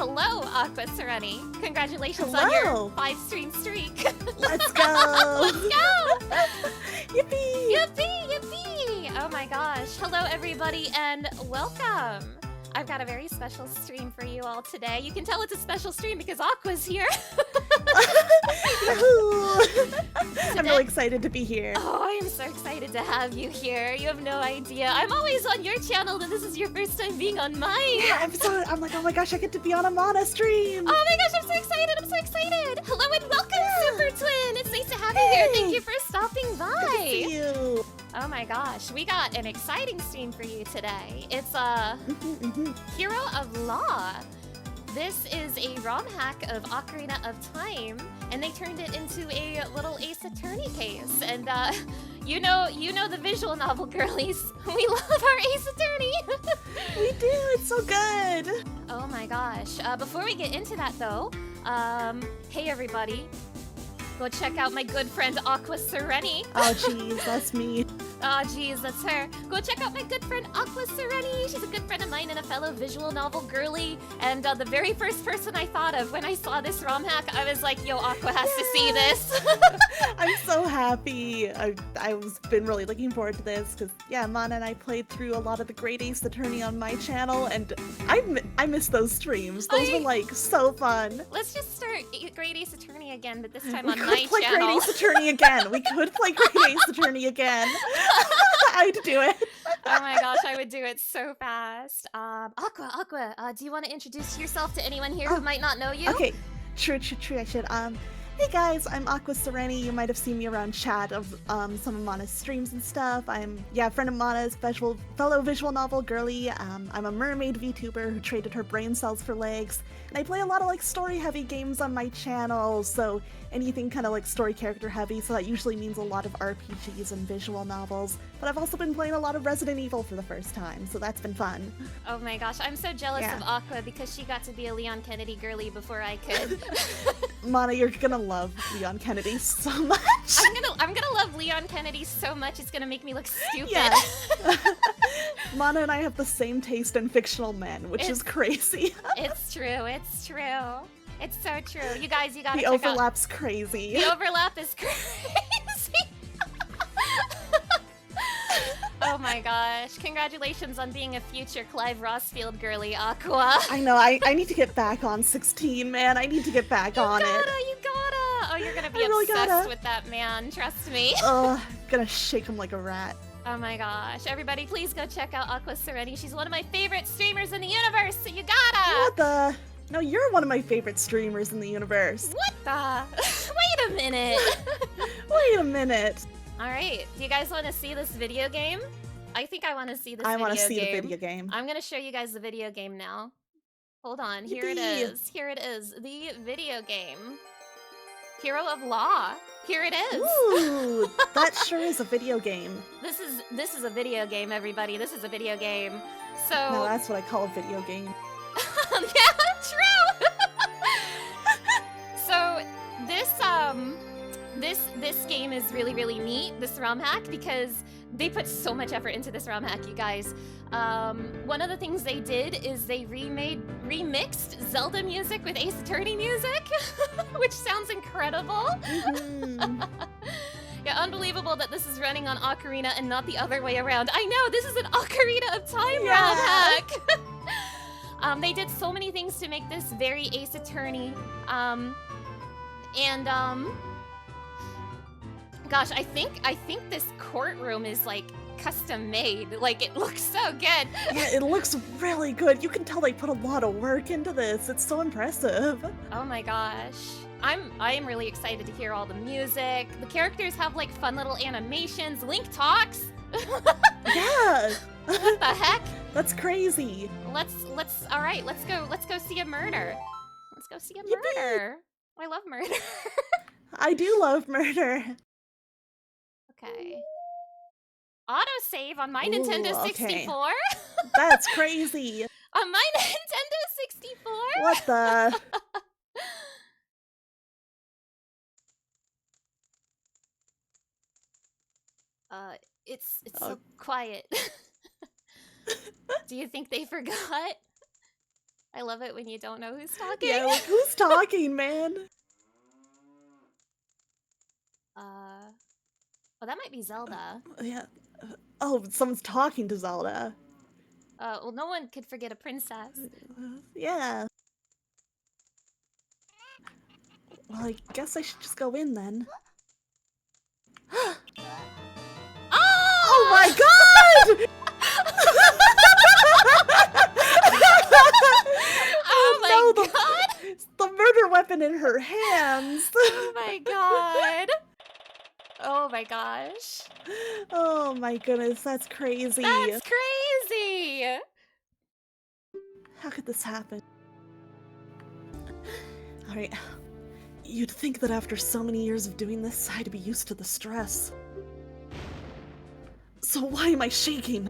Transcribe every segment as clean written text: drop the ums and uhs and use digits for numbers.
Hello, Aqua Sereni. Congratulations Hello. on your 5-stream streak. Let's go! Let's go! Yippee! Yippee! Yippee! Oh my gosh. Hello, everybody, and welcome. I've got a very special stream for you all today. You can tell it's a special stream because Aqua's here. I'm really excited to be here. Oh, I am so excited to have you here. You have no idea. I'm always on your channel, and this is your first time being on mine. Yeah, I'm like, oh my gosh, I get to be on a Mana stream. Oh my gosh, I'm so excited. I'm so excited. Hello and welcome, Super Twin. It's nice to have you here. Thank you for stopping by. Good to see you. Oh my gosh, we got an exciting stream for you today. It's Hero of Law. This is a Romhack of Ocarina of Time, and they turned it into a little Ace Attorney case. And you know the visual novel girlies. We love our Ace Attorney. We do. It's so good. Oh my gosh. Before we get into that though, hey everybody. Go check out my good friend Aqua Sereni. Oh jeez, that's me. Oh geez, that's her. Go check out my good friend Aqua Sereni. She's a good friend of mine and a fellow visual novel girly. And the very first person I thought of when I saw this Romhack, I was like, yo, Aqua has to see this. I'm so happy. I've been really looking forward to this because, yeah, Mana and I played through a lot of the Great Ace Attorney on my channel, and I miss those streams. Those were like so fun. Let's just start Great Ace Attorney again, but this time We on could my play channel. Great Ace Attorney again. We could play Great Ace Attorney again. I'd do it. Oh my gosh, I would do it so fast. Aqua, do you want to introduce yourself to anyone here who might not know you? Okay, true, I should. Hey guys, I'm Aqua Sereni. You might have seen me around chat of some of Mana's streams and stuff. I'm, a friend of Mana's, fellow visual novel girly. I'm a mermaid VTuber who traded her brain cells for legs. And I play a lot of, like, story-heavy games on my channel, so anything kind of, like, story character heavy, so that usually means a lot of RPGs and visual novels. But I've also been playing a lot of Resident Evil for the first time, so that's been fun. Oh my gosh, I'm so jealous of Aqua because she got to be a Leon Kennedy girly before I could. Mana, you're gonna love Leon Kennedy so much. I'm gonna love Leon Kennedy so much it's gonna make me look stupid. Yeah. Mana and I have the same taste in fictional men, which is crazy. It's true. It's true. It's so true. You guys, you gotta check out. The overlap's crazy. The overlap is crazy. Oh my gosh. Congratulations on being a future Clive Rossfield girly, Aqua. I know, I need to get back on 16, man. I need to get back on it. You gotta! Oh, you're gonna be obsessed with that man, trust me. I'm gonna shake him like a rat. Oh my gosh. Everybody, please go check out Aqua Sereni. She's one of my favorite streamers in the universe, so you gotta! What the? No, you're one of my favorite streamers in the universe. What the? Wait a minute. Wait a minute. Alright, do you guys want to see this video game? I think I want to see this video game. I want to see the video game. I'm going to show you guys the video game now. Hold on, here it is. Here it is, the video game. Hero of Law. Here it is. Ooh, that sure is a video game. This is a video game, everybody. This is a video game. So no, that's what I call a video game. Yeah, true. So this game is really neat, this Romhack, because they put so much effort into this Romhack, you guys. One of the things they did is they remixed Zelda music with Ace Attorney music, which sounds incredible. Yeah, unbelievable that this is running on Ocarina and not the other way around. I know, this is an Ocarina of Time Romhack. They did so many things to make this very Ace Attorney. Gosh, I think this courtroom is like custom made. Like, it looks so good. Yeah, it looks really good. You can tell they put a lot of work into this. It's so impressive. Oh my gosh. I am really excited to hear all the music. The characters have like fun little animations. Link talks. Yeah. What the heck? That's crazy. All right, let's go see a murder. Let's go see a murder. I love murder. I do love murder. Okay. Autosave on my Nintendo 64? That's crazy. On my Nintendo 64? What the? It's so quiet. Do you think they forgot? I love it when you don't know who's talking. Yeah, like, who's talking, man? Oh, that might be Zelda. Yeah. Oh, someone's talking to Zelda. Well, no one could forget a princess. Yeah. Well, I guess I should just go in then. Oh my god! Oh my god! The murder weapon in her hands. Oh my god! Oh my gosh! Oh my goodness, that's crazy. That's crazy! How could this happen? Alright. You'd think that after so many years of doing this, I'd be used to the stress. So why am I shaking?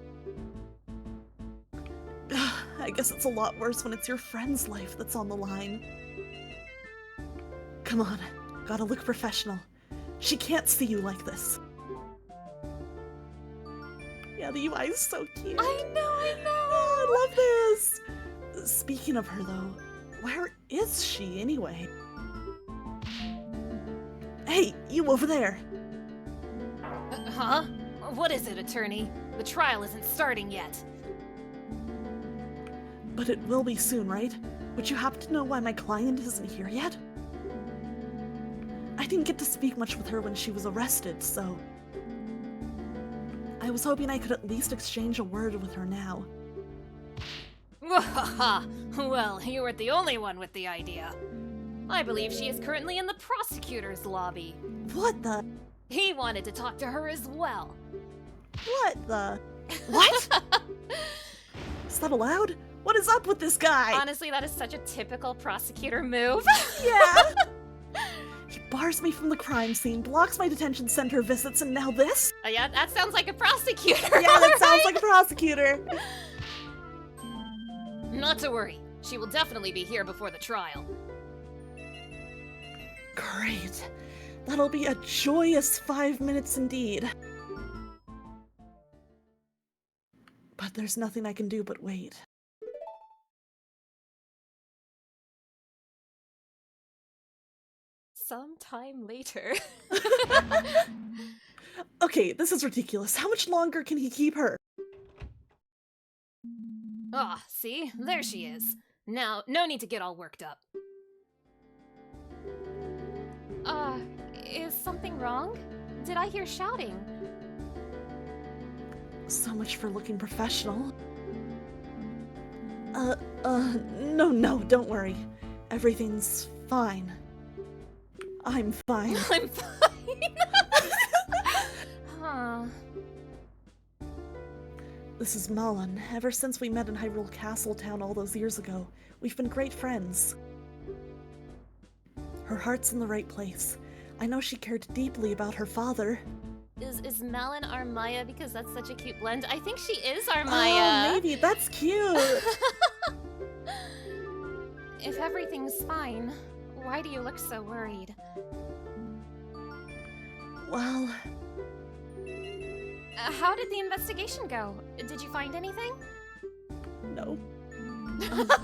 I guess it's a lot worse when it's your friend's life that's on the line. Come on, gotta look professional. She can't see you like this. Yeah, the UI is so cute. I know! Oh, I love this! Speaking of her though, where is she anyway? Hey, you over there! Huh? What is it, attorney? The trial isn't starting yet. But it will be soon, right? Would you happen to know why my client isn't here yet? I didn't get to speak much with her when she was arrested, so... I was hoping I could at least exchange a word with her now. Well, you weren't the only one with the idea. I believe she is currently in the prosecutor's lobby. What the? He wanted to talk to her as well. What the? What? Is that allowed? What is up with this guy? Honestly, that is such a typical prosecutor move. Yeah. He bars me from the crime scene, blocks my detention center visits, and now this? Yeah, that sounds like a prosecutor. Yeah, that sounds like a prosecutor. Not to worry. She will definitely be here before the trial. Great. That'll be a joyous 5 minutes indeed. But there's nothing I can do but wait. Sometime later. Okay, this is ridiculous. How much longer can he keep her? Ah, see? There she is. Now, no need to get all worked up. Is something wrong? Did I hear shouting? So much for looking professional. No, don't worry. Everything's fine. I'm fine. I'm fine. Huh. This is Malin. Ever since we met in Hyrule Castletown all those years ago, we've been great friends. Her heart's in the right place. I know she cared deeply about her father. Is Malin our Maya because that's such a cute blend? I think she is our Oh, Maya. maybe. That's cute. If everything's fine, why do you look so worried? Well... How did the investigation go? Did you find anything? No.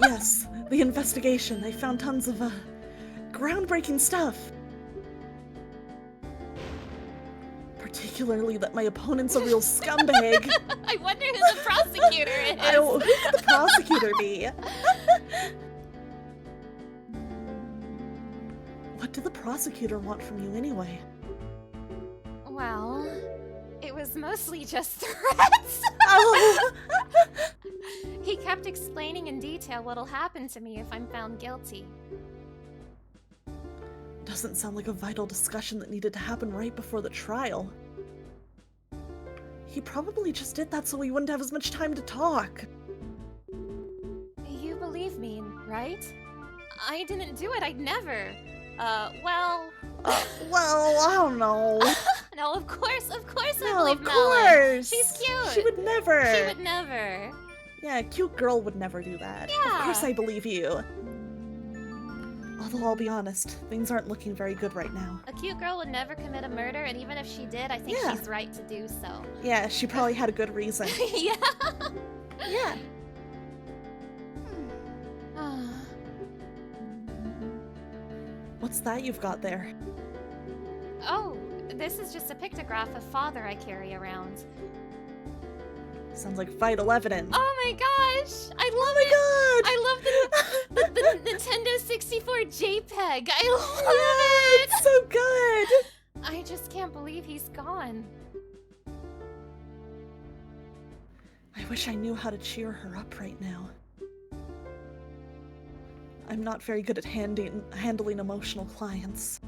Yes, the investigation. They found tons of, groundbreaking stuff. Particularly that my opponent's a real scumbag. I wonder who the prosecutor is. Who could the prosecutor be? What did the prosecutor want from you anyway? Well, it was mostly just threats. Oh. He kept explaining in detail what'll happen to me if I'm found guilty. Doesn't sound like a vital discussion that needed to happen right before the trial. He probably just did that so we wouldn't have as much time to talk. You believe me, right? I didn't do it, I'd never. Well, I don't know. no, of course I No, believe of Malin. course. She's cute. She would never. She would never. Yeah, a cute girl would never do that. Yeah. Of course I believe you. Although I'll be honest, things aren't looking very good right now. A cute girl would never commit a murder, and even if she did, I think Yeah. she's right to do so. Yeah, she probably had a good reason. Yeah. Yeah. What's that you've got there? Oh, this is just a pictograph of Father I carry around. Sounds like vital evidence. Oh my gosh! I love it! I love the Nintendo 64 JPEG! I love it! It's so good! I just can't believe he's gone. I wish I knew how to cheer her up right now. I'm not very good at handling emotional clients.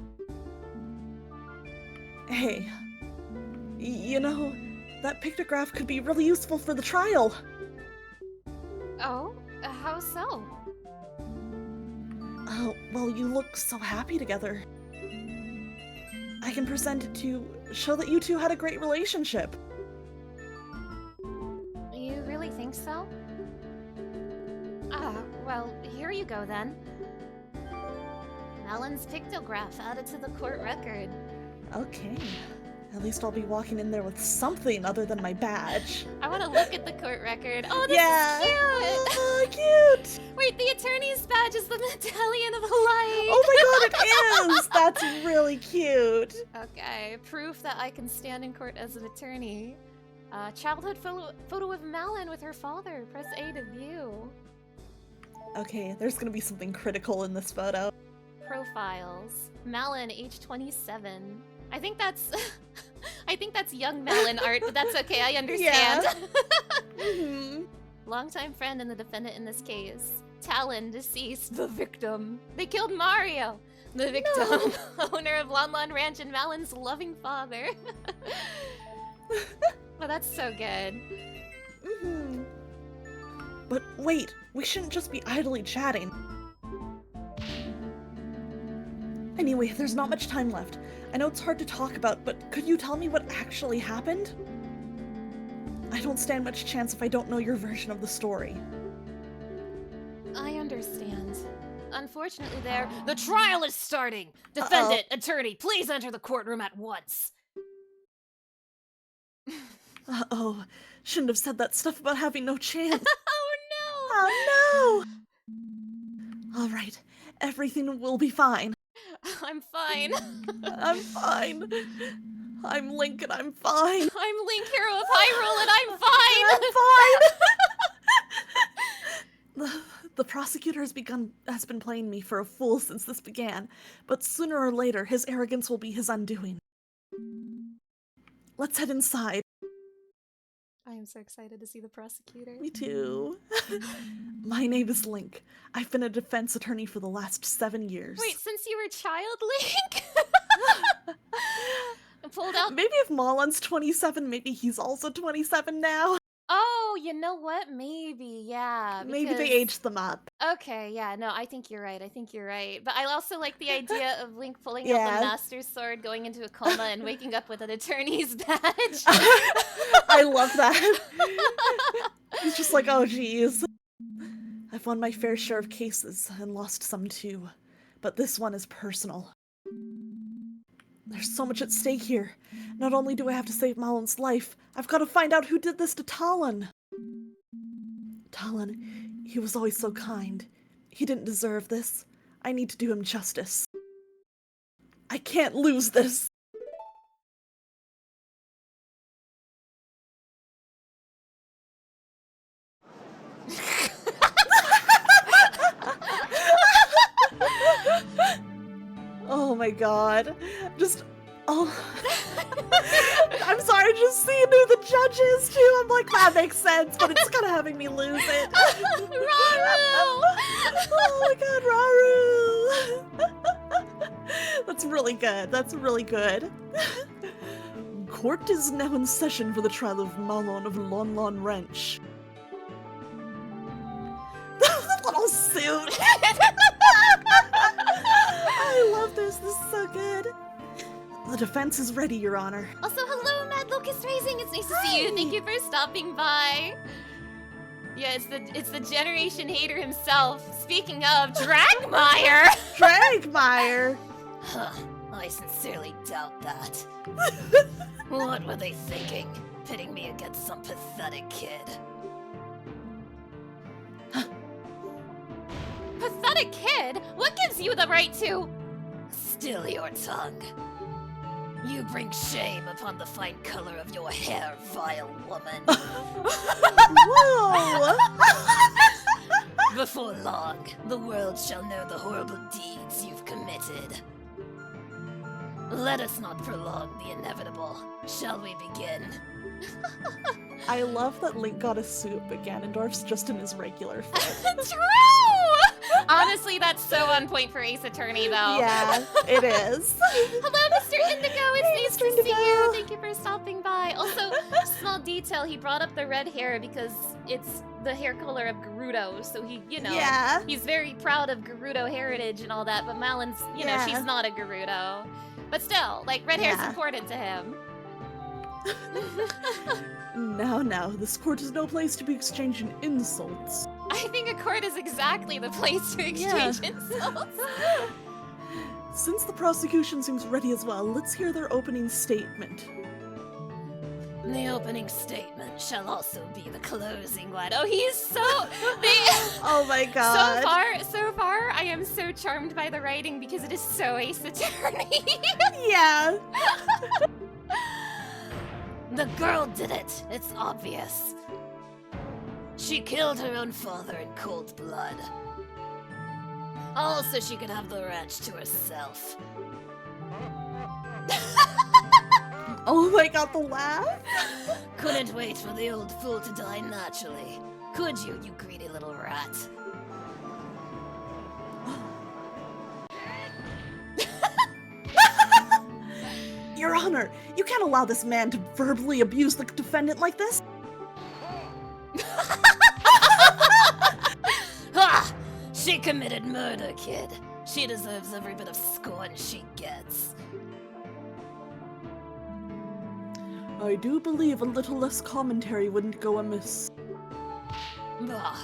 Hey, you know, that pictograph could be really useful for the trial. Oh? How so? Well, you look so happy together. I can present it to show that you two had a great relationship. You really think so? Well, here you go then. Melon's pictograph added to the court record. Okay. At least I'll be walking in there with something other than my badge. I want to look at the court record. Oh, this Yeah. is cute! Oh, cute! Wait, the attorney's badge is the medallion of the light! Oh my god, it is! That's really cute. Okay, proof that I can stand in court as an attorney. Childhood photo of Malin with her father. Press A to view. Okay, there's gonna be something critical in this photo. Profiles. Malin, age 27. I think that's I think that's young Malin art, but that's okay, I understand. Yeah. Longtime friend and the defendant in this case. Talon, deceased, the victim. They killed Mario, the victim. No. Owner of Lon Lon Ranch and Malin's loving father. Well, that's so good. But wait, we shouldn't just be idly chatting. Anyway, there's not much time left. I know it's hard to talk about, but could you tell me what actually happened? I don't stand much chance if I don't know your version of the story. I understand. Unfortunately the trial is starting! Defendant, attorney, please enter the courtroom at once! Uh-oh, shouldn't have said that stuff about having no chance. Oh no! Oh no! Alright, everything will be fine. I'm fine. I'm fine. I'm Link and I'm fine. I'm Link, hero of Hyrule, and I'm fine! I'm fine! The prosecutor has been playing me for a fool since this began, but sooner or later his arrogance will be his undoing. Let's head inside. I am so excited to see the prosecutor. Me too. My name is Link. I've been a defense attorney for the last 7 years. Wait, since you were child Link? Pulled out. Maybe if Malan's 27, maybe he's also 27 now. Oh, you know what? Maybe, yeah. Maybe they aged them up. Okay, yeah, no, I think you're right. But I also like the idea of Link pulling out Yeah. the Master Sword, going into a coma, and waking up with an attorney's badge. I love that. He's just like, oh geez. I've won my fair share of cases and lost some too, but this one is personal. There's so much at stake here. Not only do I have to save Malin's life, I've got to find out who did this to Talon. Talon, he was always so kind. He didn't deserve this. I need to do him justice. I can't lose this. Oh my god. I'm sorry, just seeing who the judge is too. I'm like, that makes sense, but it's kind of having me lose it. Raru! Oh my god, Raru! That's really good. That's really good. Court is now in session for the trial of Malon of Lon Lon Ranch. The little suit. I love this. This is so good. The defense is ready, Your Honor. Also, hello, Mad Locust Racing. It's nice to see you. Thank you for stopping by. Yeah, it's the Generation Hater himself. Speaking of, Dragmire! Dragmire! Huh, I sincerely doubt that. What were they thinking? Pitting me against some pathetic kid. Pathetic kid? What gives you the right to... Still your tongue. You bring shame upon the fine color of your hair, vile woman. Whoa! Before long, the world shall know the horrible deeds you've committed. Let us not prolong the inevitable. Shall we begin? I love that Link got a suit, but Ganondorf's just in his regular fit. True! Honestly, that's so on point for Ace Attorney, though. Yeah, it is. Hello, Mr. Indigo. It's Hey, nice Mr. to see Indigo. you. Thank you for stopping by. Also, small detail, he brought up the red hair because it's the hair color of Gerudo, so he, Yeah. he's very proud of Gerudo heritage and all that, but Malin's, Yeah. she's not a Gerudo. But still, like, red hair's Yeah. important to him. Now, this court is no place to be exchanging insults. I think a court is exactly the place to exchange insults. Since the prosecution seems ready as well, let's hear their opening statement. The opening statement shall also be the closing one. Oh, he's so... Oh my god. So far, I am so charmed by the writing because it is so Ace Attorney. Yeah. The girl did it. It's obvious. She killed her own father in cold blood. All so she could have the ranch to herself. Oh my god, the laugh. Couldn't wait for the old fool to die naturally. Could you, you greedy little rat? Your Honor, you can't allow this man to verbally abuse the defendant like this. Ha! She committed murder, kid. She deserves every bit of scorn she gets. I do believe a little less commentary wouldn't go amiss. Bah.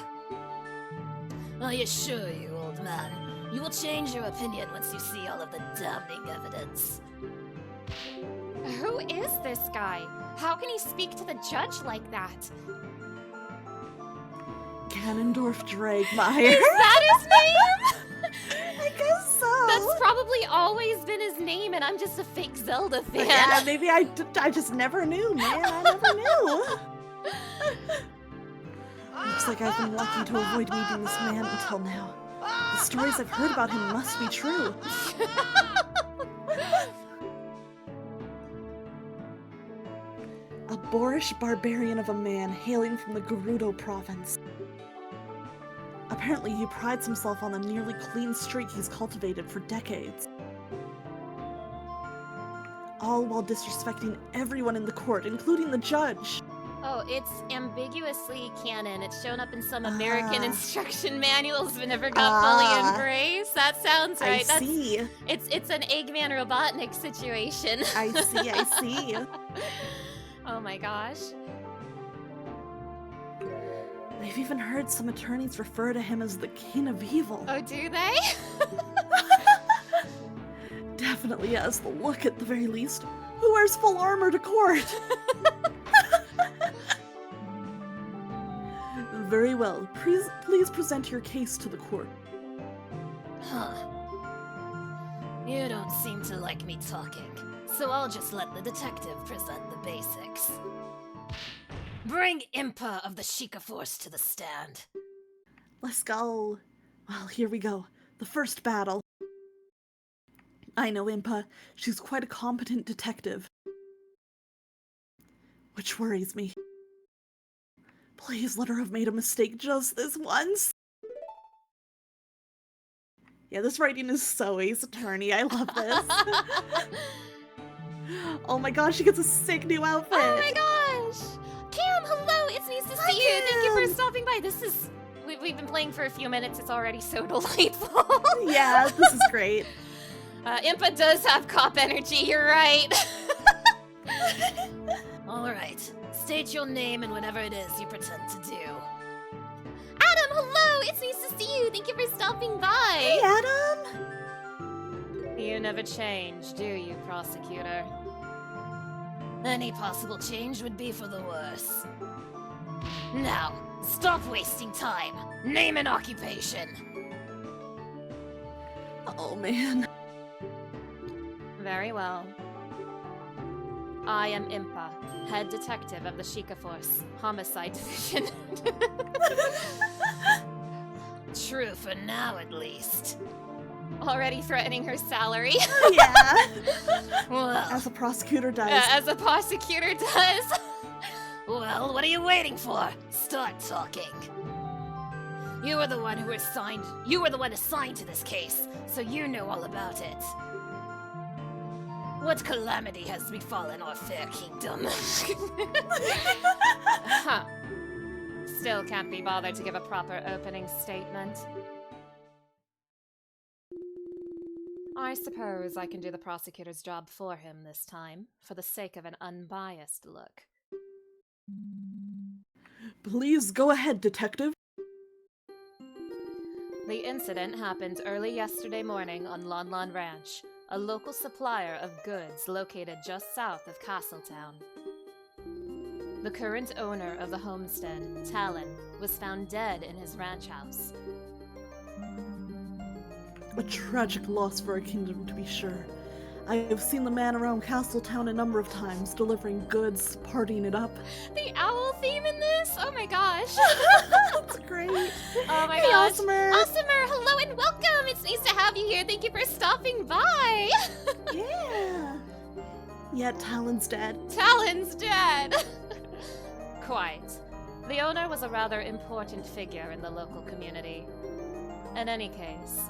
I assure you, old man, you will change your opinion once you see all of the damning evidence. Who is this guy? How can he speak to the judge like that? Ganondorf Dragmire. Is that his name? I guess so. That's probably always been his name, and I'm just a fake Zelda fan. Yeah, maybe I just never knew, man. I never knew. Looks like I've been lucky to avoid meeting this man until now. The stories I've heard about him must be true. A boorish barbarian of a man hailing from the Gerudo province. Apparently, he prides himself on the nearly clean streak he's cultivated for decades. All while disrespecting everyone in the court, including the judge. Oh, it's ambiguously canon. It's shown up in some American instruction manuals, but never got fully embraced. That sounds right. I see. It's an Eggman Robotnik situation. I see. Oh my gosh. I've even heard some attorneys refer to him as the King of Evil. Oh, do they? Definitely has the look at the very least. Who wears full armor to court? Very well. Please present your case to the court. Huh. You don't seem to like me talking, so I'll just let the detective present the basics. Bring Impa of the Sheikah Force to the stand. Let's go. Well, here we go. The first battle. I know Impa. She's quite a competent detective. Which worries me. Please let her have made a mistake just this once. Yeah, this writing is so Ace Attorney. I love this. Oh my gosh, she gets a sick new outfit. Oh my gosh! Cam, hello! It's nice to see you. Thank you for stopping by. This is... We've been playing for a few minutes. It's already so delightful. Yeah, this is great. Impa does have cop energy, you're right. Alright, state your name and whatever it is you pretend to do. Adam, hello! It's nice to see you. Thank you for stopping by. Hey, Adam! You never change, do you, prosecutor? Any possible change would be for the worse. Now, stop wasting time. Name an occupation. Oh man. Very well. I am Impa, head detective of the Sheikah Force, Homicide Division. True for now, at least. Already threatening her salary. Yeah. Well, As a prosecutor does. As a prosecutor does. well, what are you waiting for? Start talking. You were the one assigned to this case, so you know all about it. What calamity has befallen our fair kingdom? Huh. Still can't be bothered to give a proper opening statement. I suppose I can do the prosecutor's job for him this time, for the sake of an unbiased look. Please go ahead, detective. The incident happened early yesterday morning on Lon Lon Ranch, a local supplier of goods located just south of Castletown. The current owner of the homestead, Talon, was found dead in his ranch house. A tragic loss for our kingdom, to be sure. I have seen the man around Castletown a number of times, delivering goods, partying it up. The owl theme in this? Oh my gosh. That's great. Oh my Hey, gosh. Awesomer. Awesomer, hello and welcome. It's nice to have you here. Thank you for stopping by. Yeah. Yet Talon's dead. Talon's dead. Quite. The owner was a rather important figure in the local community. In any case,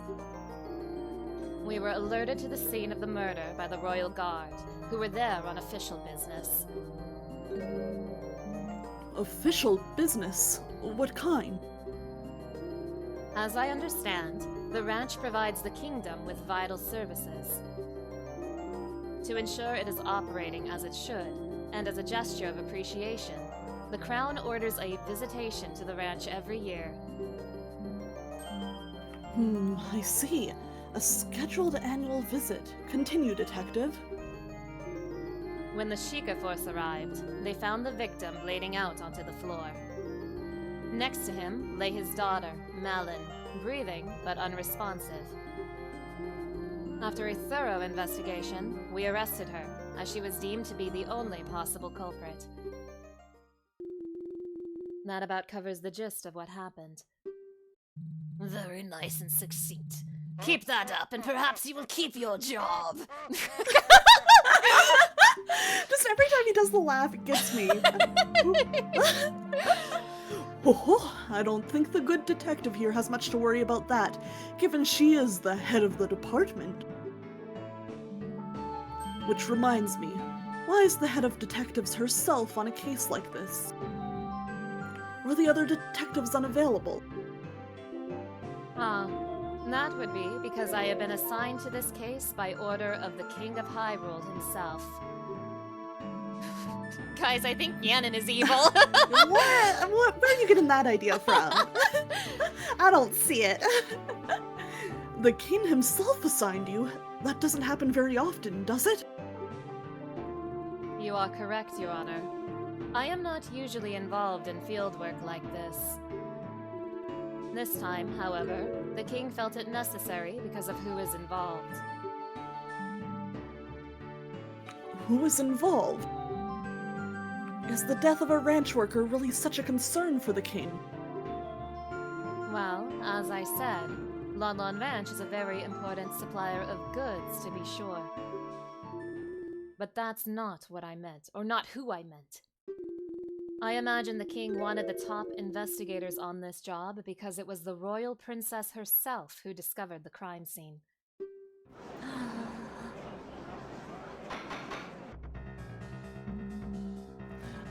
we were alerted to the scene of the murder by the Royal Guard, who were there on official business. Official business? What kind? As I understand, the ranch provides the kingdom with vital services. To ensure it is operating as it should, and as a gesture of appreciation, the Crown orders a visitation to the ranch every year. I see. A scheduled annual visit. Continue, detective. When the Sheikah Force arrived, they found the victim bleeding out onto the floor. Next to him lay his daughter, Malin, breathing but unresponsive. After a thorough investigation, we arrested her, as she was deemed to be the only possible culprit. That about covers the gist of what happened. Very nice and succinct. Keep that up, and perhaps you will keep your job. Just every time he does the laugh, it gets me. Oh, I don't think the good detective here has much to worry about that, given she is the head of the department. Which reminds me, why is the head of detectives herself on a case like this? Were the other detectives unavailable? That would be because I have been assigned to this case by order of the King of Hyrule himself. Guys, I think Ganon is evil. What? Where are you getting that idea from? I don't see it. The king himself assigned you. That doesn't happen very often, does it? You are correct, Your Honor. I am not usually involved in fieldwork like this. This time, however, the king felt it necessary because of who is involved. Who is involved? Is the death of a ranch worker really such a concern for the king? Well, as I said, Lon Lon Ranch is a very important supplier of goods, to be sure. But that's not what I meant, or not who I meant. I imagine the king wanted the top investigators on this job because it was the royal princess herself who discovered the crime scene.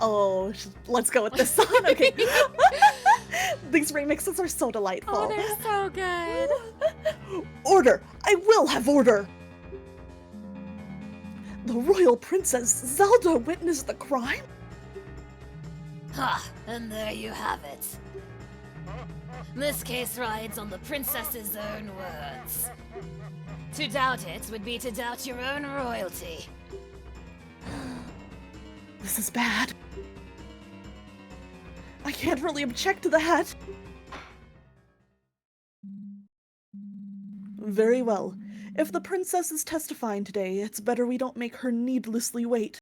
Oh, let's go with this song. Okay. These remixes are so delightful. Oh, they're so good. Order! I will have order! The royal princess Zelda witnessed the crime? Ha! And there you have it. This case rides on the princess's own words. To doubt it would be to doubt your own royalty. This is bad. I can't really object to that. Very well. If the princess is testifying today, it's better we don't make her needlessly wait.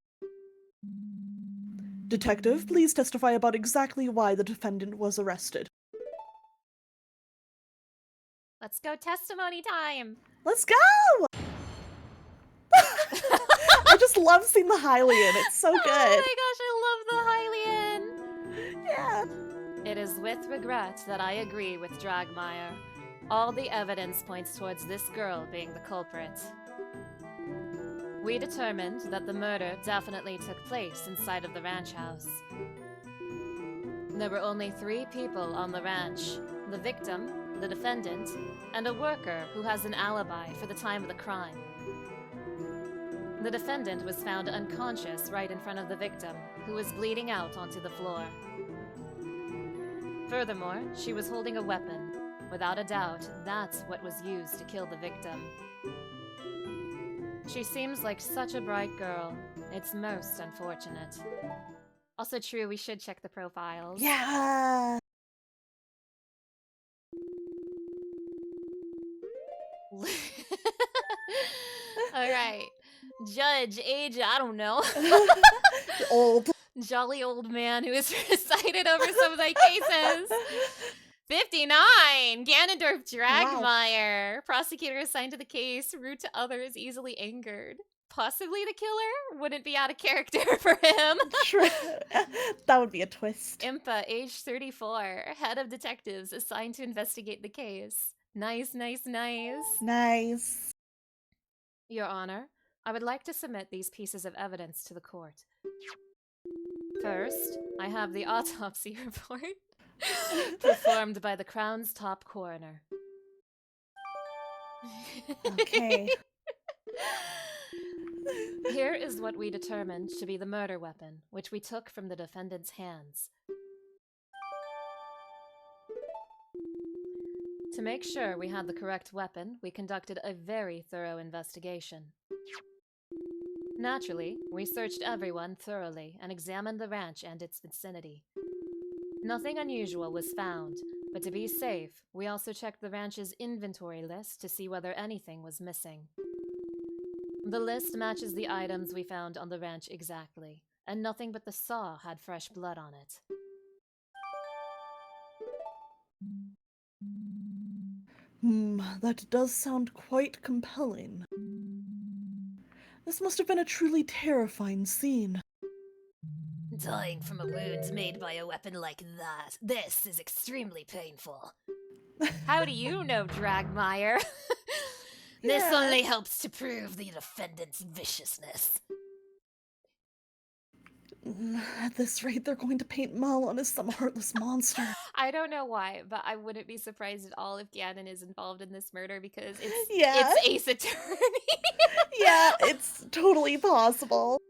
Detective, please testify about exactly why the defendant was arrested. Let's go testimony time. Let's go! I just love seeing the Hylian. It's so good. Oh my gosh, I love the Hylian. Yeah. It is with regret that I agree with Dragmire. All the evidence points towards this girl being the culprit. We determined that the murder definitely took place inside of the ranch house. There were only 3 people on the ranch: the victim, the defendant, and a worker who has an alibi for the time of the crime. The defendant was found unconscious right in front of the victim, who was bleeding out onto the floor. Furthermore, she was holding a weapon. Without a doubt, that's what was used to kill the victim. She seems like such a bright girl. It's most unfortunate. Also true, we should check the profiles. Yeah. Alright. Judge, age, I don't know. Old. Jolly old man who has presided over some of thy cases. 59! Ganondorf Dragmire. Wow. Prosecutor assigned to the case, rude to others, easily angered. Possibly the killer? Wouldn't be out of character for him. True. That would be a twist. Impa, age 34. Head of detectives assigned to investigate the case. Nice, nice, nice. Nice. Your Honor, I would like to submit these pieces of evidence to the court. First, I have the autopsy report performed by the Crown's top coroner. Okay. Here is what we determined to be the murder weapon, which we took from the defendant's hands. To make sure we had the correct weapon, we conducted a very thorough investigation. Naturally, we searched everyone thoroughly and examined the ranch and its vicinity. Nothing unusual was found, but to be safe, we also checked the ranch's inventory list to see whether anything was missing. The list matches the items we found on the ranch exactly, and nothing but the saw had fresh blood on it. That does sound quite compelling. This must have been a truly terrifying scene. Dying from a wound made by a weapon like that. This is extremely painful. How do you know, Dragmire? This only helps to prove the defendant's viciousness. At this rate, they're going to paint Malon as some heartless monster. I don't know why, but I wouldn't be surprised at all if Ganon is involved in this murder because it's Ace Attorney. Yeah, it's totally possible.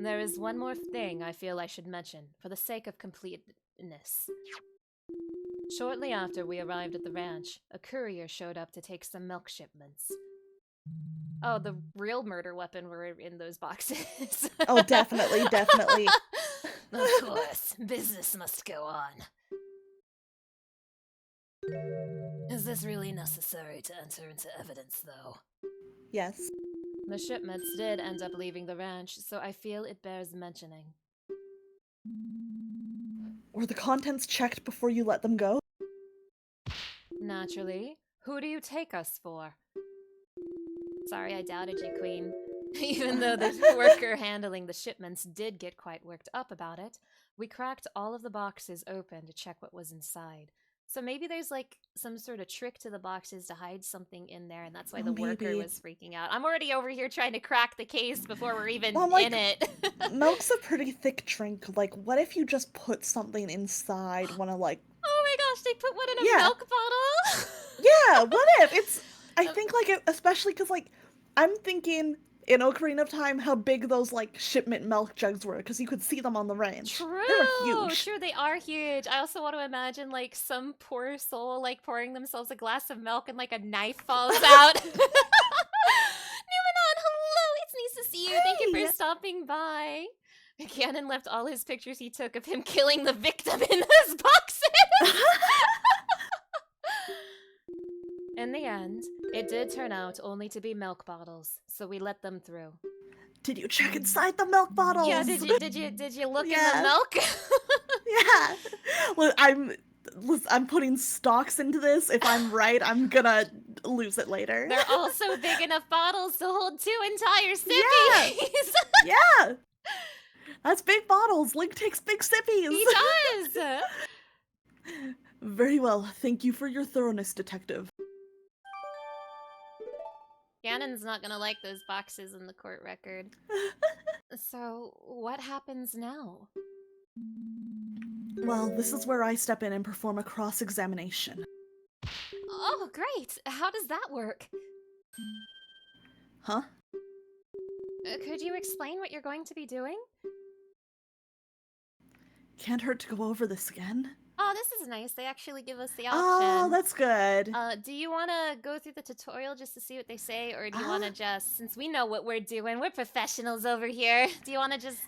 There is one more thing I feel I should mention, for the sake of completeness. Shortly after we arrived at the ranch, a courier showed up to take some milk shipments. Oh, the real murder weapon were in those boxes. Oh, definitely, definitely. Of course, business must go on. Is this really necessary to enter into evidence, though? Yes. The shipments did end up leaving the ranch, so I feel it bears mentioning. Were the contents checked before you let them go? Naturally. Who do you take us for? Sorry, I doubted you, Queen. Even though the worker handling the shipments did get quite worked up about it, we cracked all of the boxes open to check what was inside. So maybe there's like some sort of trick to the boxes to hide something in there, and that's why the worker was freaking out. I'm already over here trying to crack the case before we're even in it. Milk's a pretty thick drink. Like, what if you just put something inside one of, like... Oh my gosh, they put one in a milk bottle? Yeah, what if? I think, like, especially because, like, I'm thinking... in Ocarina of Time, how big those, like, shipment milk jugs were, because you could see them on the ranch. True! They were huge. Sure, they are huge. I also want to imagine, like, some poor soul, like, pouring themselves a glass of milk and, like, a knife falls out. Numenon, hello! It's nice to see you. Thank you for stopping by. Ganon left all his pictures he took of him killing the victim in those boxes! In the end, it did turn out only to be milk bottles, so we let them through. Did you check inside the milk bottles? Yeah, did you look in the Yeah. milk? Yeah. Well, I'm putting stocks into this. If I'm right, I'm gonna lose it later. They're also big enough bottles to hold 2 entire sippies. Yeah. That's big bottles. Link takes big sippies. He does. Very well. Thank you for your thoroughness, detective. Ganon's not gonna like those boxes in the court record. So, what happens now? Well, this is where I step in and perform a cross-examination. Oh, great! How does that work? Huh? Could you explain what you're going to be doing? Can't hurt to go over this again. Oh, this is nice. They actually give us the Oh, option. that's good. Do you want to go through the tutorial just to see what they say, or do you want to just, since we know what we're doing, we're professionals over here, do you want to just...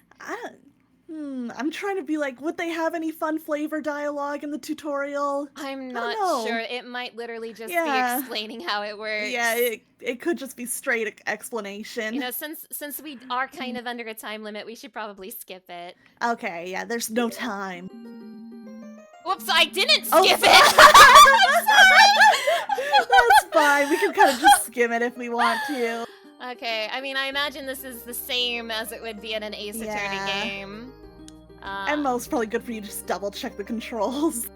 I'm trying to be like, would they have any fun flavor dialogue in the tutorial? I'm I not don't know. sure. It might literally just Yeah. be explaining how it works. Yeah, it could just be straight explanation. You know, since we are kind of under a time limit, we should probably skip it. Okay, yeah, there's no time. Whoops, I didn't Oh, skip sorry. it! That's fine. We can kind of just skim it if we want to. Okay, I mean, I imagine this is the same as it would be in an Ace Attorney Yeah. game. And most probably good for you to just double check the controls.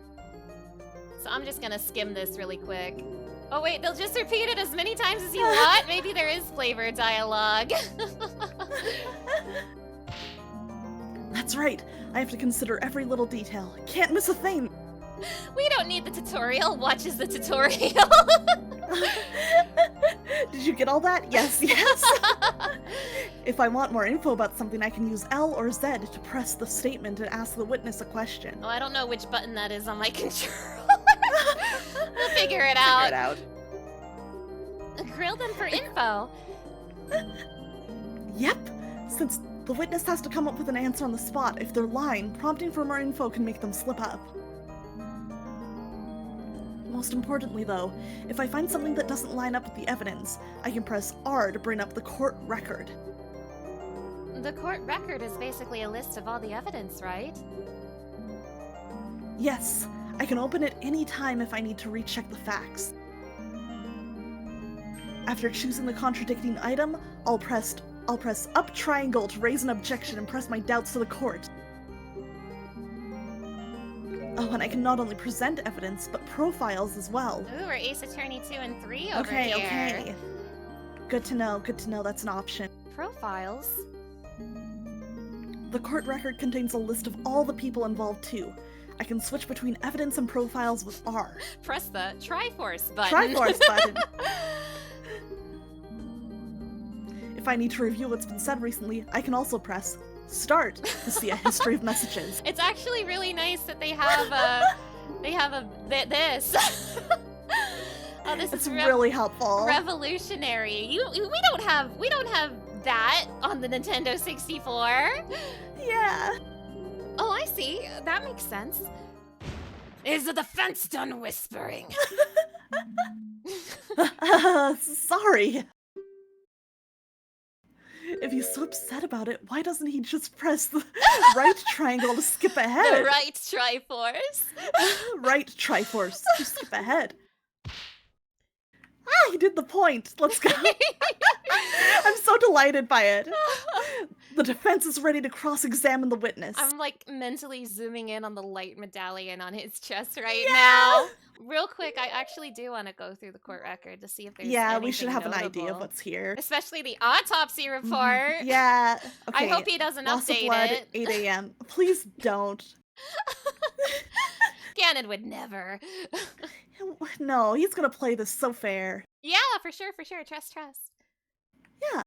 So I'm just gonna skim this really quick. Oh wait, they'll just repeat it as many times as you want? Maybe there is flavor dialogue. That's right. I have to consider every little detail. Can't miss a thing. We don't need the tutorial. Watches the tutorial. Did you get all that? Yes, yes. If I want more info about something, I can use L or Z to press the statement and ask the witness a question. Oh, I don't know which button that is on my controller. We'll figure it out. Grill them for info. Yep. Since the witness has to come up with an answer on the spot, if they're lying, prompting for more info can make them slip up. Most importantly, though, if I find something that doesn't line up with the evidence, I can press R to bring up the court record. The court record is basically a list of all the evidence, right? Yes, I can open it any time if I need to recheck the facts. After choosing the contradicting item, I'll press up triangle to raise an objection and press my doubts to the court. Oh, and I can not only present evidence, but profiles as well. Ooh, we're Ace Attorney 2 and 3 over Okay, here. okay. Good to know, that's an option. Profiles? The court record contains a list of all the people involved too. I can switch between evidence and profiles with R. Press the Triforce button. Triforce button. If I need to review what's been said recently, I can also press Start to see a history of messages. It's actually really nice that they have this. Oh, this It's is really helpful. revolutionary. We don't have that on the Nintendo 64. Yeah. Oh, I see. That makes sense. Is the defense done whispering? Sorry. If he's so upset about it, why doesn't he just press the right triangle to skip ahead? The right Triforce. Right Triforce to skip ahead. Ah, he did the point. Let's go. I'm so delighted by it. The defense is ready to cross-examine the witness. I'm like mentally zooming in on the light medallion on his chest right Yeah. now. Real quick, I actually do want to go through the court record to see if there's Yeah, we should anything have an idea of notable. what's here. Especially the autopsy report. Yeah. Okay. I hope he doesn't Loss of update blood, it. 8 a.m. Please don't. Ganon would never. No, he's gonna play this so fair. Yeah, for sure. Trust. Yeah.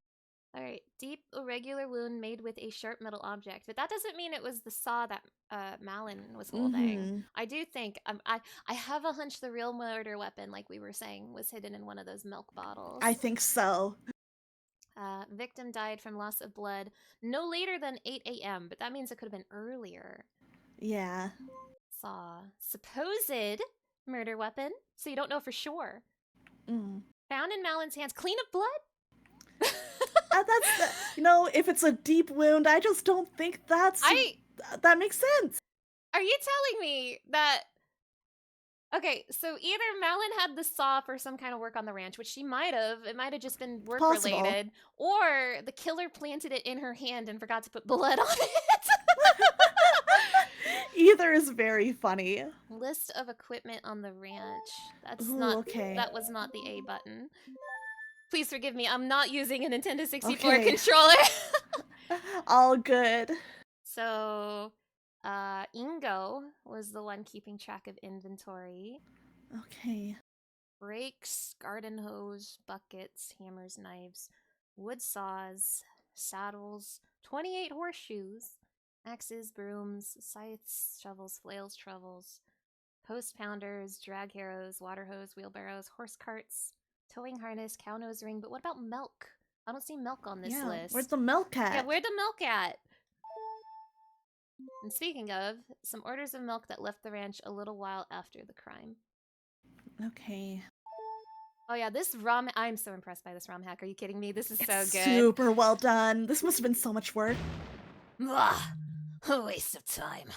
Alright, deep irregular wound made with a sharp metal object. But that doesn't mean it was the saw that Malin was holding. Mhm. I do think, I have a hunch the real murder weapon, like we were saying, was hidden in one of those milk bottles. I think so. Victim died from loss of blood no later than 8 a.m., but that means it could have been earlier. Yeah. Saw. Supposed murder weapon, so you don't know for sure. Found in Malon's hands. Clean of blood? If it's a deep wound, I just don't think that makes sense. Are you telling me that... Okay, so either Malin had the saw for some kind of work on the ranch, which she might have. It might have just been work-related. Or the killer planted it in her hand and forgot to put blood on it. Either is very funny. List of equipment on the ranch. Okay. That was not the A button. Please forgive me. I'm not using a Nintendo 64 controller. All good. So, Ingo was the one keeping track of inventory. Okay. Rakes, garden hose, buckets, hammers, knives, wood saws, saddles, 28 horseshoes, axes, brooms, scythes, shovels, flails, trowels, post pounders, drag harrows, water hose, wheelbarrows, horse carts, towing harness, cow nose ring. But what about milk? I don't see milk on this list. Where's the milk at? Yeah, where'd the milk at? And speaking of, some orders of milk that left the ranch a little while after the crime. Okay. Oh yeah, I'm so impressed by this Romhack. Are you kidding me? This is so good. Super well done. This must have been so much work. A waste of time.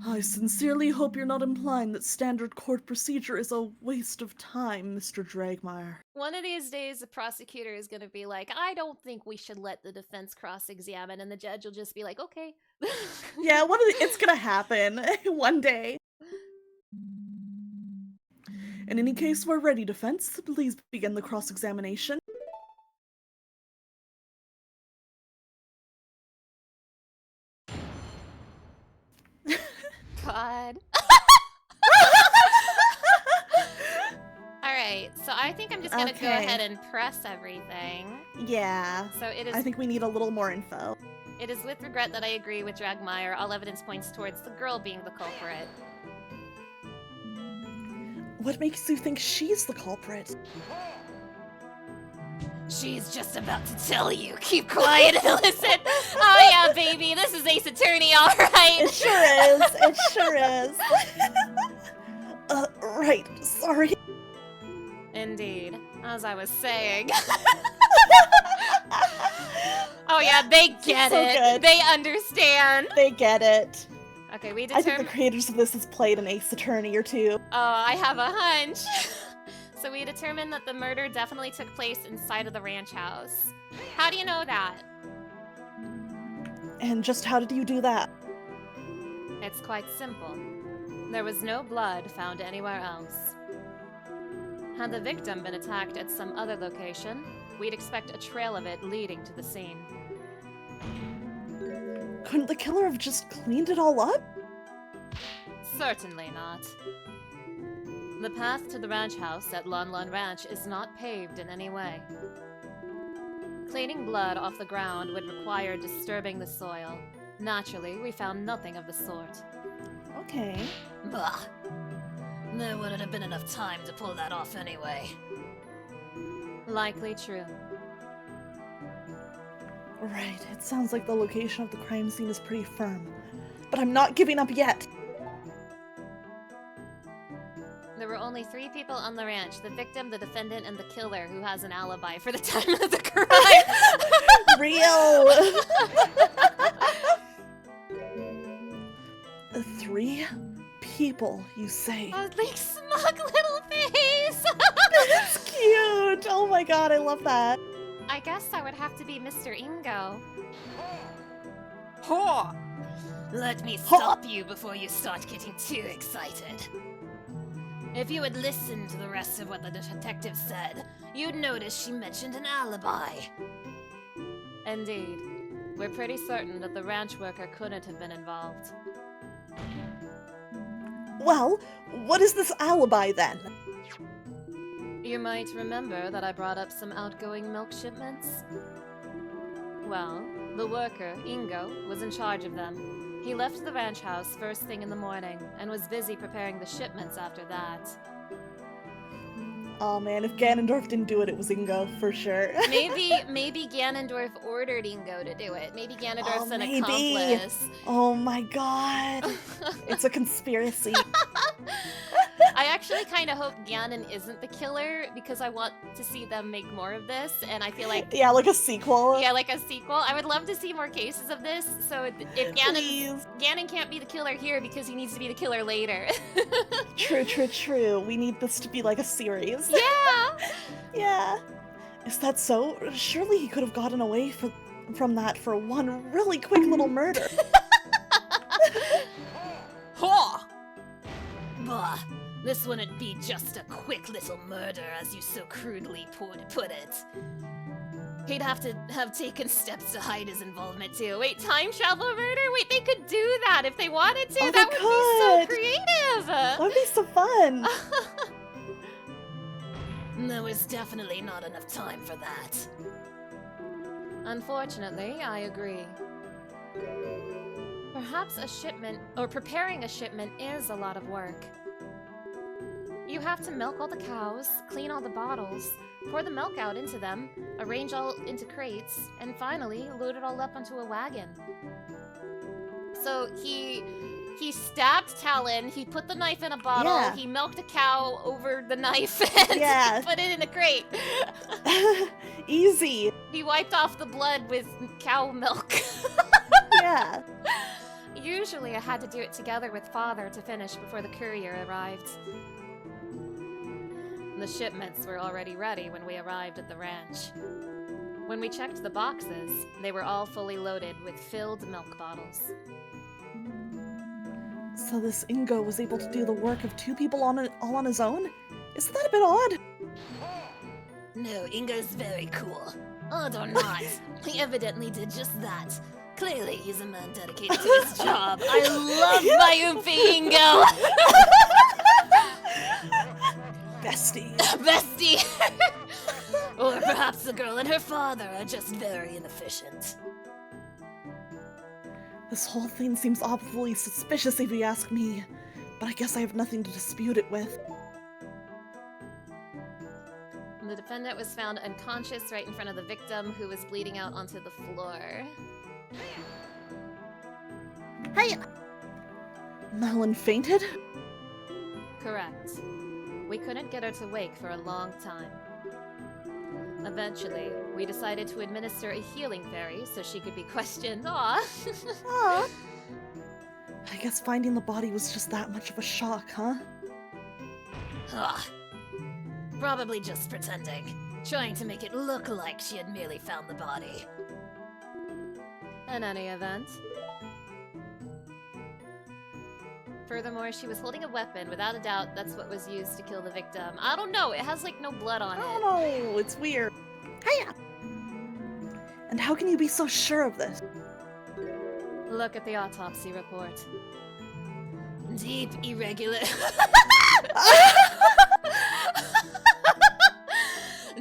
I sincerely hope you're not implying that standard court procedure is a waste of time, Mr. Dragmire. One of these days, the prosecutor is going to be like, I don't think we should let the defense cross-examine, and the judge will just be like, okay. Yeah, it's going to happen one day. In any case, we're ready, defense. Please begin the cross-examination. God. Alright, so I think I'm just gonna go ahead and press everything. Yeah. So it is. I think we need a little more info. It is with regret that I agree with Dragmire. All evidence points towards the girl being the culprit. What makes you think she's the culprit? She's just about to tell you. Keep Quiet and listen. Oh yeah, baby, this is Ace Attorney, all right. It sure is. It sure is. Right. Sorry. Indeed. As I was saying. Oh yeah, they get it. Good. They understand. They get it. Okay, we I think determined. the creators of this has played an Ace Attorney or two. Oh, I have a hunch. So we determined that the murder definitely took place inside of the ranch house. How do you know that? And just how did you do that? It's quite simple. There was no blood found anywhere else. Had the victim been attacked at some other location, we'd expect a trail of it leading to the scene. Couldn't the killer have just cleaned it all up? Certainly not. The path to the ranch house at Lon Lon Ranch is not paved in any way. Cleaning blood off the ground would require disturbing the soil. Naturally, we found nothing of the sort. Okay. Bah. There wouldn't have been enough time to pull that off anyway. Likely true. Right, it sounds like the location of the crime scene is pretty firm. But I'm not giving up yet! There were only 3 people on the ranch. The victim, the defendant, and the killer, who has an alibi for the time of the crime. Real! 3 people, you say? Oh, like smug little face! It's cute! Oh my god, I love that. I guess that would have to be Mr. Ingo. Haw! Let me stop you before you start getting too excited. If you had listened to the rest of what the detective said, you'd notice she mentioned an alibi. Indeed. We're pretty certain that the ranch worker couldn't have been involved. Well, what is this alibi then? You might remember that I brought up some outgoing milk shipments? Well, the worker, Ingo, was in charge of them. He left the ranch house first thing in the morning, and was busy preparing the shipments after that. Oh man, if Ganondorf didn't do it, it was Ingo, for sure. Maybe Ganondorf ordered Ingo to do it. Maybe Ganondorf's an accomplice. Oh my god. It's a conspiracy. I actually kind of hope Ganon isn't the killer because I want to see them make more of this, and I feel like Yeah, like a sequel. yeah, like a sequel. I would love to see more cases of this. So if Please. Ganon can't be the killer here because he needs to be the killer later. True. We need this to be like a series. Yeah. Yeah. Is that so? Surely he could have gotten away from that for one really quick little murder. Ha! Bah, this wouldn't be just a quick little murder as you so crudely put it. He'd have to have taken steps to hide his involvement too. Wait, time travel murder? Wait, they could do that if they wanted to. Oh, That they would be so could. creative. That would be so fun. There was definitely not enough time for that. Unfortunately, I agree. Perhaps a shipment, or preparing a shipment, is a lot of work. You have to milk all the cows, clean all the bottles, pour the milk out into them, arrange all into crates, and finally load it all up onto a wagon. So he stabbed Talon, he put the knife in a bottle, Yeah. he milked a cow over the knife, and Yeah. put it in a crate. Easy. He wiped off the blood with cow milk. Yeah. Usually I had to do it together with Father to finish before the courier arrived. The shipments were already ready when we arrived at the ranch. When we checked the boxes, they were all fully loaded with filled milk bottles. So this Ingo was able to do the work of two people all on his own? Isn't that a bit odd? No, Ingo's very cool. Odd or not, he evidently did just that. Clearly, he's a man dedicated to his job. I love my Oompa Ingo! Bestie. Bestie! Or perhaps the girl and her father are just very inefficient. This whole thing seems awfully suspicious if you ask me, but I guess I have nothing to dispute it with. The defendant was found unconscious right in front of the victim, who was bleeding out onto the floor. Hey! Melon fainted? Correct. We couldn't get her to wake for a long time. Eventually, we decided to administer a healing fairy so she could be questioned. Aw. Aw. I guess finding the body was just that much of a shock, huh? Ah, probably just pretending. Trying to make it look like she had merely found the body. In any event. Furthermore, she was holding a weapon. Without a doubt, that's what was used to kill the victim. I don't know. It has, like, no blood on I it. don't know. It's weird. Hiya! And how can you be so sure of this? Look at the autopsy report. Deep, irregular...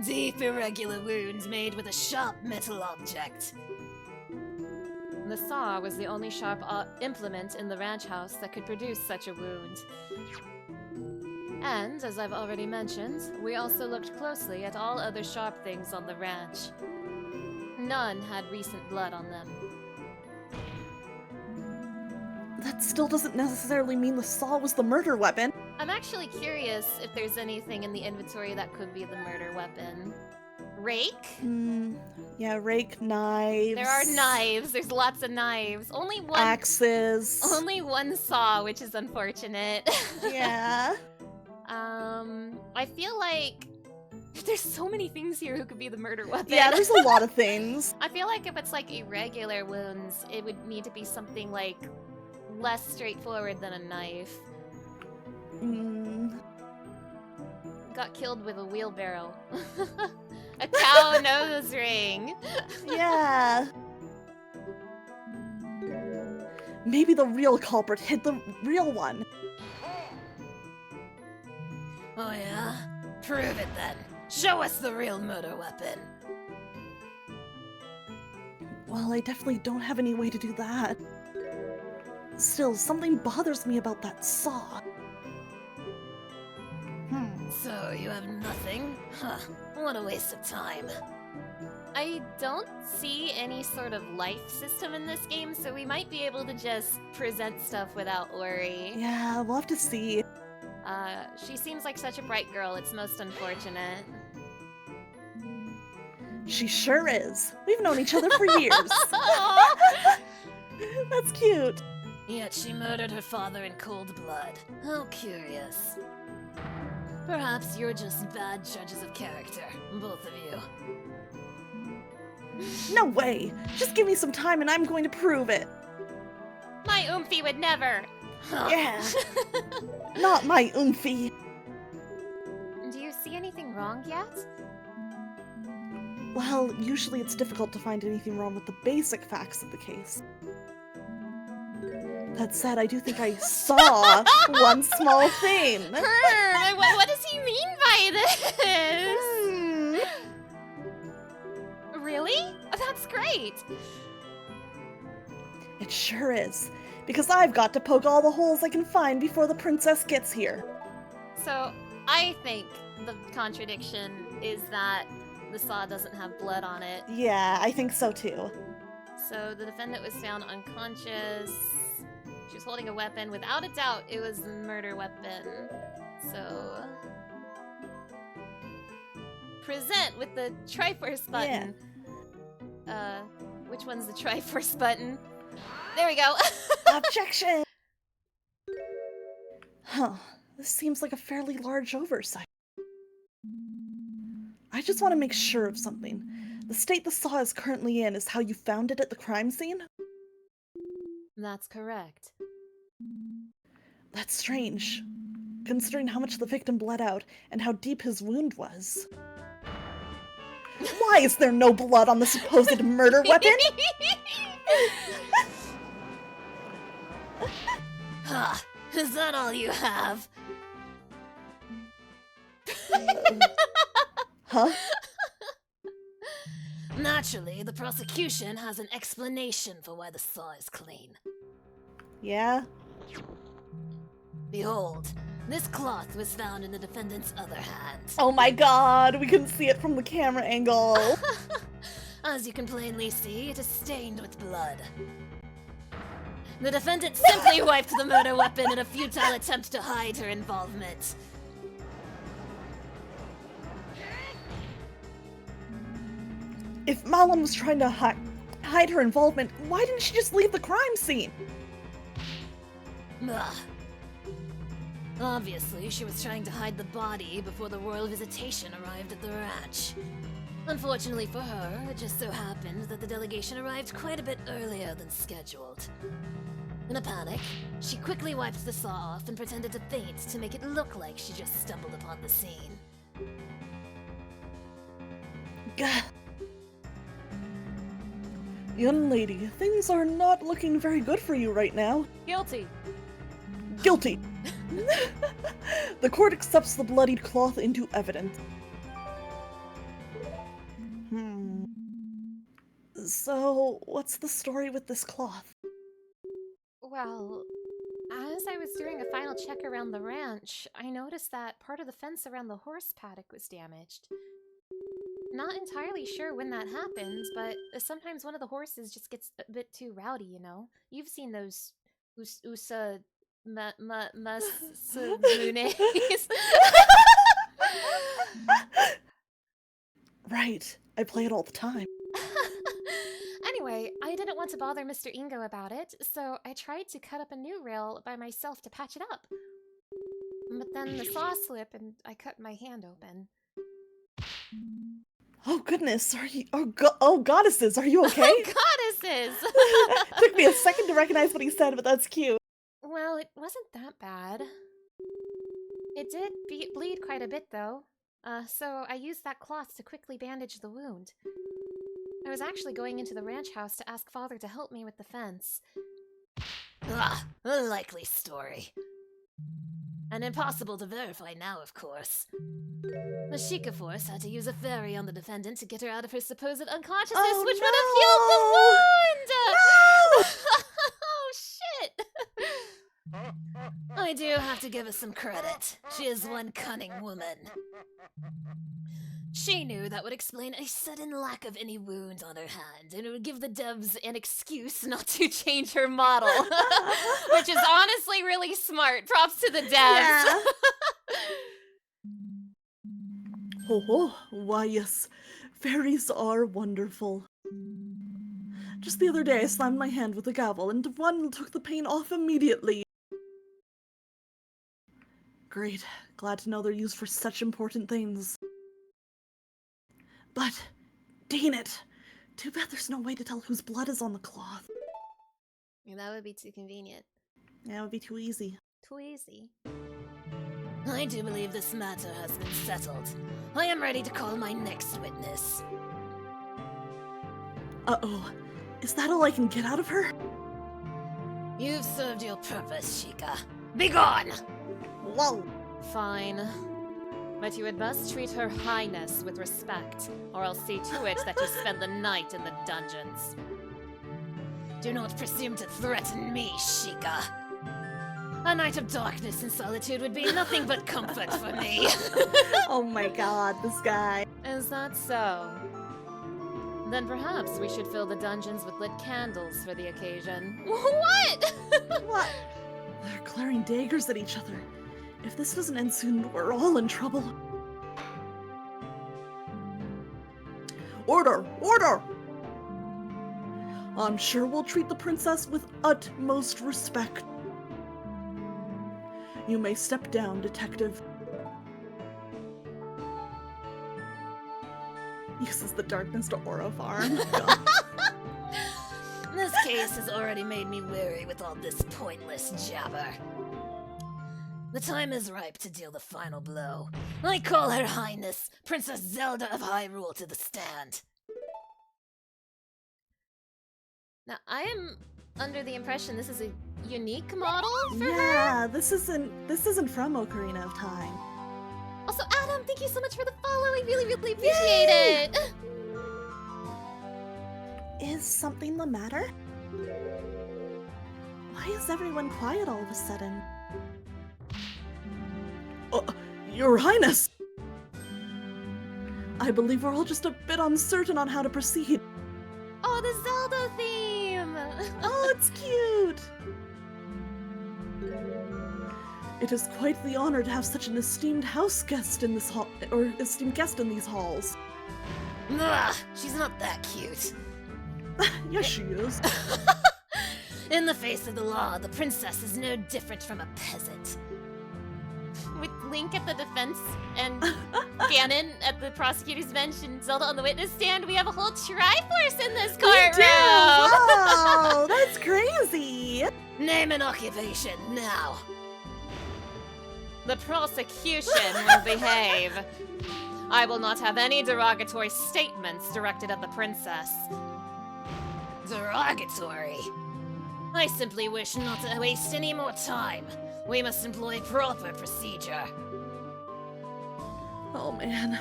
Deep, irregular wounds made with a sharp metal object. The saw was the only sharp implement in the ranch house that could produce such a wound. And, as I've already mentioned, we also looked closely at all other sharp things on the ranch. None had recent blood on them. That still doesn't necessarily mean the saw was the murder weapon. I'm actually curious if there's anything in the inventory that could be the murder weapon. Rake? Yeah, rake, knives. There are knives. There's lots of knives. Only one. Axes. Only one saw, which is unfortunate. Yeah. I feel like there's so many things here who could be the murder weapon. Yeah, there's a lot of things. I feel like if it's like irregular wounds, it would need to be something like less straightforward than a knife. Got killed with a wheelbarrow. A cow nose ring. Yeah. Maybe the real culprit hid the real one. Oh yeah? Prove it then. Show us the real murder weapon. Well, I definitely don't have any way to do that. Still, something bothers me about that saw. So, you have nothing? Huh. What a waste of time. I don't see any sort of life system in this game, so we might be able to just present stuff without worry. Yeah, we'll have to see. She seems like such a bright girl, it's most unfortunate. She sure is. We've known each other for years. That's cute. Yet she murdered her father in cold blood. How curious. Perhaps you're just bad judges of character, both of you. No way. Just give me some time and I'm going to prove it. My Oomphy would never. Yeah. Not my Oomphy. Do you see anything wrong yet? Well, usually it's difficult to find anything wrong with the basic facts of the case. That said, I do think I saw one small thing. What does he mean by this? Really? That's great. It sure is. Because I've got to poke all the holes I can find before the princess gets here. So, I think the contradiction is that the saw doesn't have blood on it. Yeah, I think so too. So the defendant was found unconscious. She was holding a weapon. Without a doubt, it was a murder weapon. So... present with the Triforce button. Yeah. Which one's the Triforce button? There we go. Objection! Huh. This seems like a fairly large oversight. I just want to make sure of something. The state the saw is currently in is how you found it at the crime scene? That's correct. That's strange, considering how much the victim bled out and how deep his wound was. Why is there no blood on the supposed murder weapon? Ha! Is that all you have? Huh? Naturally, the prosecution has an explanation for why the saw is clean. Yeah? Behold, this cloth was found in the defendant's other hand. Oh my god, we couldn't see it from the camera angle. As you can plainly see, it is stained with blood. The defendant simply wiped the murder weapon in a futile attempt to hide her involvement. If Malin was trying to hide her involvement, why didn't she just leave the crime scene? Ugh. Obviously, she was trying to hide the body before the royal visitation arrived at the ranch. Unfortunately for her, it just so happened that the delegation arrived quite a bit earlier than scheduled. In a panic, she quickly wiped the saw off and pretended to faint to make it look like she just stumbled upon the scene. Gah. Young lady, things are not looking very good for you right now. Guilty. Guilty. The court accepts the bloodied cloth into evidence. So, what's the story with this cloth? Well, as I was doing a final check around the ranch, I noticed that part of the fence around the horse paddock was damaged. Not entirely sure when that happens, but sometimes one of the horses just gets a bit too rowdy, you know? You've seen those Musununes. Right, I play it all the time. Anyway, I didn't want to bother Mr. Ingo about it, so I tried to cut up a new rail by myself to patch it up. But then the saw slipped and I cut my hand open. Oh goodness, are you- oh goddesses, are you okay? Goddesses! Took me a second to recognize what he said, but that's cute. Well, it wasn't that bad. It did bleed quite a bit, though. So I used that cloth to quickly bandage the wound. I was actually going into the ranch house to ask Father to help me with the fence. Ah, a likely story. And impossible to verify now, of course. The Sheikah Force had to use a fairy on the defendant to get her out of her supposed unconsciousness, which would have healed the wound! No! Oh, shit! I do have to give her some credit. She is one cunning woman. She knew that would explain a sudden lack of any wound on her hand, and it would give the devs an excuse Not to change her model. Which is honestly really smart. Props to the devs. Yeah. Oh, why yes, fairies are wonderful. Just the other day I slammed my hand with a gavel and one took the pain off immediately. Great, glad to know they're used for such important things. But, dang it, too bad there's no way to tell whose blood is on the cloth. Yeah, that would be too convenient. Yeah, it would be too easy. Too easy. I do believe this matter has been settled. I am ready to call my next witness. Uh-oh, is that all I can get out of her? You've served your purpose, Sheikah. Begone! Whoa! Fine. But you had best treat her highness with respect, or I'll see to it that you spend the night in the dungeons. Do not presume to threaten me, Sheikah. A night of darkness and solitude would be nothing but comfort for me. Oh my god, this guy. Is that so? Then perhaps we should fill the dungeons with lit candles for the occasion. What? What? They're glaring daggers at each other. If this doesn't end soon, we're all in trouble. Order! Order! I'm sure we'll treat the princess with utmost respect. You may step down, detective. Uses the darkness to aura farm. This case has already made me weary with all this pointless jabber. The time is ripe to deal the final blow. I call Her Highness, Princess Zelda of Hyrule, to the stand. Now, I am under the impression this is a unique model for her. Yeah, this isn't from Ocarina of Time. Also, Adam, thank you so much for the follow. We really, really appreciate it. Is something the matter? Why is everyone quiet all of a sudden? Your Highness! I believe we're all just a bit uncertain on how to proceed. Oh, the Zelda theme! Oh, it's cute! It is quite the honor to have such an esteemed house guest in this hall, or esteemed guest in these halls. Ugh, she's not that cute. Yes, she is. In the face of the law, the princess is no different from a peasant. With Link at the defense and Ganon at the prosecutor's bench and Zelda on the witness stand, we have a whole Triforce in this courtroom! Wow, that's crazy! Name an occupation, now. The prosecution will behave. I will not have any derogatory statements directed at the princess. Derogatory? I simply wish not to waste any more time. We must employ proper procedure. Oh man.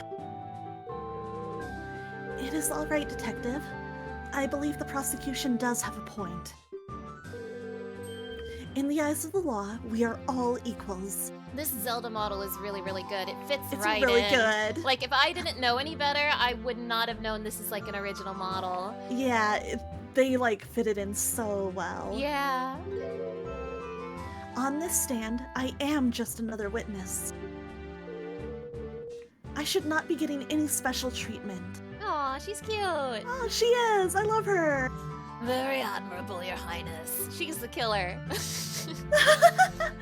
It is all right, Detective. I believe the prosecution does have a point. In the eyes of the law, we are all equals. This Zelda model is really, really good. It fits It's right really in. good. Like, if I didn't know any better, I would not have known this is like an original model. Yeah, they like fit it in so well. Yeah. On this stand, I am just another witness. I should not be getting any special treatment. Aw, she's cute. Oh, she is! I love her! Very admirable, Your Highness. She's the killer.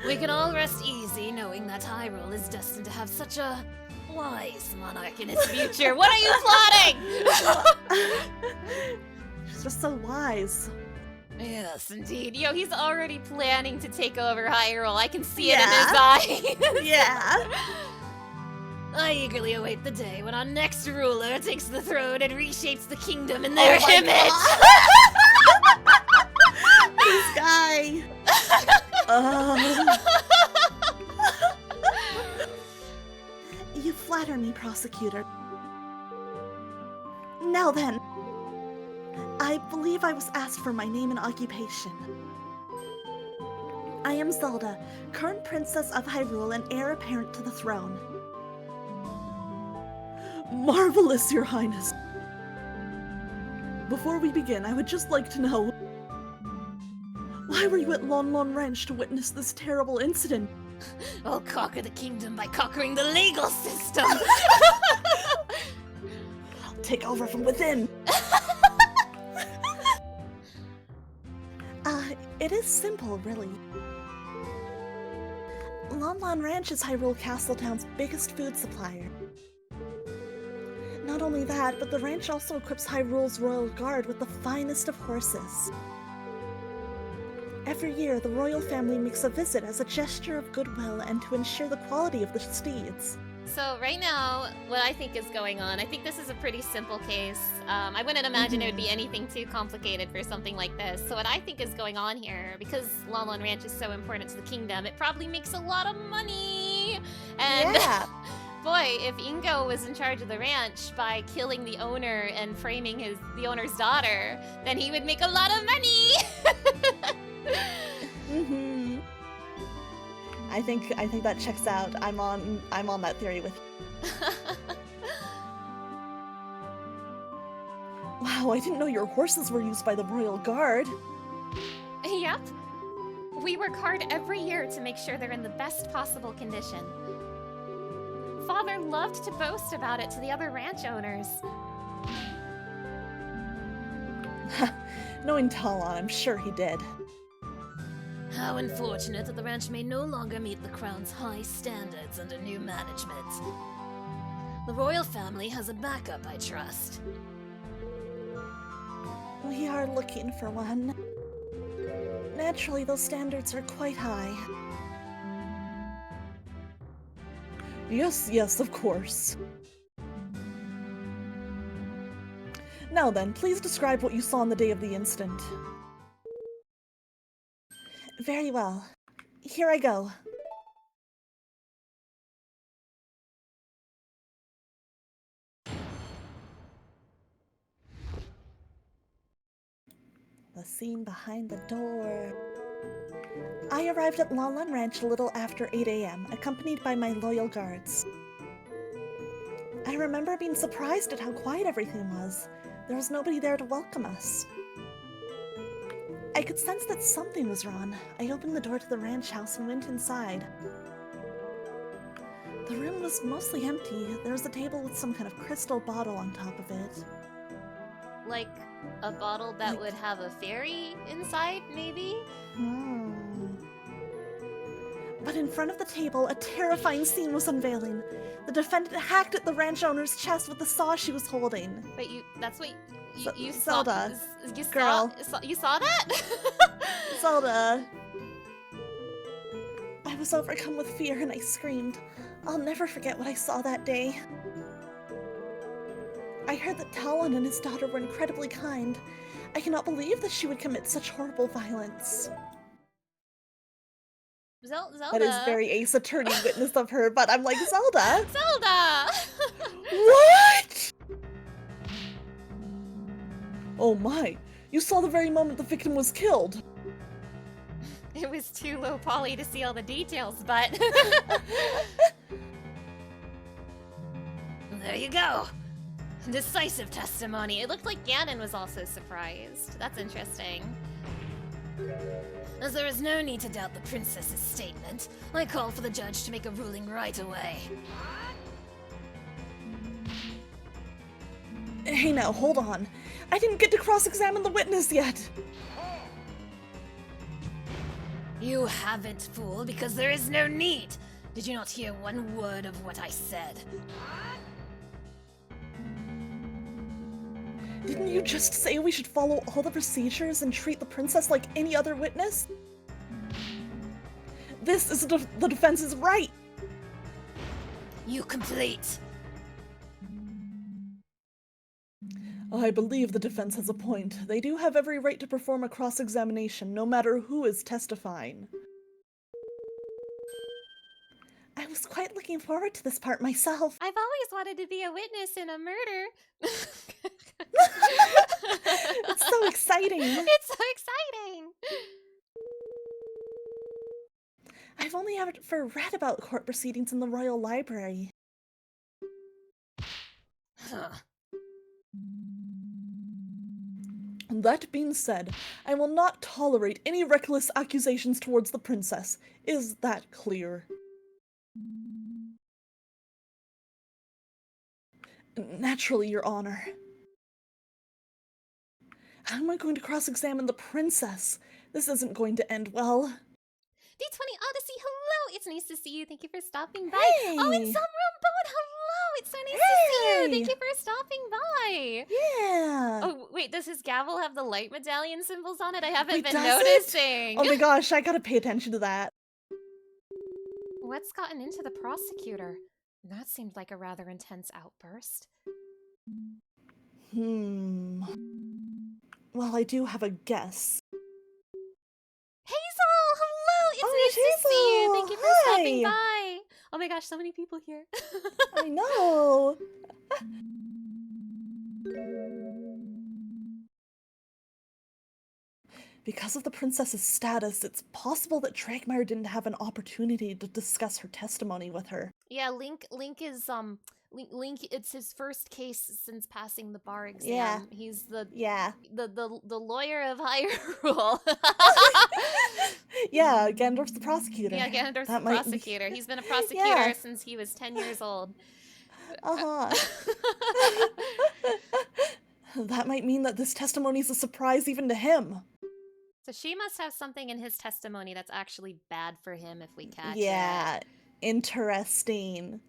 We can all rest easy knowing that Hyrule is destined to have such a wise monarch in its future. What are you plotting? She's just so wise. Yes, indeed. Yo, he's already planning to take over Hyrule. I can see it Yeah. in his eyes. Yeah. I eagerly await the day when our next ruler takes the throne and reshapes the kingdom in their Oh my image. This guy. You flatter me, prosecutor. Now then, I believe I was asked for my name and occupation. I am Zelda, current princess of Hyrule and heir apparent to the throne. Marvelous, Your Highness. Before we begin, I would just like to know, why were you at Lon Lon Ranch to witness this terrible incident? I'll conquer the kingdom by conquering the legal system. within. It is simple, really. Lon Lon Ranch is Hyrule Castletown's biggest food supplier. Not only that, but the ranch also equips Hyrule's Royal Guard with the finest of horses. Every year, the royal family makes a visit as a gesture of goodwill and to ensure the quality of the steeds. So right now, what I think is going on, I think this is a pretty simple case. I wouldn't imagine it would be anything too complicated for something like this. So what I think is going on here, because Lon Lon Ranch is so important to the kingdom, it probably makes a lot of money. And Yeah. boy, if Ingo was in charge of the ranch by killing the owner and framing the owner's daughter, then he would make a lot of money. Mm-hmm. I think that checks out. I'm on that theory with. Wow, I didn't know your horses were used by the Royal Guard. Yep. We work hard every year to make sure they're in the best possible condition. Father loved to boast about it to the other ranch owners. Knowing Talon, I'm sure he did. How unfortunate that the ranch may no longer meet the Crown's high standards under new management. The royal family has a backup, I trust. We are looking for one. Naturally, those standards are quite high. Yes, of course. Now then, please describe what you saw on the day of the incident. Very well. Here I go. The scene behind the door. I arrived at Lon Lon Ranch a little after 8 a.m., accompanied by my loyal guards. I remember being surprised at how quiet everything was. There was nobody there to welcome us. I could sense that something was wrong. I opened the door to the ranch house and went inside. The room was mostly empty. There was a table with some kind of crystal bottle on top of it. Like a bottle that would have a fairy inside, maybe? But in front of the table, a terrifying scene was unveiling. The defendant hacked at the ranch owner's chest with the saw she was holding. But that's what you Zelda. saw? Girl. You saw that? Zelda. I was overcome with fear and I screamed. I'll never forget what I saw that day. I heard that Talon and his daughter were incredibly kind. I cannot believe that she would commit such horrible violence. Zelda. That is very Ace Attorney witness of her, but I'm like, Zelda? Zelda! What? Oh my, you saw the very moment the victim was killed. It was too low poly to see all the details, but... There you go. Decisive testimony. It looked like Ganon was also surprised. That's interesting. As there is no need to doubt the princess's statement, I call for the judge to make a ruling right away. Hey now, hold on. I didn't get to cross-examine the witness yet. You haven't, fool, because there is no need. Did you not hear one word of what I said? Didn't you just say we should follow all the procedures and treat the princess like any other witness? This is the defense's right. You complete. I believe the defense has a point. They do have every right to perform a cross-examination, no matter who is testifying. I was quite looking forward to this part myself. I've always wanted to be a witness in a murder. It's so exciting. It's so exciting. I've only ever read about court proceedings in the Royal Library. Huh. That being said, I will not tolerate any reckless accusations towards the princess. Is that clear? Naturally, Your Honor. How am I going to cross-examine the princess? This isn't going to end well. D20 Odyssey, hello! It's nice to see you. Thank you for stopping by. Hey! Oh, and Sunroom Bone, hello! It's so nice to see you. Thank Hey! you for stopping by. Yeah! Oh, wait, does his gavel have the light medallion symbols on it? I haven't Wait, been does it? noticing. Oh my gosh, I gotta pay attention to that. What's gotten into the prosecutor? That seemed like a rather intense outburst. Well, I do have a guess. Hazel, hello! It's Oh, nice to see you. Thank you for stopping Hi! by. Oh my gosh, so many people here. I know! Because of the princess's status, it's possible that Drakemire didn't have an opportunity to discuss her testimony with her. Yeah, Link is Link, it's his first case since passing the bar exam. Yeah. He's the Yeah. the lawyer of Hyrule. Yeah, Gandalf's the prosecutor. Yeah, Ganondorf's the That might be- prosecutor. He's been a prosecutor Yeah. since he was 10 years old. Uh-huh. That might mean that this testimony's a surprise even to him. So she must have something in his testimony that's actually bad for him if we catch Yeah, it. interesting.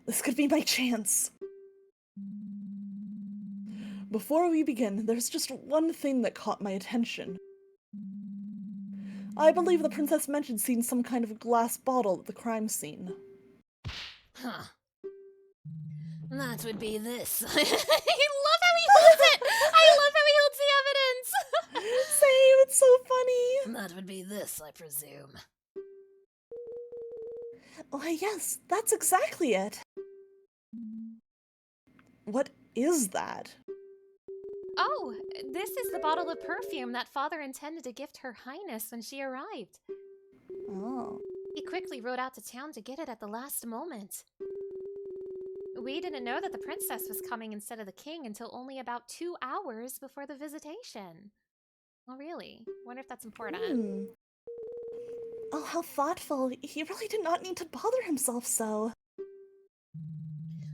This could be my chance. Before we begin, there's just one thing that caught my attention. I believe the princess mentioned seeing some kind of glass bottle at the crime scene. Huh. That would be this. I love how he holds it! I love how he holds the evidence! Same, it's so funny! That would be this, I presume. Why, yes, that's exactly it. What is that? Oh, this is the bottle of perfume that father intended to gift Her Highness when she arrived. Oh. He quickly rode out to town to get it at the last moment. We didn't know that the princess was coming instead of the king until only about 2 hours before the visitation. Oh, really? Wonder if that's important. Oh, how thoughtful. He really did not need to bother himself so.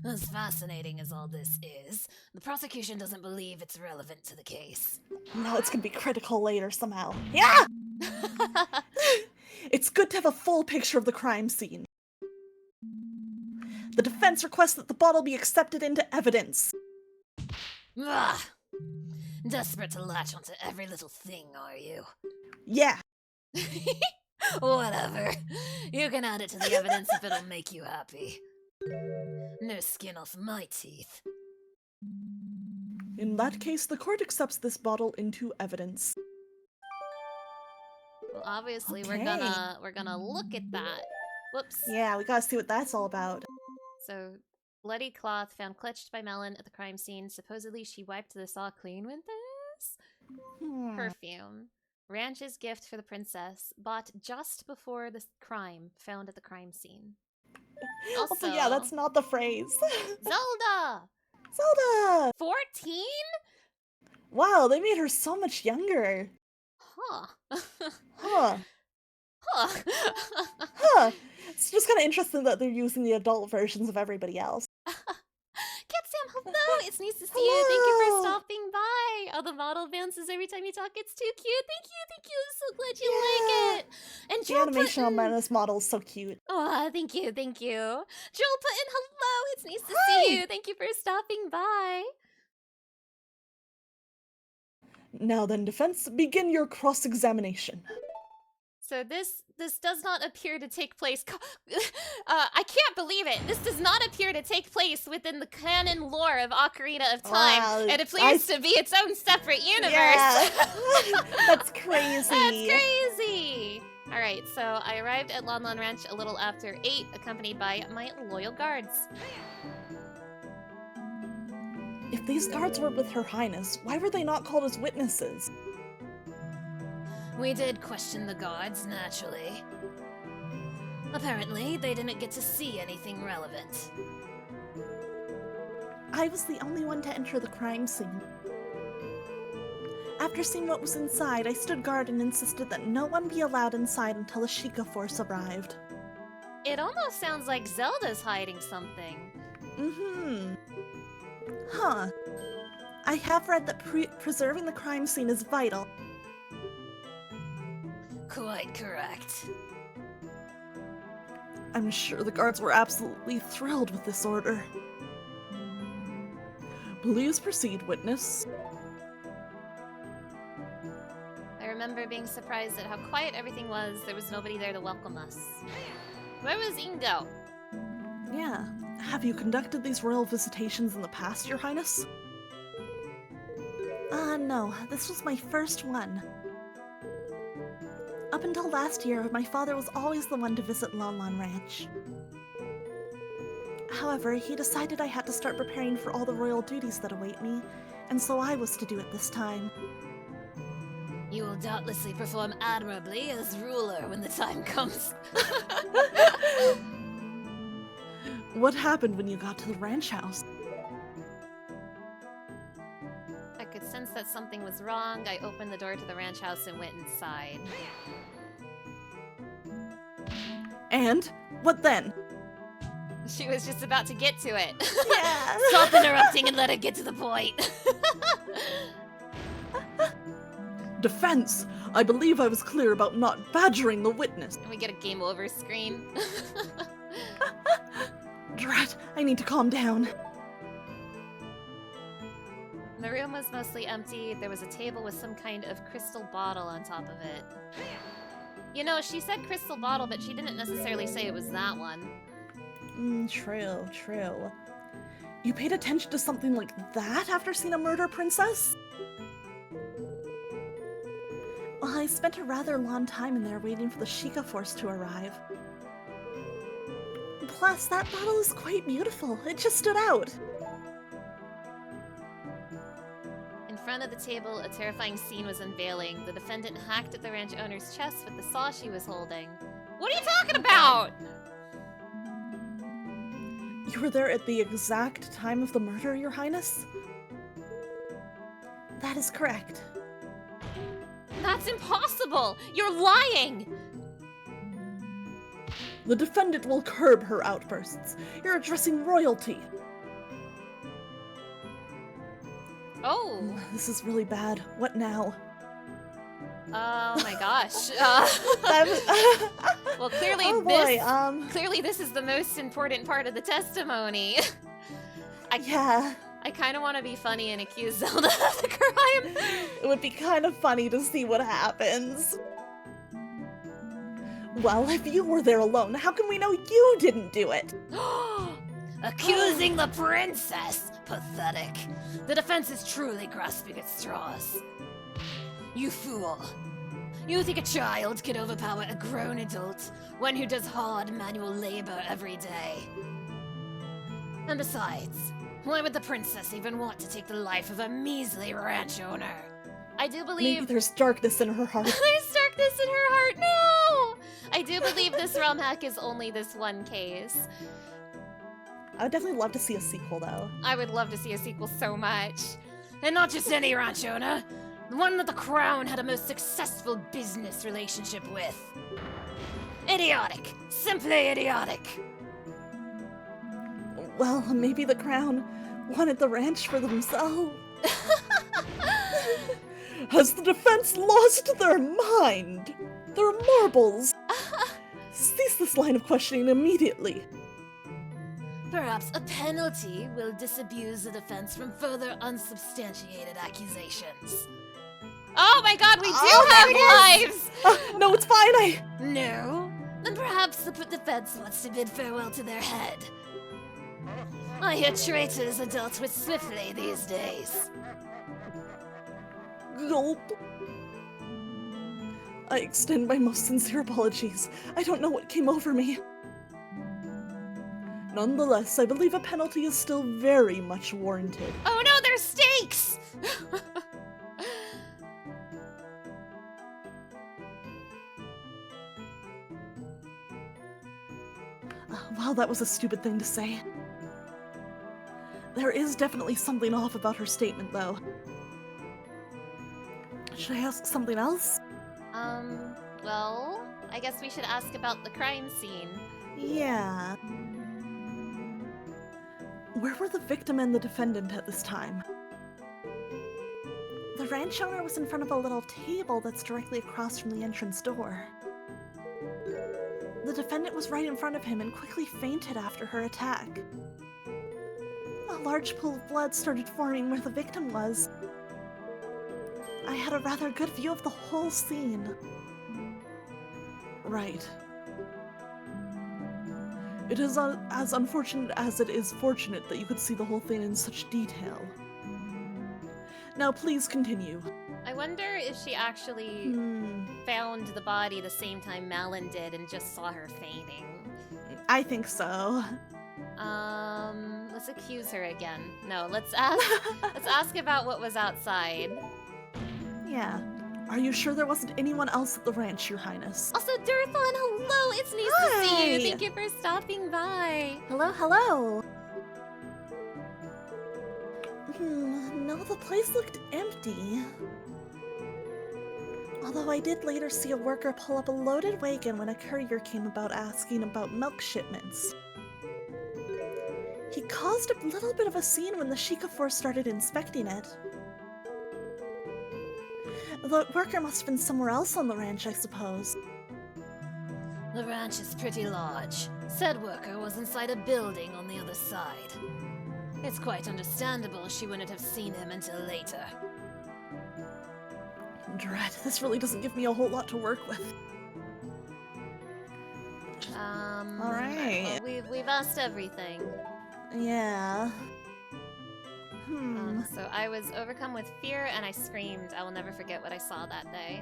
As fascinating as all this is, the prosecution doesn't believe it's relevant to the case. No, it's gonna be critical later somehow. Yeah! It's good to have a full picture of the crime scene. The defense requests that the bottle be accepted into evidence. Ugh! Desperate to latch onto every little thing, are you? Yeah. Whatever. You can add it to the evidence if it'll make you happy. No skin off my teeth. In that case, the court accepts this bottle into evidence. Well, obviously Okay. we're gonna look at that. Whoops. Yeah, we gotta see what that's all about. So, bloody cloth found clutched by Melon at the crime scene. Supposedly she wiped this all clean with this? Perfume. Ranch's gift for the princess, bought just before the crime found at the crime scene. Also, yeah, that's not the phrase. Zelda! Zelda! 14? Wow, they made her so much younger. Huh. Huh. Huh. Huh. It's just kind of interesting that they're using the adult versions of everybody else. Cat Sam, hello! It's nice to see you. Thank you for Hello. stopping by. Oh, the model bounces every time you talk. It's too cute. Thank you. Thank you. I'm so glad you like it. And The Joel animation on Putin. this model is so cute. Oh, thank you. Thank you. Joel Putin, hello. It's nice to Hi. see you. Thank you for stopping by. Now then, defense, begin your cross-examination. So this does not appear to take place. I can't believe it. This does not appear to take place within the canon lore of Ocarina of Time. Wow, It appears to be its own separate universe. Yeah. That's crazy. That's crazy. All right, so I arrived at Lon Lon Ranch a little after 8, accompanied by my loyal guards. If these guards were with Her Highness, why were they not called as witnesses? We did question the guards, naturally. Apparently, they didn't get to see anything relevant. I was the only one to enter the crime scene. After seeing what was inside, I stood guard and insisted that no one be allowed inside until the Sheikah force arrived. It almost sounds like Zelda's hiding something. Huh. I have read that preserving the crime scene is vital. Quite correct. I'm sure the guards were absolutely thrilled with this order. Please proceed, witness. I remember being surprised at how quiet everything was. There was nobody there to welcome us. Where was Ingo? Yeah. Have you conducted these royal visitations in the past, Your Highness? No. This was my first one. Up until last year, my father was always the one to visit Lon Lon Ranch. However, he decided I had to start preparing for all the royal duties that await me, and so I was to do it this time. You will doubtlessly perform admirably as ruler when the time comes. What happened when you got to the ranch house? I could sense that something was wrong. I opened the door to the ranch house and went inside. And? What then? She was just about to get to it. Yeah. Stop interrupting and let it get to the point. Defense! I believe I was clear about not badgering the witness. And we get a game over screen. Drat, I need to calm down. The room was mostly empty. There was a table with some kind of crystal bottle on top of it. You know, she said crystal bottle, but she didn't necessarily say it was that one. True. You paid attention to something like that after seeing a murder princess? Well, I spent a rather long time in there waiting for the Sheikah force to arrive. Plus, that bottle is quite beautiful. It just stood out. In front of the table, a terrifying scene was unveiling. The defendant hacked at the ranch owner's chest with the saw she was holding. What are you talking about? You were there at the exact time of the murder, Your Highness? That is correct. That's impossible! You're lying! The defendant will curb her outbursts. You're addressing royalty. Oh. This is really bad. What now? Oh my gosh. Well, clearly oh boy, clearly this is the most important part of the testimony. Yeah. I kind of want to be funny and accuse Zelda of the crime. It would be kind of funny to see what happens. Well, if you were there alone, how can we know you didn't do it? Accusing the princess! Pathetic. The defense is truly grasping at straws. You fool. You think a child can overpower a grown adult, one who does hard manual labor every day? And besides, why would the princess even want to take the life of a measly ranch owner? I do believe... Maybe there's darkness in her heart. There's darkness in her heart, no! I do believe this Romhack is only this one case. I would definitely love to see a sequel, though. I would love to see a sequel so much. And not just any ranch owner. The one that the crown had a most successful business relationship with. Idiotic. Simply idiotic. Well, maybe the crown wanted the ranch for themselves. Has the defense lost their mind? Their marbles? Cease this line of questioning immediately. Perhaps a penalty will disabuse the defense from further unsubstantiated accusations. Oh my god, we do have lives! No, it's fine, No? Then perhaps the defense wants to bid farewell to their head. I hear traitors are dealt with swiftly these days. Gulp. I extend my most sincere apologies. I don't know what came over me. Nonetheless, I believe a penalty is still very much warranted. Oh no, there's stakes! Well, that was a stupid thing to say. There is definitely something off about her statement, though. Should I ask something else? Well, I guess we should ask about the crime scene. Yeah. Where were the victim and the defendant at this time? The ranch owner was in front of a little table that's directly across from the entrance door. The defendant was right in front of him and quickly fainted after her attack. A large pool of blood started forming where the victim was. I had a rather good view of the whole scene. Right. It is as unfortunate as it is fortunate that you could see the whole thing in such detail. Now please continue. I wonder if she actually found the body the same time Malin did and just saw her fainting. I think so. Let's accuse her again. No, let's ask about what was outside. Yeah. Are you sure there wasn't anyone else at the ranch, Your Highness? Also, Durthon, hello! It's nice to see you! Hi! Thank you for stopping by! Hello, hello! No, the place looked empty. Although I did later see a worker pull up a loaded wagon when a courier came about asking about milk shipments. He caused a little bit of a scene when the Shikafor started inspecting it. The worker must have been somewhere else on the ranch, I suppose. The ranch is pretty large. Said worker was inside a building on the other side. It's quite understandable she wouldn't have seen him until later. Dread, this really doesn't give me a whole lot to work with. Alright. Well, we've asked everything. Yeah. So I was overcome with fear and I screamed. I will never forget what I saw that day.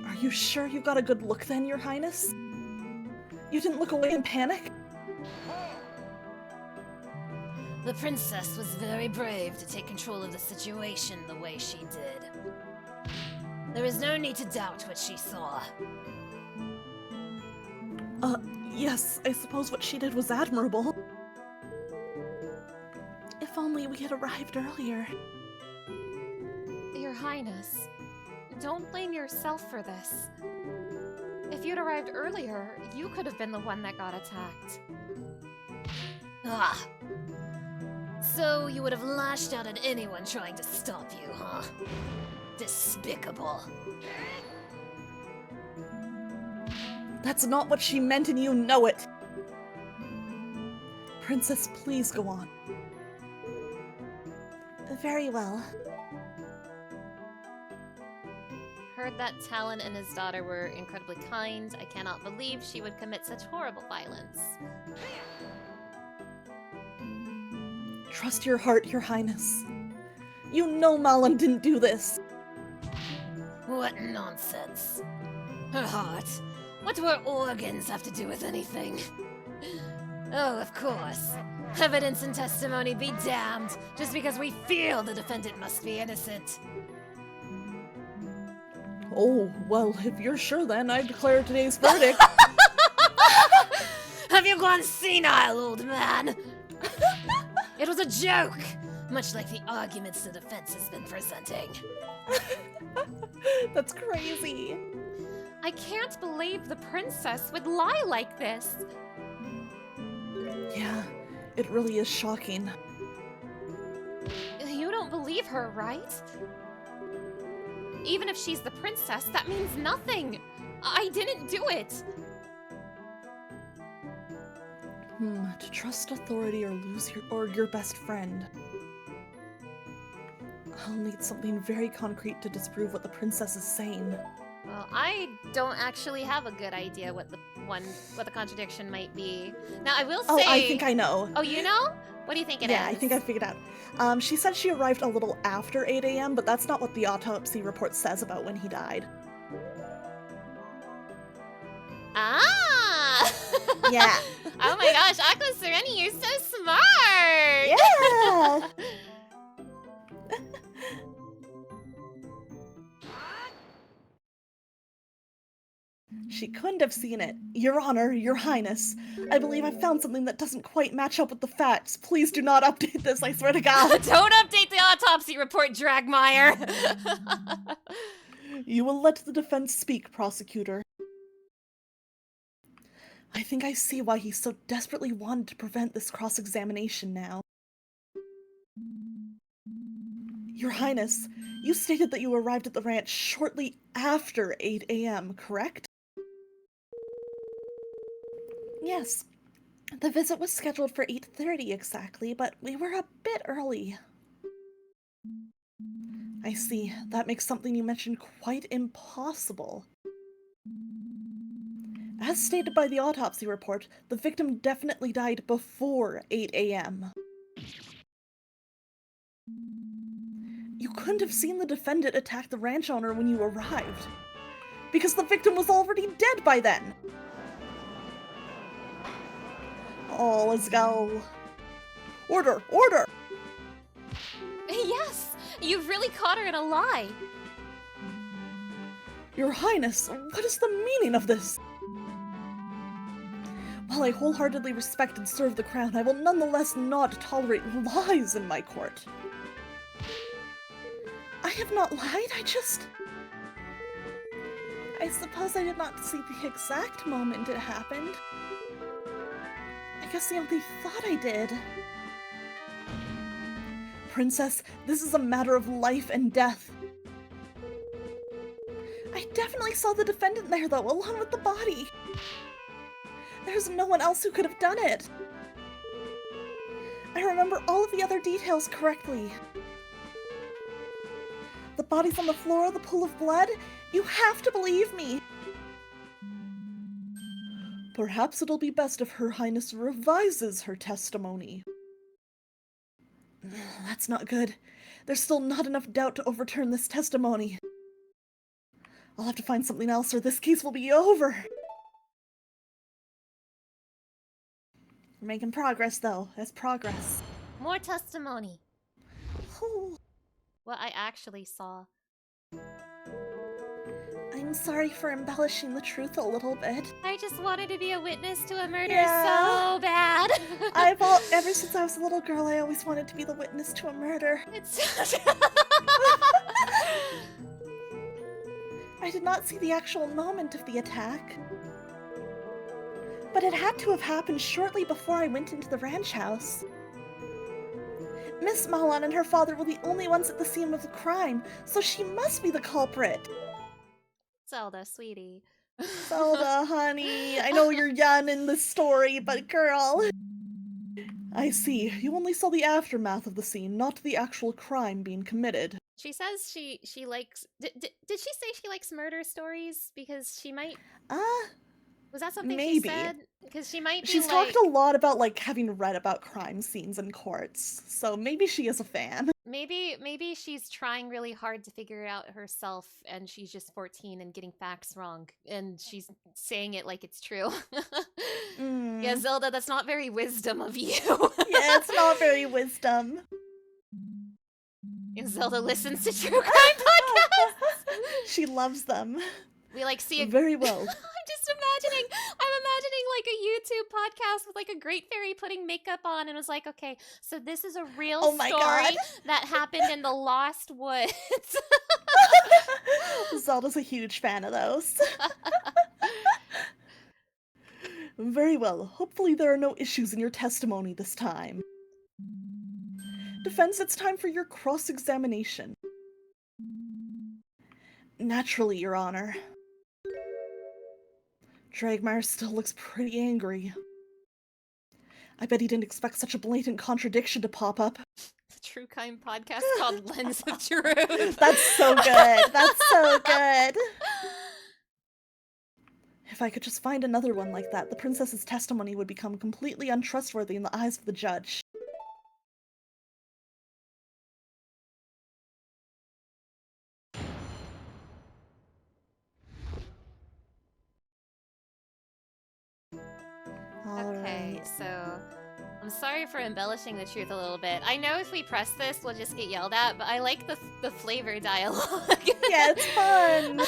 Are you sure you got a good look then, Your Highness? You didn't look away in panic? The princess was very brave to take control of the situation the way she did. There is no need to doubt what she saw. Yes, I suppose what she did was admirable. If only we had arrived earlier. Your Highness, don't blame yourself for this. If you'd arrived earlier, you could have been the one that got attacked. Ah. So you would have lashed out at anyone trying to stop you, huh? Despicable. That's not what she meant and you know it! Princess, please go on. Very well. Heard that Talon and his daughter were incredibly kind. I cannot believe she would commit such horrible violence. Trust your heart, Your Highness. You know Malin didn't do this. What nonsense. Her heart. What do her organs have to do with anything? Oh, of course. Evidence and testimony be damned, just because we feel the defendant must be innocent. Oh, well, if you're sure then, I declare today's verdict. Have you gone senile, old man? It was a joke, much like the arguments the defense has been presenting. That's crazy. I can't believe the princess would lie like this. Yeah, it really is shocking. You don't believe her, right? Even if she's the princess, that means nothing. I didn't do it. To trust authority or lose your best friend. I'll need something very concrete to disprove what the princess is saying. Well, I don't actually have a good idea what the contradiction might be. Now, I will say... Oh, I think I know. Oh, you know? What do you think it is? Yeah, I think I figured out. She said she arrived a little after 8 a.m., but that's not what the autopsy report says about when he died. Ah! Yeah. Oh my gosh, Aqua Sereni, you're so smart! Yeah! She couldn't have seen it. Your Honor, Your Highness, I believe I found something that doesn't quite match up with the facts. Please do not update this, I swear to God. Don't update the autopsy report, Dragmire! You will let the defense speak, prosecutor. I think I see why he so desperately wanted to prevent this cross-examination now. Your Highness, you stated that you arrived at the ranch shortly after 8 a.m., correct? Yes. The visit was scheduled for 8:30 exactly, but we were a bit early. I see. That makes something you mentioned quite impossible. As stated by the autopsy report, the victim definitely died before 8 a.m. You couldn't have seen the defendant attack the ranch owner when you arrived, because the victim was already dead by then. Oh, let's go. Order! Order! Yes, you've really caught her in a lie. Your Highness, what is the meaning of this? While I wholeheartedly respect and serve the crown, I will nonetheless not tolerate lies in my court. I have not lied, I suppose I did not see the exact moment it happened. I guess I only thought I did. Princess, this is a matter of life and death. I definitely saw the defendant there, though, along with the body. There's no one else who could have done it. I remember all of the other details correctly. The body's on the floor, the pool of blood. You have to believe me. Perhaps it'll be best if Her Highness revises her testimony. That's not good. There's still not enough doubt to overturn this testimony. I'll have to find something else or this case will be over. We're making progress, though. That's progress. More testimony. Oh, What I actually saw. I'm sorry for embellishing the truth a little bit. I just wanted to be a witness to a murder Yeah. so bad. Ever since I was a little girl, I always wanted to be the witness to a murder. It's I did not see the actual moment of the attack. But it had to have happened shortly before I went into the ranch house. Miss Malan and her father were the only ones at the scene of the crime, so she must be the culprit. Zelda, sweetie. Zelda, honey, I know you're young in this story, but girl. I see. You only saw the aftermath of the scene, not the actual crime being committed. She says she likes. Did she say she likes murder stories? Because she might. Was that something maybe. she said? Because she might be She's talked a lot about, like, having read about crime scenes in courts, so maybe she is a fan. Maybe she's trying really hard to figure it out herself, and she's just 14 and getting facts wrong, and she's saying it like it's true. Yeah, Zelda, that's not very wisdom of you. Yeah, it's not very wisdom. And Zelda listens to true crime podcasts. She loves them. We like see a Very well. I'm imagining like a YouTube podcast with like a great fairy putting makeup on and was like, okay, so this is a real story God. that happened in the Lost Woods. Zelda's a huge fan of those. Very well. Hopefully there are no issues in your testimony this time. Defense, it's time for your cross-examination. Naturally, Your Honor. Dragmire still looks pretty angry. I bet he didn't expect such a blatant contradiction to pop up. It's a true crime podcast called Lens of Truth. That's so good. That's so good. If I could just find another one like that, the princess's testimony would become completely untrustworthy in the eyes of the judge. Okay, so I'm sorry for embellishing the truth a little bit. I know if we press this, we'll just get yelled at, but I like the flavor dialogue. Yeah, it's fun.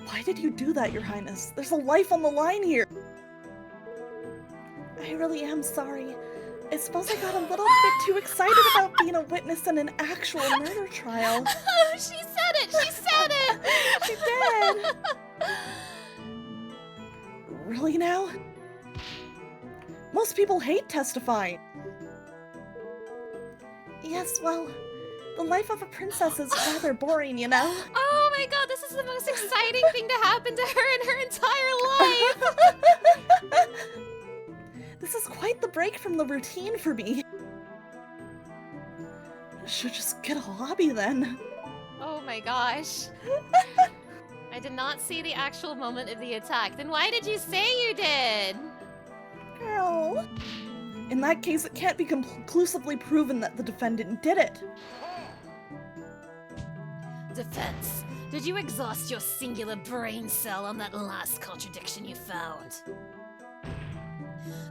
Why did you do that, Your Highness? There's a life on the line here. I really am sorry. I suppose I got a little bit too excited about being a witness in an actual murder trial. Oh, she said it! She said it! She did! Really now? Most people hate testifying. Yes, well, the life of a princess is rather boring, you know? Oh my god, this is the most exciting thing to happen to her in her entire life! This is quite the break from the routine for me. I should just get a hobby then. Oh my gosh. I did not see the actual moment of the attack. Then why did you say you did? Girl. In that case, it can't be conclusively proven that the defendant did it. Defense, did you exhaust your singular brain cell on that last contradiction you found?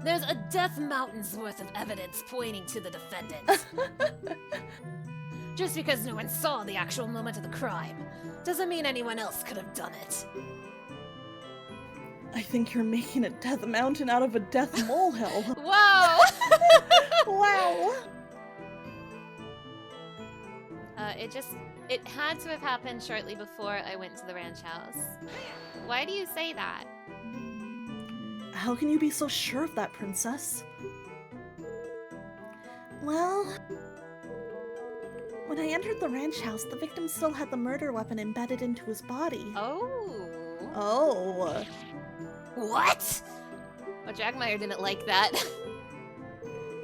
There's a Death Mountain's worth of evidence pointing to the defendant. Just because no one saw the actual moment of the crime, doesn't mean anyone else could have done it. I think you're making a Death Mountain out of a Death Molehill. Whoa! Wow. It had to have happened shortly before I went to the ranch house. Why do you say that? How can you be so sure of that, princess? Well, when I entered the ranch house, the victim still had the murder weapon embedded into his body. Oh. Oh. What? Well, Jagmeyer didn't like that.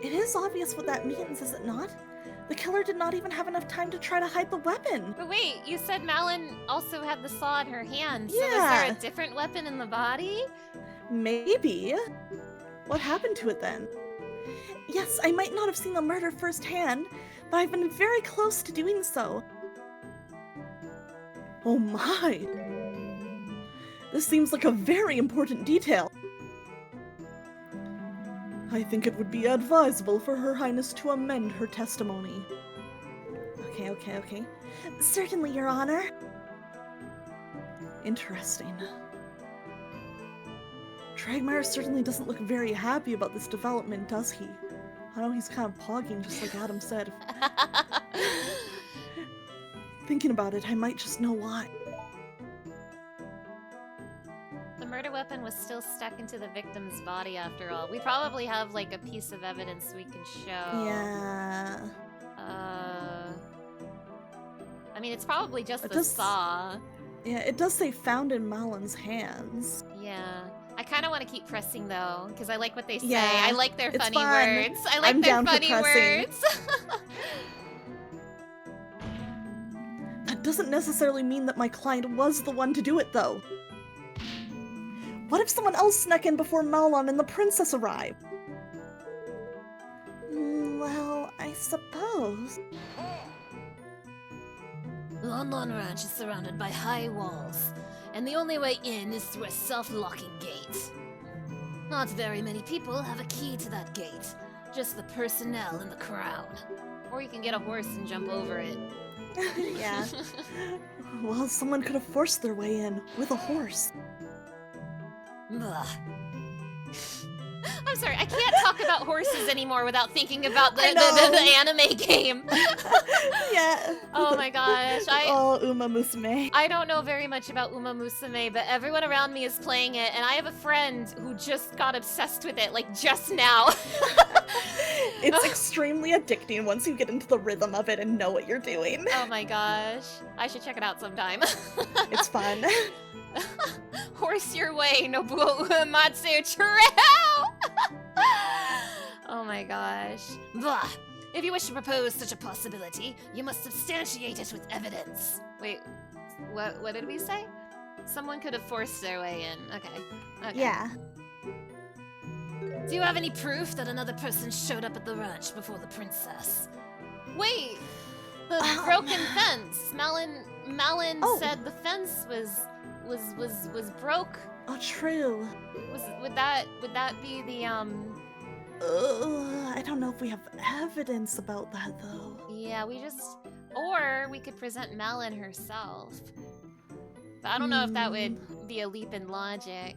It is obvious what that means, is it not? The killer did not even have enough time to try to hide the weapon. But wait, you said Malin also had the saw in her hand, so was Yeah. there a different weapon in the body? Maybe. What happened to it then? Yes, I might not have seen the murder firsthand, but I've been very close to doing so. Oh my! This seems like a very important detail. I think it would be advisable for Her Highness to amend her testimony. Okay. Certainly, Your Honor. Interesting. Dragmire certainly doesn't look very happy about this development, does he? I know he's kind of pogging, just like Adam said. Thinking about it, I might just know why. The murder weapon was still stuck into the victim's body after all. We probably have like a piece of evidence we can show. Yeah. I mean, it's probably just It the does- saw. Yeah, it does say found in Malin's hands. Yeah. I kind of want to keep pressing though, because I like what they say. Yeah, I like their it's funny fun. words. I like I'm their down for funny pressing. words. That doesn't necessarily mean that my client was the one to do it, though. What if someone else snuck in before Malon and the princess arrived? Well, I suppose. Lon Lon Ranch is surrounded by high walls, and the only way in is through a self-locking gate. Not very many people have a key to that gate, just the personnel and the crown. Or you can get a horse and jump over it. Yeah. Well, someone could have forced their way in with a horse. Ugh. I'm sorry, I can't talk about horses anymore without thinking about the I know. anime game. Yeah. Oh my gosh, Oh, Uma Musume. I don't know very much about Uma Musume, but everyone around me is playing it, and I have a friend who just got obsessed with it, like just now. It's extremely addicting once you get into the rhythm of it and know what you're doing. Oh my gosh, I should check it out sometime. It's fun. Horse your way, Nobuo Uematsu, true! Oh my gosh. Blah. If you wish to propose such a possibility, you must substantiate it with evidence. Wait, what did we say? Someone could have forced their way in. Okay. Yeah. Do you have any proof that another person showed up at the ranch before the princess? Wait, the broken fence. Malin Oh. said the fence was broke. Oh, true. Would that be the I don't know if we have evidence about that, though. Yeah, or we could present Malin herself. But I don't know if that would be a leap in logic.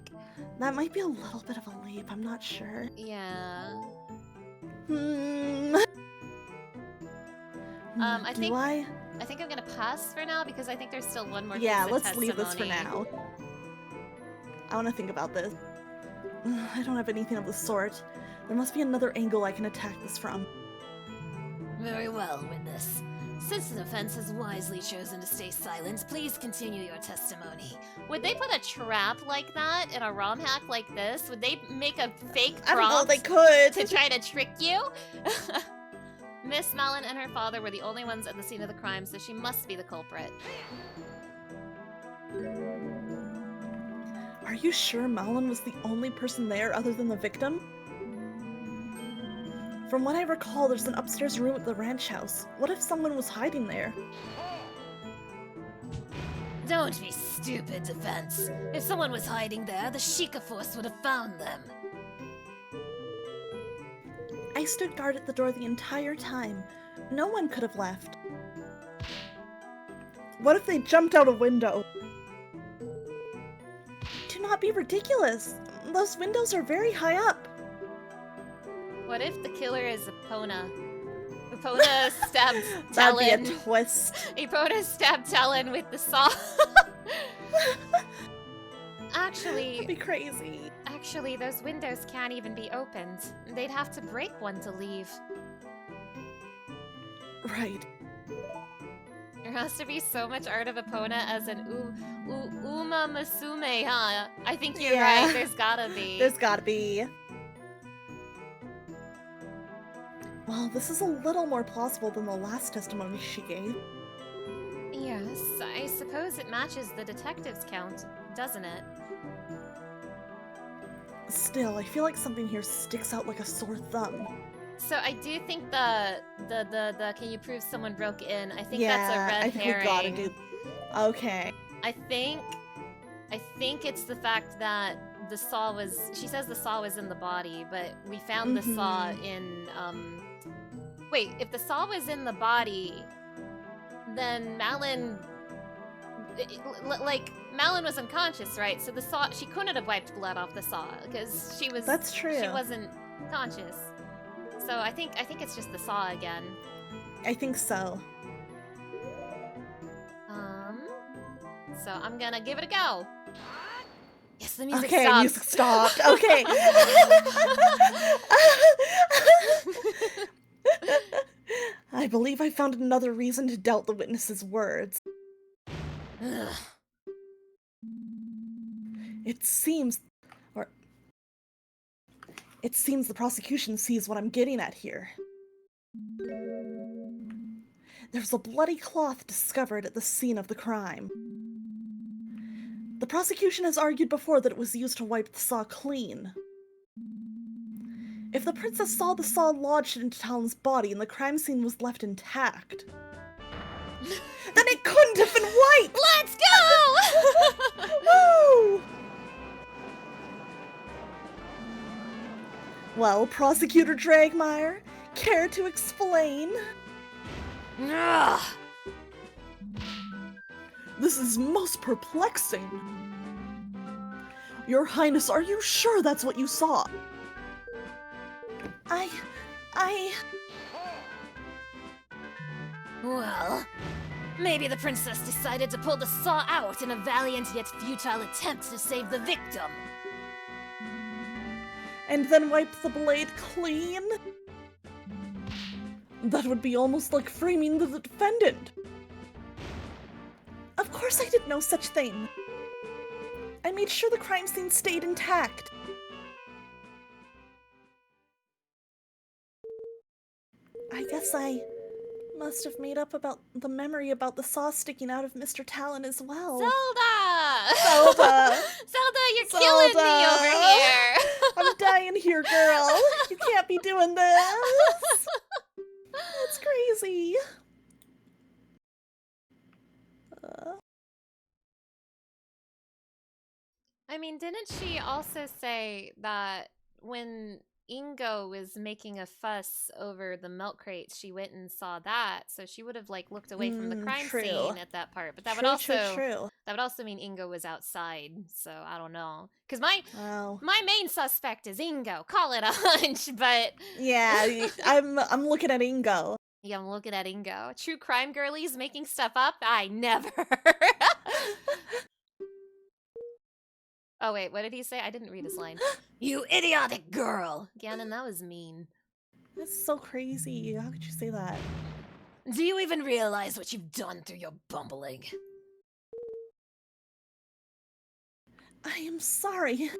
That might be a little bit of a leap, I'm not sure. Yeah. I think I'm gonna pass for now because I think there's still one more piece Yeah, of let's leave this for testimony. now. I want to think about this. I don't have anything of the sort. There must be another angle I can attack this from. Very well, witness. Since the defense has wisely chosen to stay silent, please continue your testimony. Would they put a trap like that in a ROM hack like this? Would they make a fake I don't know, prompt they could. to try to trick you? Miss Malin and her father were the only ones at the scene of the crime, so she must be the culprit. Are you sure Malin was the only person there other than the victim? From what I recall, there's an upstairs room at the ranch house. What if someone was hiding there? Don't be stupid, defense. If someone was hiding there, the Sheikah force would have found them. I stood guard at the door the entire time. No one could have left. What if they jumped out a window? Do not be ridiculous. Those windows are very high up. What if the killer is Epona? Epona stabbed That'd be Talon. a twist. Epona stabbed Talon with the saw. That'd be crazy. Actually, those windows can't even be opened. They'd have to break one to leave. Right. There has to be so much art of Epona as an Uma Masume, huh? I think you're Yeah. right. There's gotta be. There's gotta be. Well, this is a little more plausible than the last testimony she gave. Yes, I suppose it matches the detective's count, doesn't it? Still, I feel like something here sticks out like a sore thumb. So I do think the can you prove someone broke in? I think Yeah, that's a red I think herring. we gotta do. Okay. I think it's the fact that the saw was. She says the saw was in the body, but we found the saw in. Wait, if the saw was in the body, then Malin. Like Malin was unconscious, right? So the saw. She couldn't have wiped blood off the saw because she was. That's true. She wasn't conscious. So I think it's just the saw again. I think so. So I'm gonna give it a go. Yes, the music Okay, stopped. music stopped. Okay. I believe I found another reason to doubt the witness's words. Ugh. It seems the prosecution sees what I'm getting at here. There's a bloody cloth discovered at the scene of the crime. The prosecution has argued before that it was used to wipe the saw clean. If the princess saw the saw lodged into Talon's body and the crime scene was left intact, then it couldn't have been wiped! Let's go! Woo! Well, Prosecutor Dragmire, care to explain? Ugh. This is most perplexing. Your Highness, are you sure that's what you saw? Well, maybe the princess decided to pull the saw out in a valiant yet futile attempt to save the victim. And then wipe the blade clean? That would be almost like framing the defendant. Of course I did no such thing. I made sure the crime scene stayed intact. I guess I must have made up about the memory about the saw sticking out of Mr. Talon as well. Zelda! Zelda! Zelda, you're killing me Zelda! over here! I'm dying here, girl. You can't be doing this. That's crazy. I mean, didn't she also say that when Ingo was making a fuss over the milk crates, she went and saw that, so she would have like looked away from the crime True. scene at that part. But that would True, also true. that would also mean Ingo was outside. So I don't know, because my Wow. main suspect is Ingo. Call it a hunch, but Yeah, I'm looking at Ingo. yeah, I'm looking at Ingo. True crime girlies making stuff up? I never. Oh wait, what did he say? I didn't read his line. You idiotic girl! Ganon, that was mean. That's so crazy. How could you say that? Do you even realize what you've done through your bumbling? I am sorry.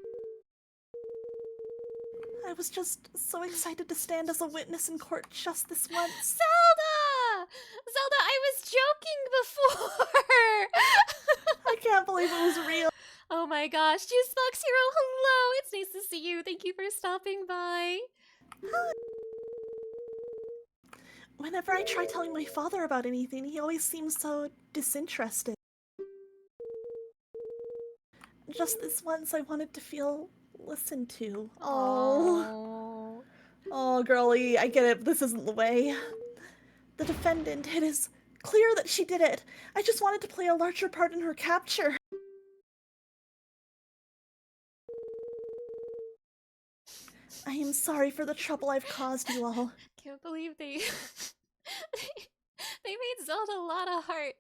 I was just so excited to stand as a witness in court just this once. Zelda! Zelda, I was joking before! I can't believe it was real. Oh my gosh, Juicebox Hero, hello! It's nice to see you. Thank you for stopping by. Whenever I try telling my father about anything, he always seems so disinterested. Just this once, I wanted to feel listened to. Oh. Oh, girlie, I get it. This isn't the way. The defendant, it is clear that she did it. I just wanted to play a larger part in her capture. I am sorry for the trouble I've caused you all. Can't believe they they made Zelda a lot of heart.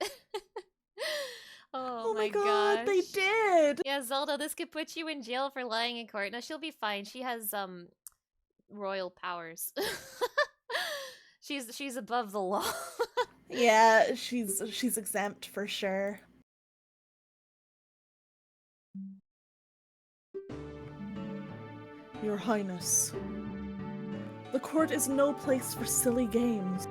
Oh my god, they did! Yeah, Zelda, this could put you in jail for lying in court. No, she'll be fine. She has royal powers. She's above the law. Yeah, she's exempt for sure. Your Highness, the court is no place for silly games.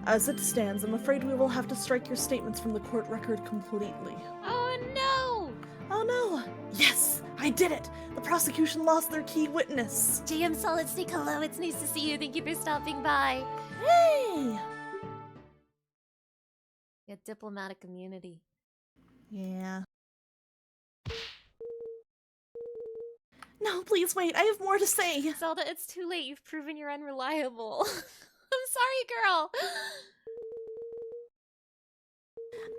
As it stands, I'm afraid we will have to strike your statements from the court record completely. Oh no! Oh no! Yes! I did it! The prosecution lost their key witness! GM Solid Snake, hello, it's nice to see you. Thank you for stopping by. Hey! Yeah, diplomatic immunity. Yeah. No, please wait, I have more to say! Zelda, it's too late. You've proven you're unreliable. I'm sorry, girl!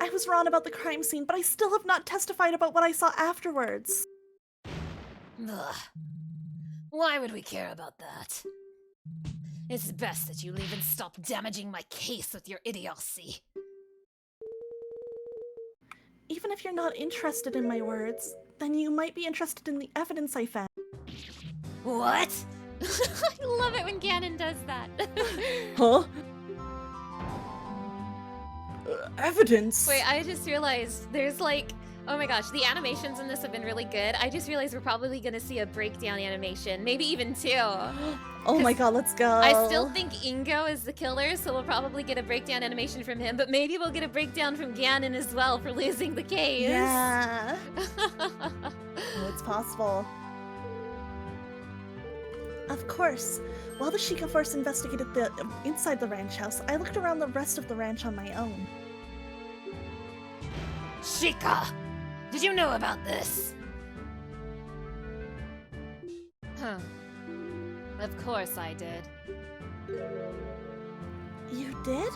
I was wrong about the crime scene, but I still have not testified about what I saw afterwards. Ugh. Why would we care about that? It's best that you leave and stop damaging my case with your idiocy. Even if you're not interested in my words, then you might be interested in the evidence I found. What? I love it when Ganon does that. Huh? Evidence? Wait, I just realized there's like, oh my gosh, the animations in this have been really good. I just realized we're probably gonna see a breakdown animation, maybe even two. Oh my god, let's go. I still think Ingo is the killer, so we'll probably get a breakdown animation from him, but maybe we'll get a breakdown from Ganon as well for losing the case. Yeah. Oh, it's possible. Of course. While the Sheikah Force investigated the inside the ranch house, I looked around the rest of the ranch on my own. Sheikah! Did you know about this? Huh. Of course I did. You did?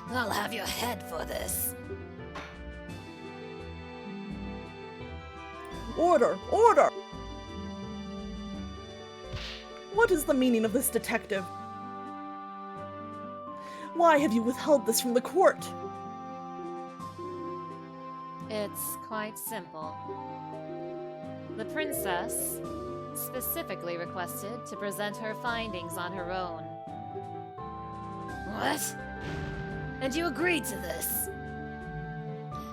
I'll have your head for this. Order! Order! What is the meaning of this, detective? Why have you withheld this from the court? It's quite simple. The princess specifically requested to present her findings on her own. What? And you agreed to this?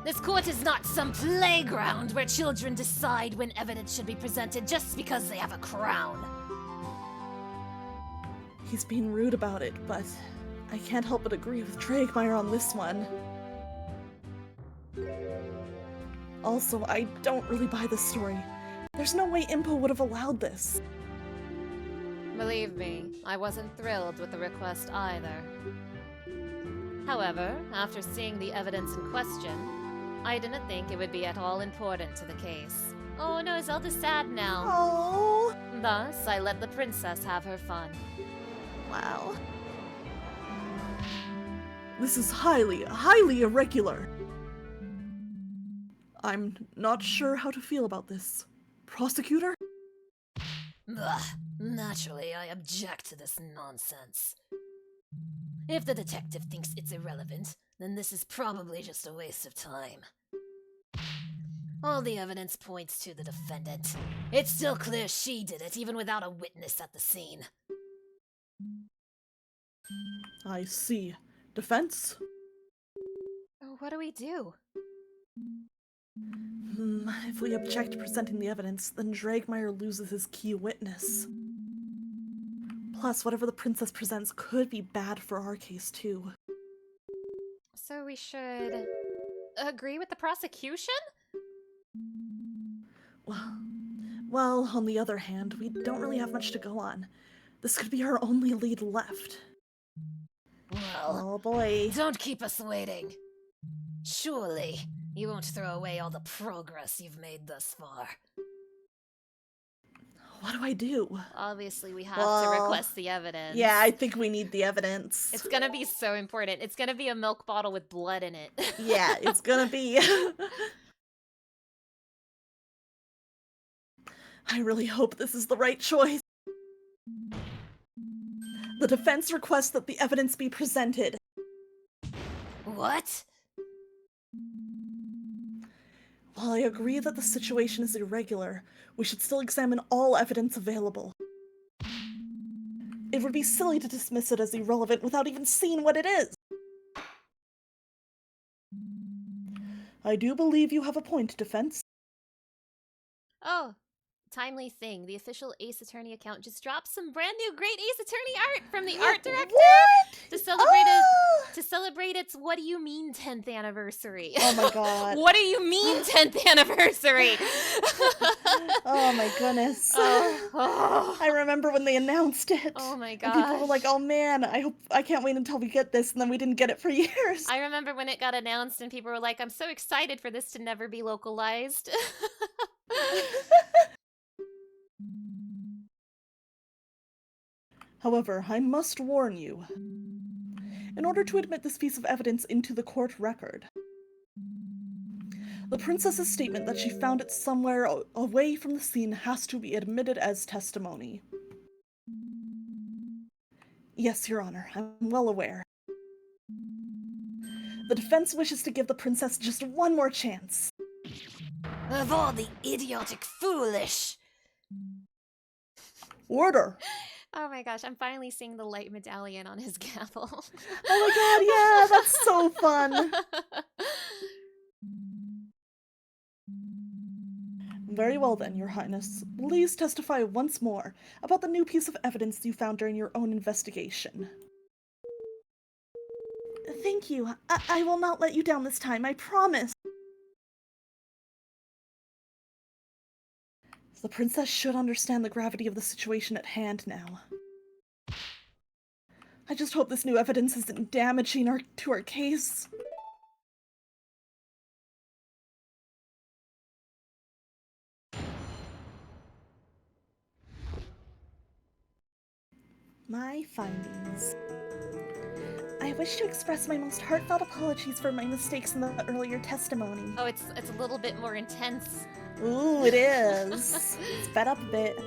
This court is not some playground where children decide when evidence should be presented just because they have a crown. He's being rude about it, but I can't help but agree with Dragmire on this one. Also, I don't really buy this story. There's no way Impa would have allowed this. Believe me, I wasn't thrilled with the request either. However, after seeing the evidence in question, I didn't think it would be at all important to the case. Oh no, Zelda's sad now. Oh, Thus, I let the princess have her fun. wow. This is highly irregular. I'm not sure how to feel about this. Prosecutor? Ugh, naturally, I object to this nonsense. If the detective thinks it's irrelevant, then this is probably just a waste of time. All the evidence points to the defendant. It's still clear she did it, even without a witness at the scene. I see. Defense? What do we do? If we object to presenting the evidence, then Dragmire loses his key witness. Plus, whatever the princess presents could be bad for our case, too. So we should agree with the prosecution? Well, on the other hand, we don't really have much to go on. This could be our only lead left. Well, Oh boy. don't keep us waiting. Surely, you won't throw away all the progress you've made thus far. What do I do? Obviously, we have to request the evidence. Yeah, I think we need the evidence. It's gonna be so important. It's gonna be a milk bottle with blood in it. Yeah, it's gonna be. I really hope this is the right choice. The defense requests that the evidence be presented. What? While I agree that the situation is irregular, we should still examine all evidence available. It would be silly to dismiss it as irrelevant without even seeing what it is. I do believe you have a point, defense. Oh, timely thing. The official Ace Attorney account just dropped some brand new great Ace Attorney art from the art director What? to celebrate its What Do You Mean 10th anniversary. Oh my god. What do you mean 10th anniversary? Oh my goodness. I remember when they announced it. Oh my And god. people were like, "Oh man, I can't wait until we get this," and then we didn't get it for years. I remember when it got announced and people were like, I'm so excited for this to never be localized. However, I must warn you. In order to admit this piece of evidence into the court record, the princess's statement that she found it somewhere away from the scene has to be admitted as testimony. Yes, Your Honor, I'm well aware. The defense wishes to give the princess just one more chance. Of all the idiotic foolish! Order! Oh my gosh, I'm finally seeing the light medallion on his gavel. Oh my god, yeah, that's so fun! Very well then, Your Highness. Please testify once more about the new piece of evidence you found during your own investigation. Thank you. I will not let you down this time, I promise. The princess should understand the gravity of the situation at hand now. I just hope this new evidence isn't damaging to our case. My findings. I wish to express my most heartfelt apologies for my mistakes in the earlier testimony. Oh, it's a little bit more intense. Ooh, it is. Sped up a bit.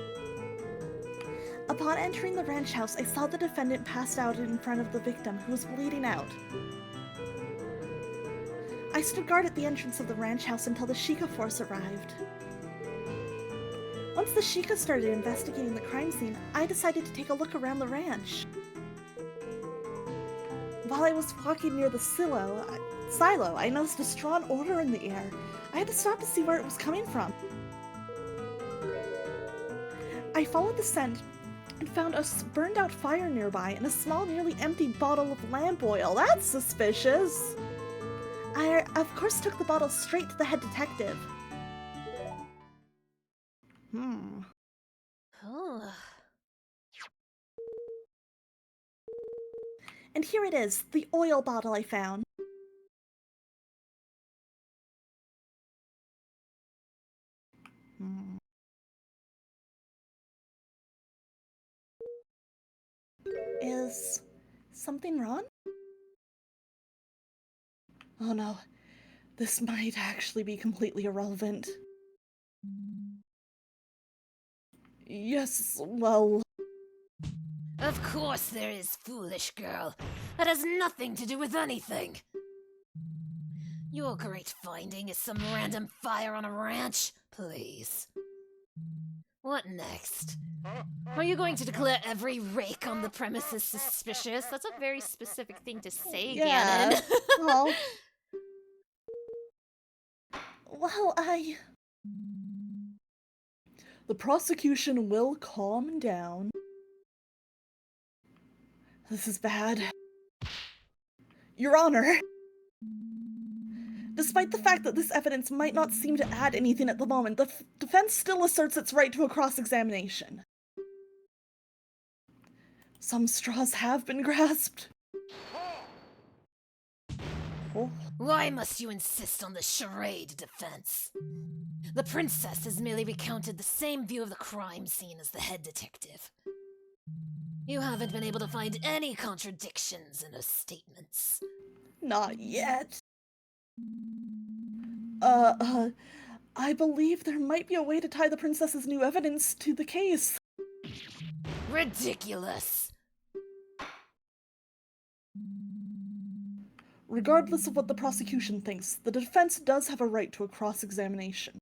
Upon entering the ranch house, I saw the defendant passed out in front of the victim, who was bleeding out. I stood guard at the entrance of the ranch house until the Sheikah force arrived. Once the Sheikah started investigating the crime scene, I decided to take a look around the ranch. While I was walking near the silo, I noticed a strong odor in the air. I had to stop to see where it was coming from. I followed the scent and found a burned out fire nearby and a small, nearly empty bottle of lamp oil. That's suspicious. I, of course, took the bottle straight to the head detective. Oh. And here it is, the oil bottle I found. Is something wrong? Oh no, this might actually be completely irrelevant. Yes, well... Of course there is, foolish girl. That has nothing to do with anything. Your great finding is some random fire on a ranch? Please. What next? Are you going to declare every rake on the premises suspicious? That's a very specific thing to say, Yeah. Ganon. Well, well, the prosecution will calm down. This is bad. Your Honor, despite the fact that this evidence might not seem to add anything at the moment, the defense still asserts its right to a cross-examination. Some straws have been grasped. Oh. Why must you insist on the charade defense? The princess has merely recounted the same view of the crime scene as the head detective. You haven't been able to find any contradictions in her statements. Not yet. I believe there might be a way to tie the princess's new evidence to the case. Ridiculous! Regardless of what the prosecution thinks, the defense does have a right to a cross-examination.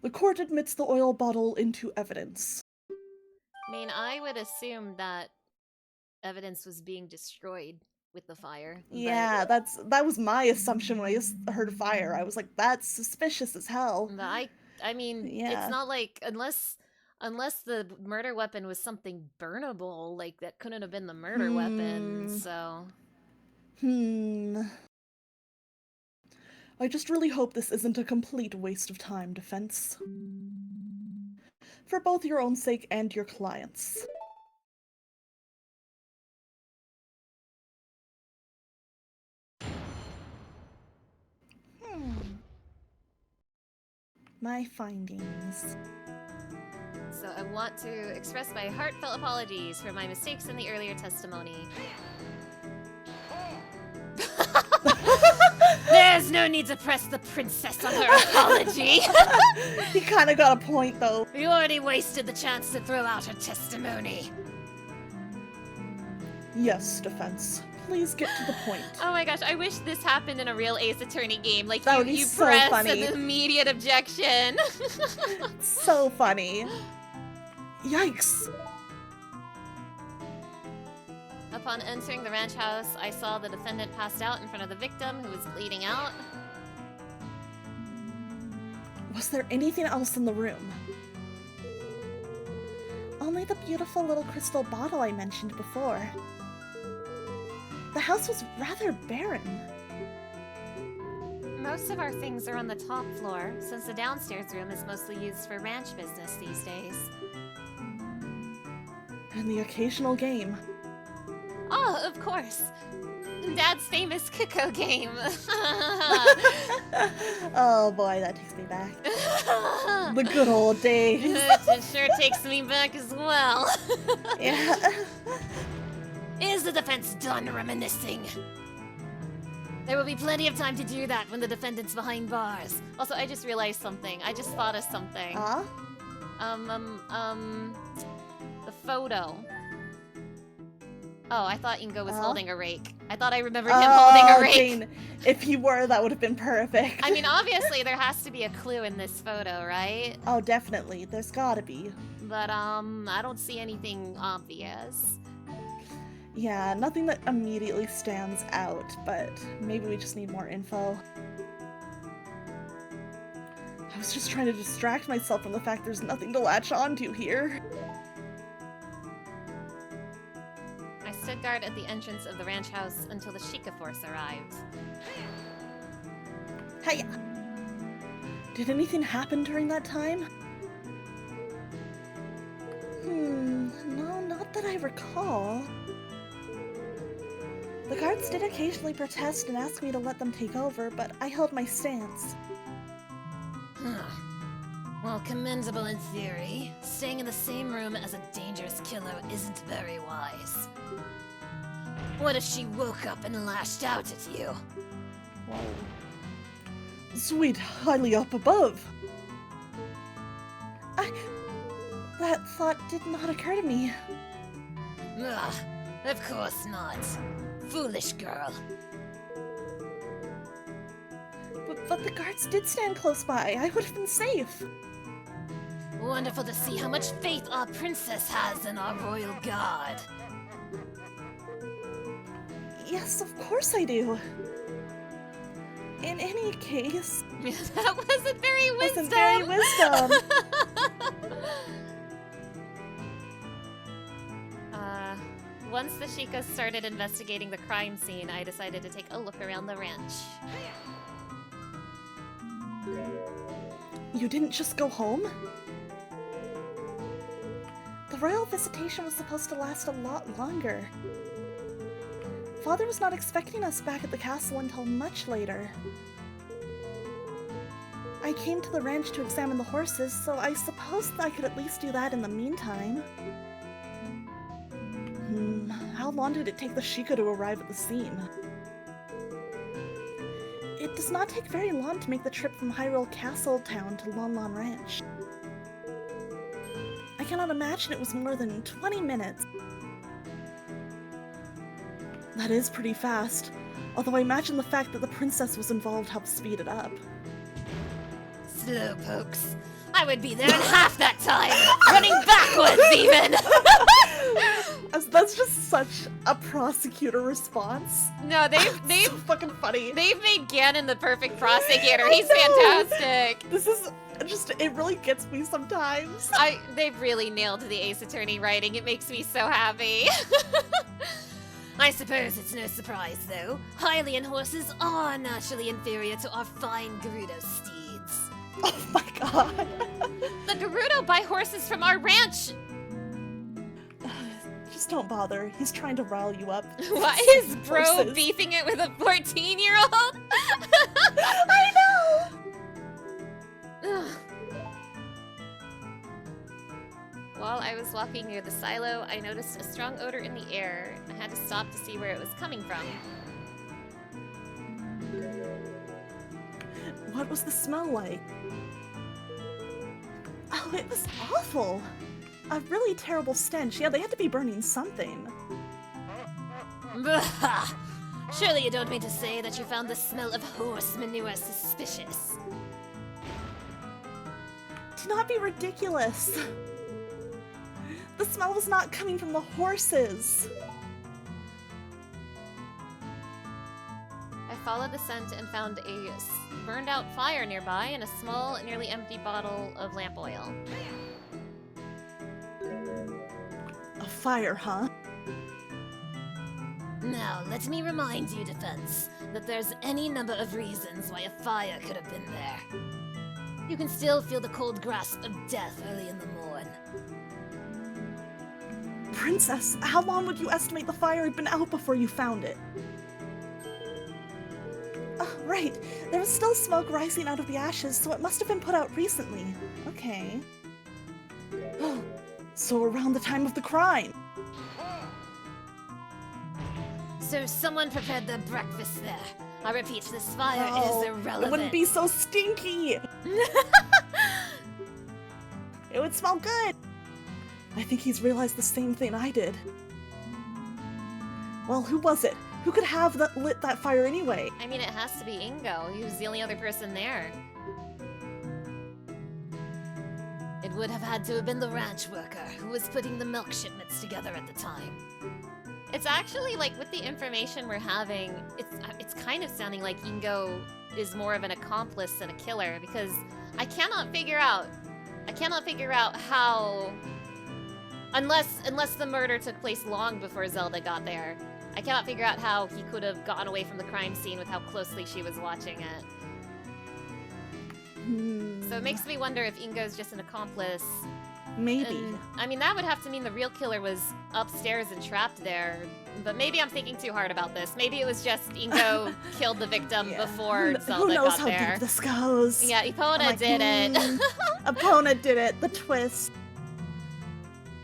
The court admits the oil bottle into evidence. I mean, I would assume that evidence was being destroyed with the fire. Yeah, that was my assumption when I heard fire. I was like, that's suspicious as hell. But I mean, Yeah. it's not like unless the murder weapon was something burnable, like that couldn't have been the murder weapon. So. I just really hope this isn't a complete waste of time, defense. For both your own sake and your clients. My findings. So I want to express my heartfelt apologies for my mistakes in the earlier testimony. There's no need to press the princess on her apology. He kind of got a point, though. You already wasted the chance to throw out her testimony. Yes, defense. Please get to the point. Oh my gosh, I wish this happened in a real Ace Attorney game. Like, That would be you so press funny. an immediate objection. So funny. Yikes. Upon entering the ranch house, I saw the defendant passed out in front of the victim, who was bleeding out. Was there anything else in the room? Only the beautiful little crystal bottle I mentioned before. The house was rather barren. Most of our things are on the top floor, since the downstairs room is mostly used for ranch business these days. And the occasional game. Oh, of course. Dad's famous Coco game. Oh boy, that takes me back. The good old days. It sure takes me back as well. Yeah. Is the defense done reminiscing? There will be plenty of time to do that when the defendant's behind bars. Also, I just realized something. I just thought of something. The photo. Oh, I thought Ingo was holding a rake. I thought I remembered him holding a rake. Jane, if he were, that would have been perfect. I mean, obviously there has to be a clue in this photo, right? Oh, definitely. There's gotta be. But, I don't see anything obvious. Yeah, nothing that immediately stands out, but maybe we just need more info. I was just trying to distract myself from the fact there's nothing to latch onto here. I stood guard at the entrance of the ranch house until the Sheikah force arrived. Hey! Did anything happen during that time? No, not that I recall. The guards did occasionally protest and ask me to let them take over, but I held my stance. While commendable in theory, staying in the same room as a dangerous killer isn't very wise. What if she woke up and lashed out at you? Whoa. Sweet, highly up above. That thought did not occur to me. Ugh, of course not. Foolish girl. But the guards did stand close by. I would have been safe. Wonderful to see how much faith our princess has in our royal guard. Yes, of course I do. In any case... That wasn't very wisdom! Wasn't very wisdom! Once the Sheikas started investigating the crime scene, I decided to take a look around the ranch. You didn't just go home? The royal visitation was supposed to last a lot longer. Father was not expecting us back at the castle until much later. I came to the ranch to examine the horses, so I suppose I could at least do that in the meantime. How long did it take the Sheikah to arrive at the scene? It does not take very long to make the trip from Hyrule Castle Town to Lon Lon Ranch. I cannot imagine it was more than 20 minutes. That is pretty fast, although I imagine the fact that the princess was involved helped speed it up. Slowpokes. I would be there in half that time! Running backwards, even! That's just such a prosecutor response. No, they've so fucking funny. They've made Ganon the perfect prosecutor. He's fantastic. This is just, it really gets me sometimes. They've really nailed the Ace Attorney writing. It makes me so happy. I suppose it's no surprise, though. Hylian horses are naturally inferior to our fine Gerudo steeds. Oh my god. The Gerudo buy horses from our ranch. Just don't bother. He's trying to rile you up. What is bro Horses. beefing it with a 14-year-old? I know! While I was walking near the silo, I noticed a strong odor in the air. I had to stop to see where it was coming from. What was the smell like? Oh, it was awful. A really terrible stench. Yeah, they had to be burning something. Bah! Surely you don't mean to say that you found the smell of horse manure suspicious. Do not be ridiculous. The smell was not coming from the horses. I followed the scent and found a burned out fire nearby and a small, nearly empty bottle of lamp oil. A fire, huh? Now, let me remind you, Defense, that there's any number of reasons why a fire could have been there. You can still feel the cold grasp of death early in the morn. Princess, how long would you estimate the fire had been out before you found it? Right. There was still smoke rising out of the ashes, so it must have been put out recently. Okay. So around the time of the crime. So someone prepared their breakfast there. I repeat, this fire is irrelevant. It wouldn't be so stinky. It would smell good. I think he's realized the same thing I did. Well, who was it? Who could have lit that fire anyway? I mean, it has to be Ingo. He was the only other person there. It would have had to have been the ranch worker who was putting the milk shipments together at the time. It's actually, like, with the information we're having, it's kind of sounding like Ingo is more of an accomplice than a killer, because I cannot figure out how, unless the murder took place long before Zelda got there, I cannot figure out how he could have gotten away from the crime scene with how closely she was watching it. So it makes me wonder if Ingo's just an accomplice. Maybe. And, I mean, that would have to mean the real killer was upstairs and trapped there. But maybe I'm thinking too hard about this. Maybe it was just Ingo killed the victim before Zelda Who knows got how there. deep this goes? Yeah, Epona did it. Epona did it. The twist.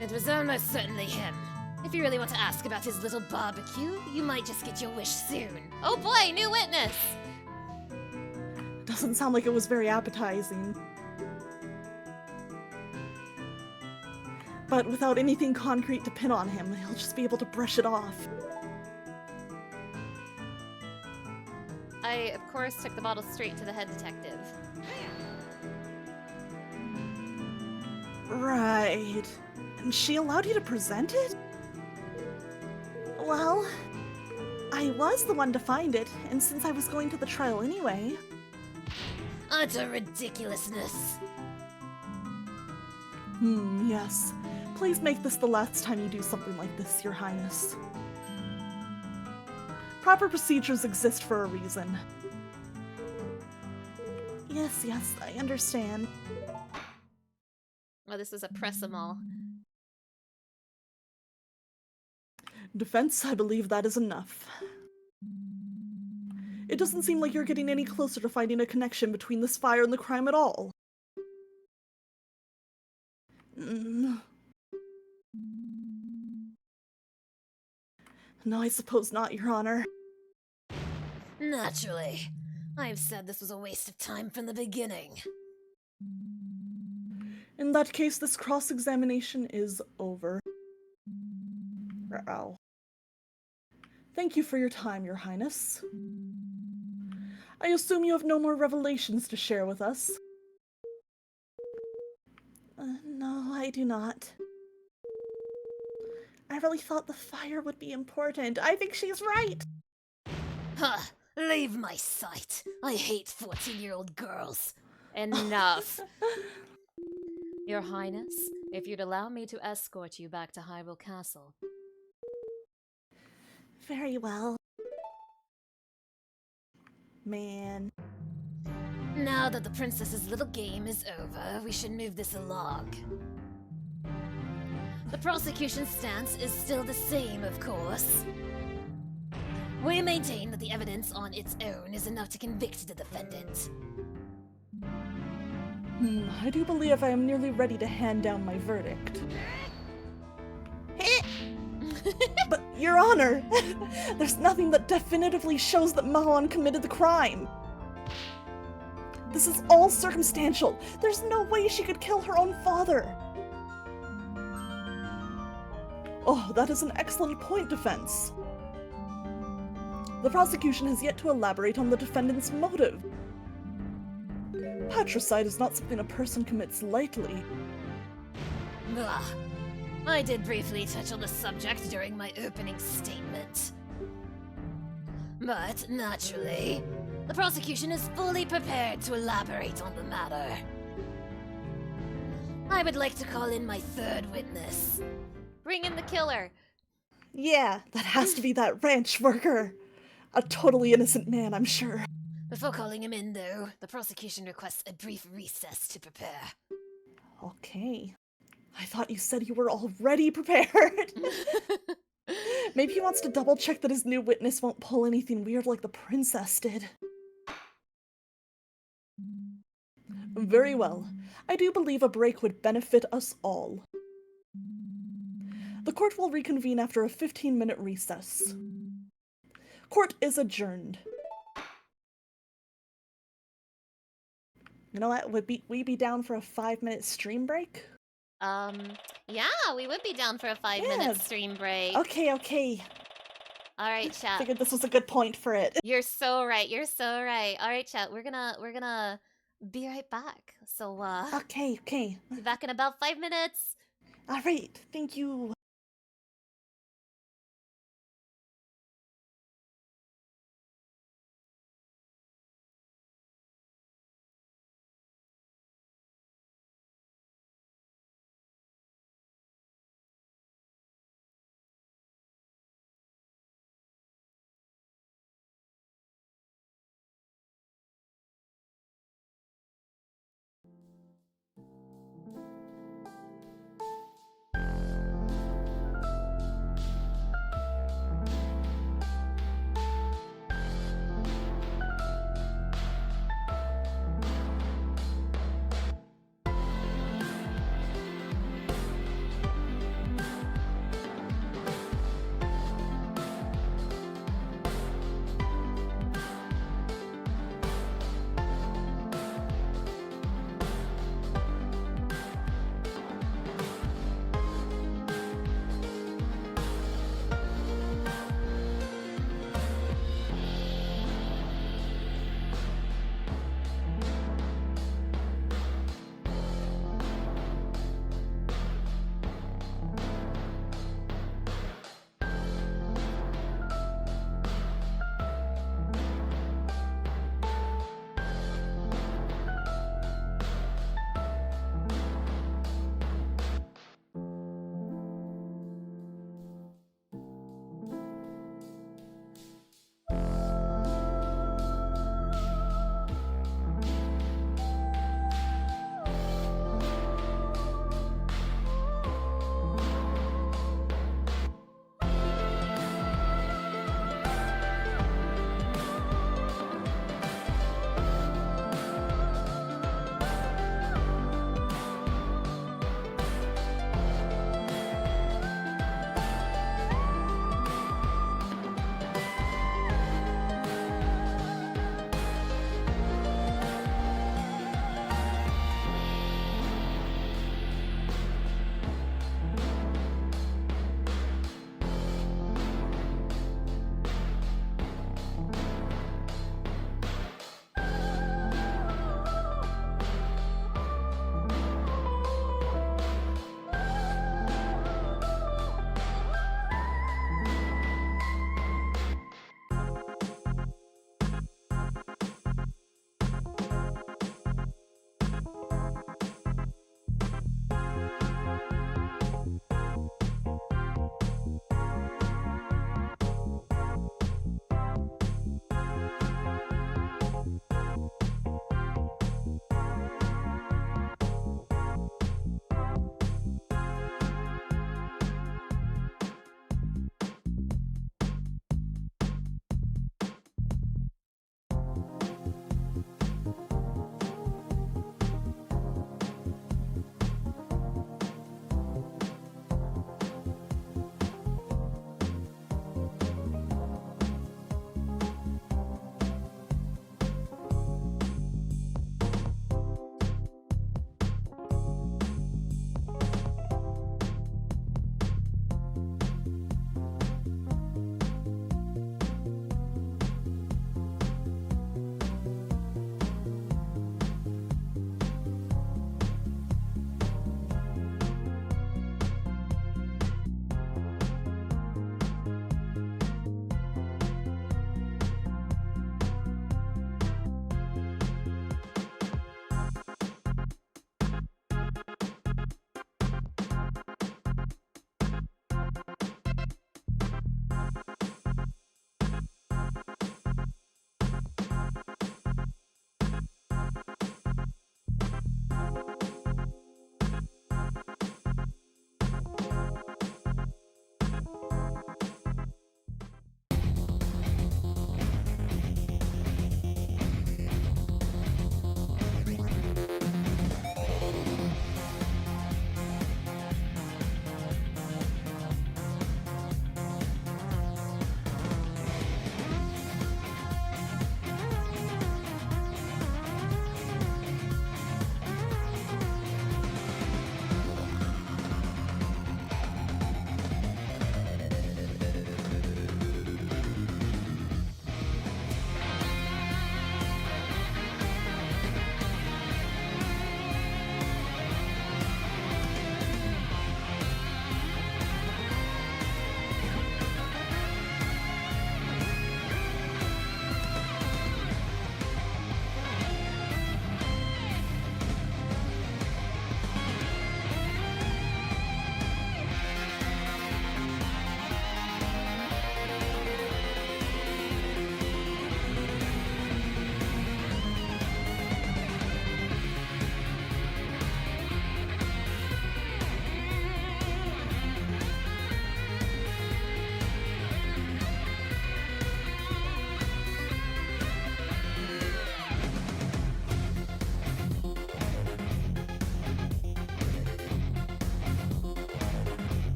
It was almost certainly him. If you really want to ask about his little barbecue, you might just get your wish soon. Oh boy, new witness! Doesn't sound like it was very appetizing. But without anything concrete to pin on him, he'll just be able to brush it off. I, of course, took the bottle straight to the head detective. Right. And she allowed you to present it? Well, I was the one to find it, and since I was going to the trial anyway. Utter ridiculousness. Yes. Please make this the last time you do something like this, Your Highness. Proper procedures exist for a reason. Yes, I understand. Oh, this is a press-em-all. Defense, I believe that is enough. It doesn't seem like you're getting any closer to finding a connection between this fire and the crime at all. No, I suppose not, Your Honor. Naturally. I've said this was a waste of time from the beginning. In that case, this cross-examination is over. Ow. Thank you for your time, Your Highness. I assume you have no more revelations to share with us? No, I do not. I really thought the fire would be important. I think she's right! Huh. Leave my sight. I hate 14-year-old girls. Enough. Your Highness, if you'd allow me to escort you back to Hyrule Castle. Very well. Man. Now that the princess's little game is over, we should move this along. The prosecution's stance is still the same, of course. We maintain that the evidence on its own is enough to convict the defendant. I do believe I am nearly ready to hand down my verdict. But, Your Honor, there's nothing that definitively shows that Mahon committed the crime. This is all circumstantial. There's no way she could kill her own father. Oh, that is an excellent point, defense. The prosecution has yet to elaborate on the defendant's motive. Patricide is not something a person commits lightly. Blah. I did briefly touch on the subject during my opening statement. But, naturally, the prosecution is fully prepared to elaborate on the matter. I would like to call in my third witness. Bring in the killer. Yeah, that has to be that ranch worker. A totally innocent man, I'm sure. Before calling him in, though, the prosecution requests a brief recess to prepare. Okay. I thought you said you were already prepared. Maybe he wants to double check that his new witness won't pull anything weird like the princess did. Very well. I do believe a break would benefit us all. The court will reconvene after a 15-minute recess. Court is adjourned. You know what? Would we be down for a 5-minute stream break? Yeah, we would be down for a 5-minute stream break. Okay. Alright, chat. Figured this was a good point for it. You're so right. Alright, chat. We're gonna be right back. So, Okay. be back in about 5 minutes. Alright, thank you.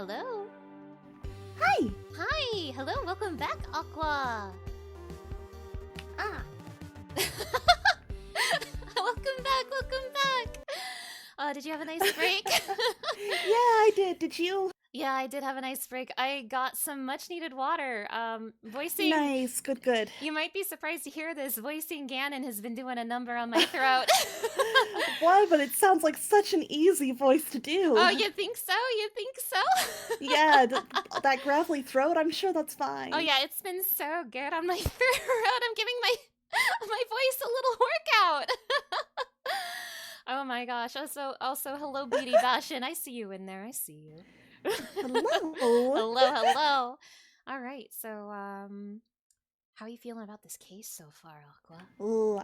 Hello. Hi! Hi. Hello. Welcome back, Aqua. Ah. Welcome back. Welcome back. Did you have a nice break? Yeah, I did. Did you? Yeah, I did have a nice break. I got some much needed water. Voicing. Nice. Good, good. You might be surprised to hear this. Voicing Ganon has been doing a number on my throat. Why? But it sounds like such an easy voice to do. Oh, you think so? You think so? Yeah, that gravelly throat, I'm sure that's fine. Oh yeah, it's been so good on my throat. I'm giving my voice a little workout. Oh my gosh. Also hello Beauty Bashin. I see you in there. I see you. Hello. Hello. All right. So how are you feeling about this case so far, Aqua? Ooh,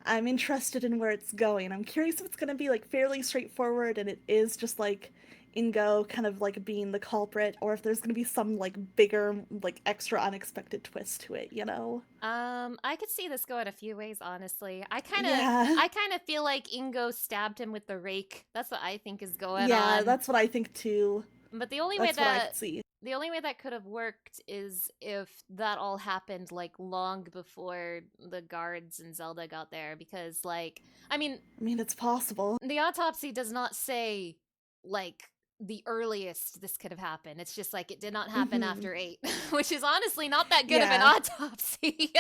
I'm interested in where it's going. I'm curious if it's gonna be like fairly straightforward and it is just like Ingo kind of like being the culprit, or if there's gonna be some like bigger, like extra unexpected twist to it, you know? I could see this going a few ways, honestly. I kind of feel like Ingo stabbed him with the rake. That's what I think is going on. Yeah, that's what I think too. But the only That's way what I could see. the only way that could have worked is if that all happened like long before the guards and Zelda got there, because like I mean, it's possible. the autopsy does not say like the earliest this could have happened. It's just like it did not happen after 8, which is honestly not that good of an Yeah. autopsy.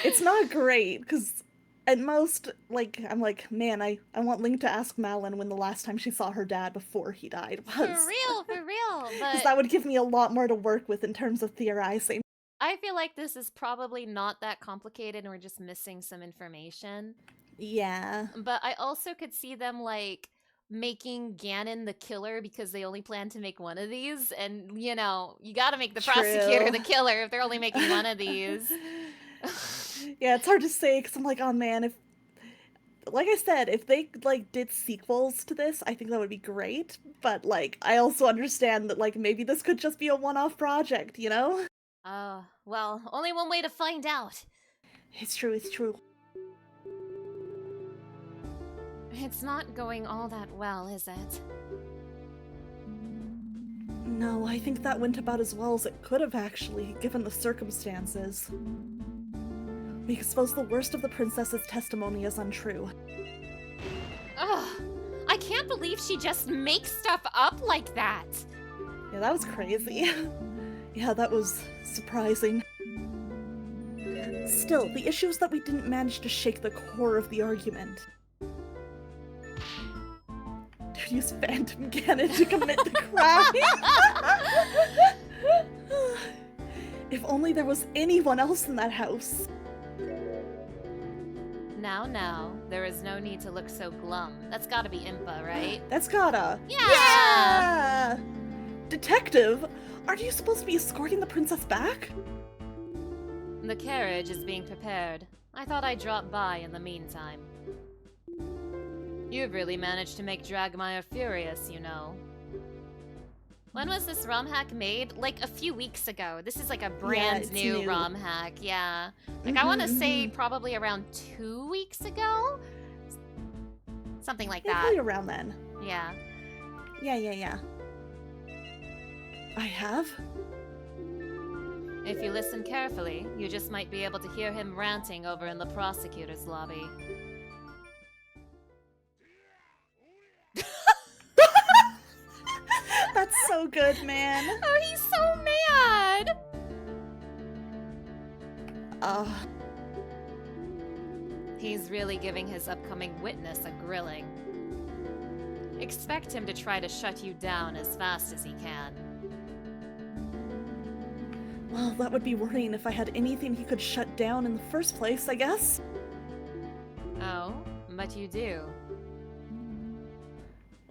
It's not great, because at most, like, I'm like, man, I want Link to ask Malin when the last time she saw her dad before he died was. For real. Because But that would give me a lot more to work with in terms of theorizing. I feel like this is probably not that complicated and we're just missing some information. Yeah. But I also could see them like making Ganon the killer because they only plan to make one of these, and you know, you gotta make the prosecutor True. the killer if they're only making one of these. Yeah, it's hard to say, because I'm like, oh man, if, like I said, if they, like, did sequels to this, I think that would be great, but, like, I also understand that, like, maybe this could just be a one-off project, you know? Oh, well, only one way to find out. It's true. It's not going all that well, is it? No, I think that went about as well as it could have, actually, given the circumstances. We expose the worst of the princess's testimony as untrue. Ugh, I can't believe she just makes stuff up like that. Yeah, that was crazy. Yeah, that was surprising. Still, the issue is that we didn't manage to shake the core of the argument. Dude, use Phantom Ganon to commit the crime! If only there was anyone else in that house. Now, there is no need to look so glum. That's gotta be Impa, right? That's gotta. Yeah! Detective, aren't you supposed to be escorting the princess back? The carriage is being prepared. I thought I'd drop by in the meantime. You've really managed to make Dragmire furious, you know. When was this Romhack made? Like a few weeks ago. This is like a brand it's new new. Romhack, yeah. Like I want to say probably around 2 weeks ago? Something like Yeah, that. probably around then. Yeah. Yeah. I have? If you listen carefully, you just might be able to hear him ranting over in the prosecutor's lobby. That's so good, man. Oh, he's so mad! He's really giving his upcoming witness a grilling. Expect him to try to shut you down as fast as he can. Well, that would be worrying if I had anything he could shut down in the first place, I guess. Oh, but you do.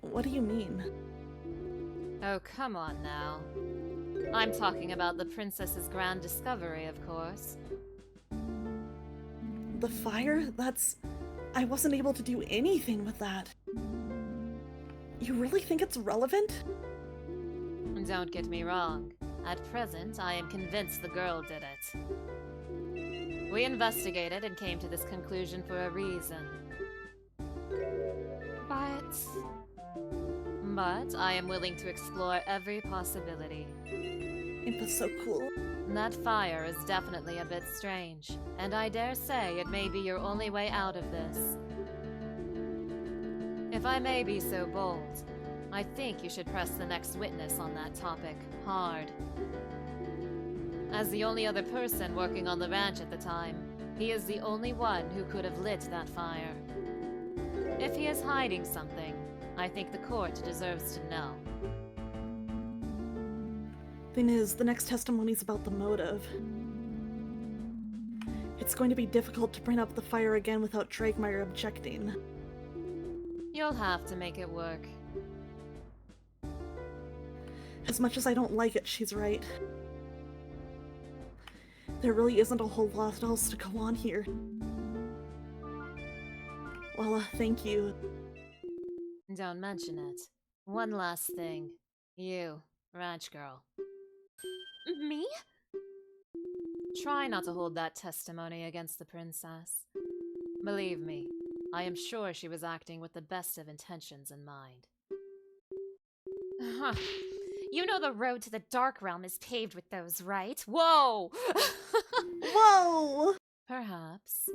What do you mean? Oh, come on now. I'm talking about the princess's grand discovery, of course. The fire? I wasn't able to do anything with that. You really think it's relevant? Don't get me wrong. At present, I am convinced the girl did it. We investigated and came to this conclusion for a reason. But I am willing to explore every possibility. Impa's so cool. That fire is definitely a bit strange, and I dare say it may be your only way out of this. If I may be so bold, I think you should press the next witness on that topic hard. As the only other person working on the ranch at the time, he is the only one who could have lit that fire. If he is hiding something, I think the court deserves to know. Thing is, the next testimony's about the motive. It's going to be difficult to bring up the fire again without Dragmeyer objecting. You'll have to make it work. As much as I don't like it, she's right. There really isn't a whole lot else to go on here. Well, thank you. Don't mention it. One last thing. You, ranch girl. Me? Try not to hold that testimony against the princess. Believe me, I am sure she was acting with the best of intentions in mind. Huh. You know the road to the Dark Realm is paved with those, right? Whoa! Whoa! Perhaps.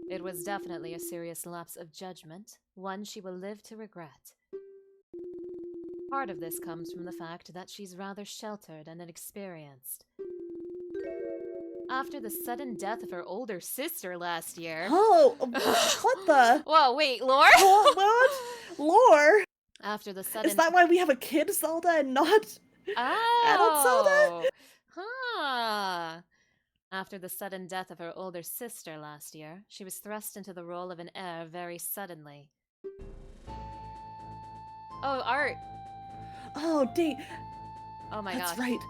It was definitely a serious lapse of judgment, one she will live to regret. Part of this comes from the fact that she's rather sheltered and inexperienced. After the sudden death of her older sister last year... Oh, what the? Whoa, wait, Lore? What? Lore? After the sudden... Is that why we have a kid Zelda and not adult Zelda? Huh. After the sudden death of her older sister last year, she was thrust into the role of an heir very suddenly. Oh, Art! Oh, dang. Oh my That's gosh. right.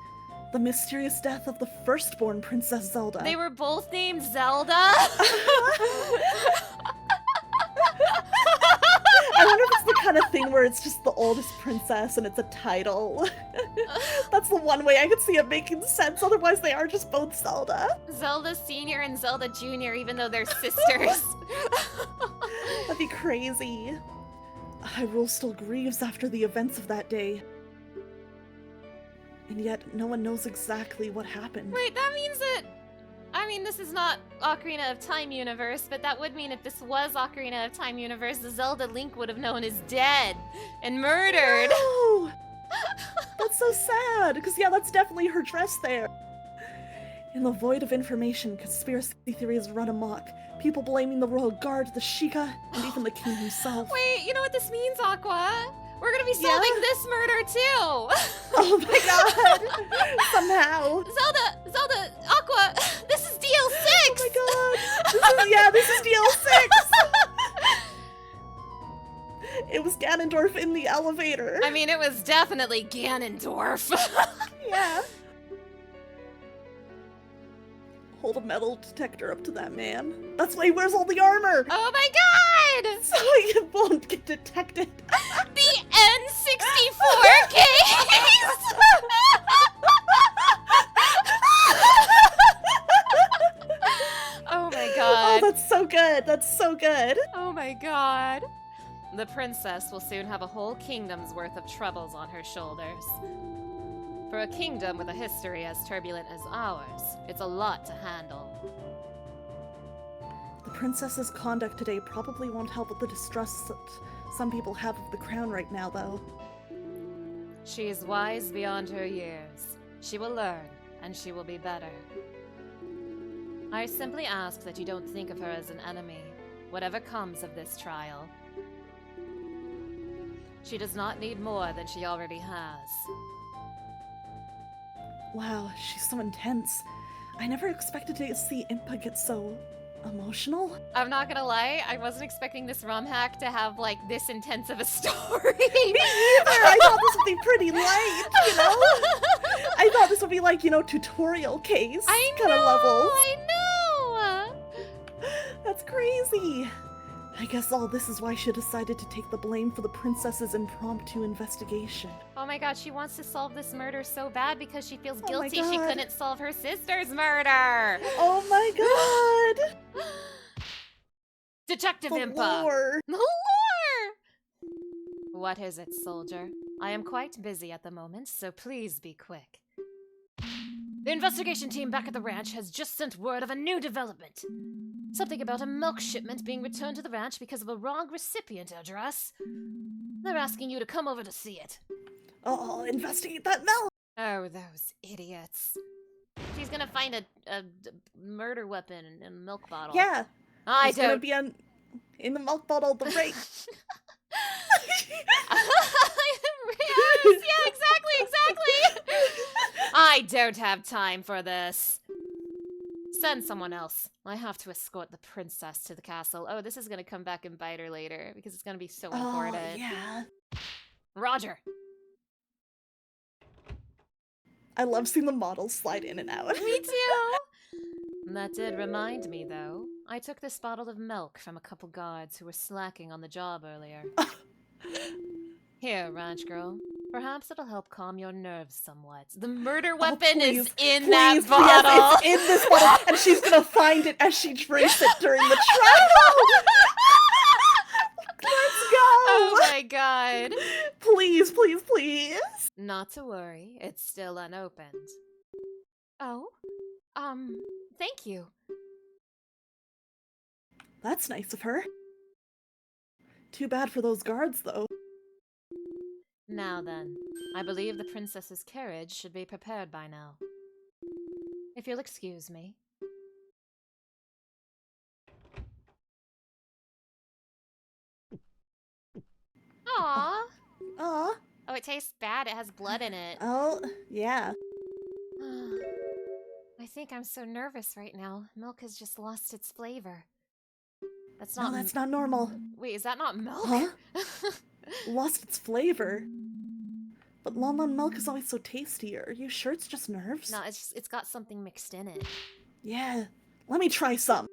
The mysterious death of the firstborn Princess Zelda. They were both named Zelda? I wonder if it's the kind of thing where it's just the oldest princess and it's a title. That's the one way I could see it making sense, otherwise they are just both Zelda. Zelda Senior and Zelda Junior, even though they're sisters. That'd be crazy. Hyrule still grieves after the events of that day. And yet, no one knows exactly what happened. Wait, that means that... I mean, this is not Ocarina of Time universe, but that would mean if this was Ocarina of Time universe, the Zelda Link would have known is dead and murdered. No! That's so sad, because yeah, that's definitely her dress there. In the void of information, conspiracy theories run amok. People blaming the royal guard, the Sheikah, and even the king himself. Wait, you know what this means, Aqua? We're gonna be solving this murder too! Oh my god! Somehow. Zelda, Aqua, this is DL6! Oh my god! This is DL6! It was Ganondorf in the elevator. I mean, it was definitely Ganondorf. Yeah. Hold a metal detector up to that man. That's why he wears all the armor! Oh my god! So he won't get detected. The N64 case! Oh my god. Oh, that's so good. That's so good. Oh my god. The princess will soon have a whole kingdom's worth of troubles on her shoulders. For a kingdom with a history as turbulent as ours, it's a lot to handle. The princess's conduct today probably won't help with the distrust that some people have of the crown right now, though. She is wise beyond her years. She will learn, and she will be better. I simply ask that you don't think of her as an enemy, whatever comes of this trial. She does not need more than she already has. Wow, she's so intense. I never expected to see Impa get so emotional. I'm not gonna lie, I wasn't expecting this Romhack to have, like, this intense of a story. Me either! I thought this would be pretty light, you know? I thought this would be like, you know, tutorial case kind of levels. I know! That's crazy. I guess all this is why she decided to take the blame for the princess's impromptu investigation. Oh my god, she wants to solve this murder so bad because she feels Oh my guilty she God. couldn't solve her sister's murder! Oh my god! Detective The Impa! lore. The lore! What is it, soldier? I am quite busy at the moment, so please be quick. The investigation team back at the ranch has just sent word of a new development. Something about a milk shipment being returned to the ranch because of a wrong recipient address. They're asking you to come over to see it. Oh, I'll investigate that milk! Oh, those idiots. She's gonna find a murder weapon in a milk bottle. Yeah, I it's gonna don't... be in the milk bottle, the right. Yes, yeah, exactly. I don't have time for this. Send someone else. I have to escort the princess to the castle. Oh, this is gonna come back and bite her later, because it's gonna be so important. Oh, yeah. Roger. I love seeing the models slide in and out. Me too. That did remind me, though. I took this bottle of milk from a couple guards who were slacking on the job earlier. Here, ranch girl. Perhaps it'll help calm your nerves somewhat. The murder weapon is please, in that Yes, bottle. it's in this bottle, and she's gonna find it as she drinks it during the trial. Let's go! Oh my god. Please, please, please. Not to worry, it's still unopened. Oh, thank you. That's nice of her. Too bad for those guards, though. Now then, I believe the princess's carriage should be prepared by now. If you'll excuse me. Aw. Aw. Oh, it tastes bad. It has blood in it. Oh, yeah. I think I'm so nervous right now. Milk has just lost its flavor. That's No, not. that's not normal. Wait, is that not milk? Huh? Lost its flavor. But Lon Lon milk is always so tasty. Are you sure it's just nerves? No, it's got something mixed in it. Yeah. Let me try some.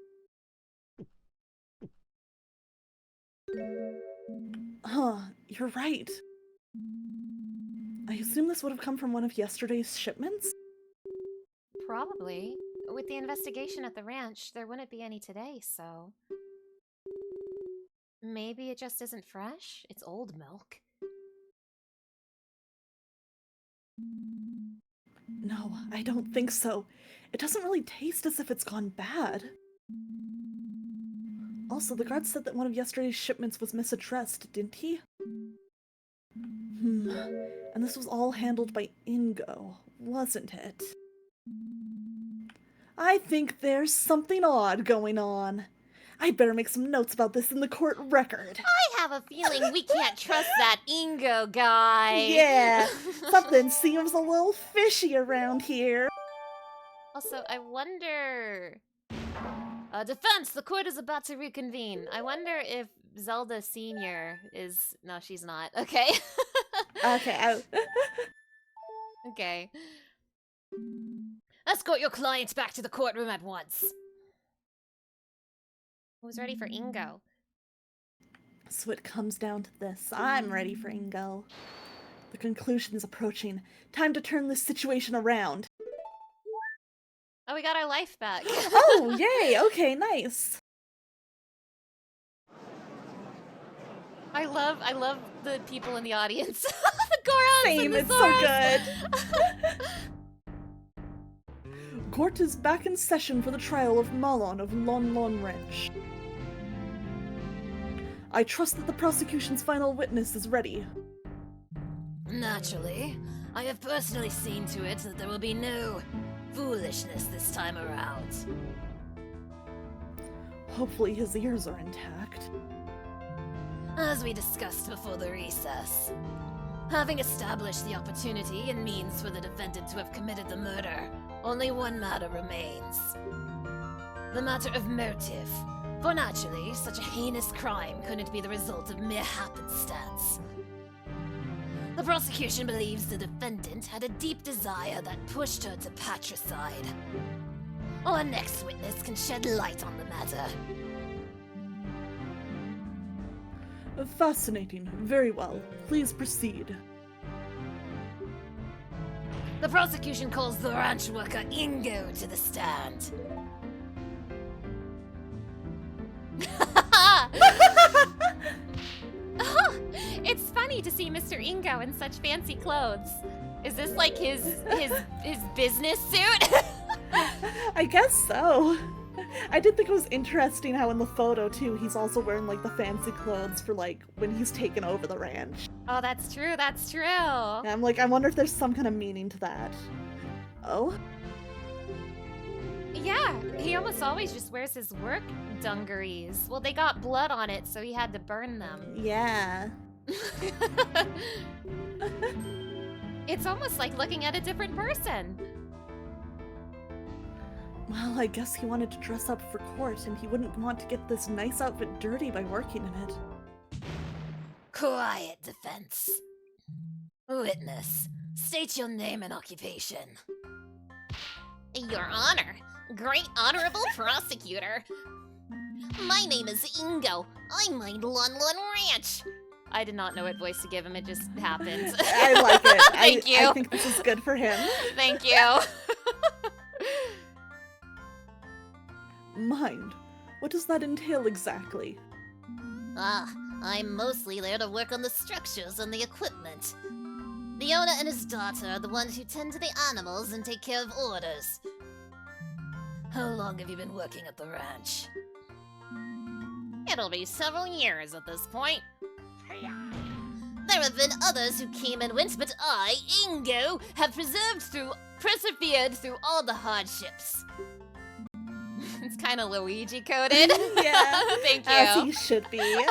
Huh, you're right. I assume this would have come from one of yesterday's shipments? Probably. With the investigation at the ranch, there wouldn't be any today, so... Maybe it just isn't fresh? It's old milk. No, I don't think so. It doesn't really taste as if it's gone bad. Also, the guard said that one of yesterday's shipments was misaddressed, didn't he? And this was all handled by Ingo, wasn't it? I think there's something odd going on. I'd better make some notes about this in the court record. I have a feeling we can't trust that Ingo guy. Yeah, something seems a little fishy around here. Also, I wonder... defense! The court is about to reconvene. I wonder if Zelda Sr. is... No, she's not. Okay. Okay, Okay. Escort your client back to the courtroom at once. Who's ready for Ingo? So it comes down to this. I'm ready for Ingo. The conclusion is approaching. Time to turn this situation around. Oh, we got our life back. Oh, yay! Okay, nice. I love the people in the audience. The Gorons Same, and the it's so Zoras. good. Court is back in session for the trial of Malon of Lon Lon Ranch. I trust that the prosecution's final witness is ready. Naturally, I have personally seen to it that there will be no foolishness this time around. Hopefully his ears are intact. As we discussed before the recess, having established the opportunity and means for the defendant to have committed the murder, only one matter remains. The matter of motive. For naturally, such a heinous crime couldn't be the result of mere happenstance. The prosecution believes the defendant had a deep desire that pushed her to patricide. Our next witness can shed light on the matter. Fascinating. Very well. Please proceed. The prosecution calls the ranch worker Ingo to the stand. It's funny funny to see Mr. Ingo in such fancy clothes. Is this like his business suit? I guess so. I did think it was interesting how in the photo too, he's also wearing like the fancy clothes for like when he's taken over the ranch. Oh, that's true, that's true. And I'm like, I wonder if there's some kind of meaning to that. Oh? Yeah, he almost always just wears his work dungarees. Well, they got blood on it, so he had to burn them. Yeah. It's almost like looking at a different person. Well, I guess he wanted to dress up for court, and he wouldn't want to get this nice outfit dirty by working in it. Quiet, defense. Witness, state your name and occupation. Your Honor, Great Honorable Prosecutor. My name is Ingo. I mind Lon Lon Ranch. I did not know what voice to give him, it just happened. I like it. Thank you. I think this is good for him. Thank you. Mind? What does that entail exactly? I'm mostly there to work on the structures and the equipment. The owner and his daughter are the ones who tend to the animals and take care of orders. How long have you been working at the ranch? It'll be several years at this point. There have been others who came and went, but I, Ingo, have persevered through all the hardships. It's kind of Luigi coded. Yeah. Thank you. As he should be.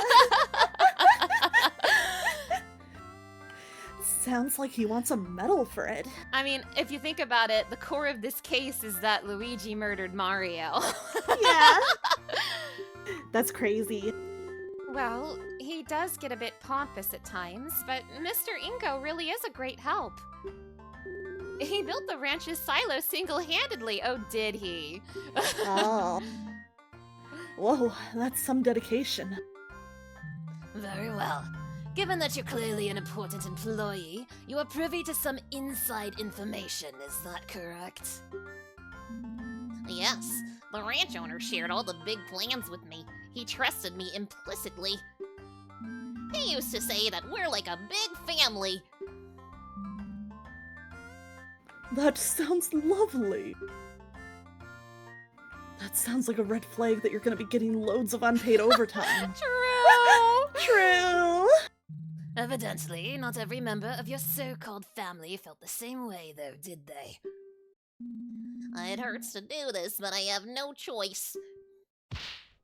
Sounds like he wants a medal for it. I mean, if you think about it, the core of this case is that Luigi murdered Mario. Yeah. That's crazy. Well, he does get a bit pompous at times, but Mr. Ingo really is a great help. He built the ranch's silo single-handedly. Oh, did he? Oh. Whoa, that's some dedication. Very well. Given that you're clearly an important employee, you are privy to some inside information, is that correct? Yes, the ranch owner shared all the big plans with me. He trusted me implicitly. He used to say that we're like a big family. That sounds lovely. That sounds like a red flag that you're gonna be getting loads of unpaid overtime. True! True! Evidently, not every member of your so-called family felt the same way, though, did they? It hurts to do this, but I have no choice.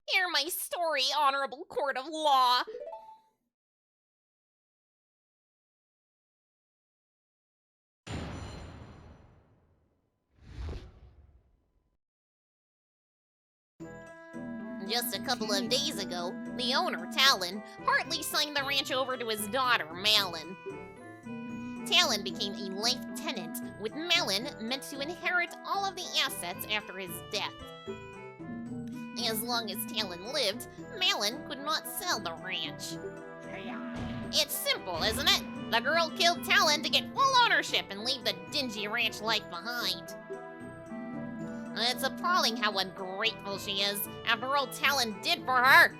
Hear my story, Honorable Court of Law. Just a couple of days ago, the owner, Talon, partly signed the ranch over to his daughter, Malin. Talon became a life tenant, with Malin meant to inherit all of the assets after his death. As long as Talon lived, Malin could not sell the ranch. It's simple, isn't it? The girl killed Talon to get full ownership and leave the dingy ranch life behind. It's appalling how ungrateful she is, after all Talon did for her.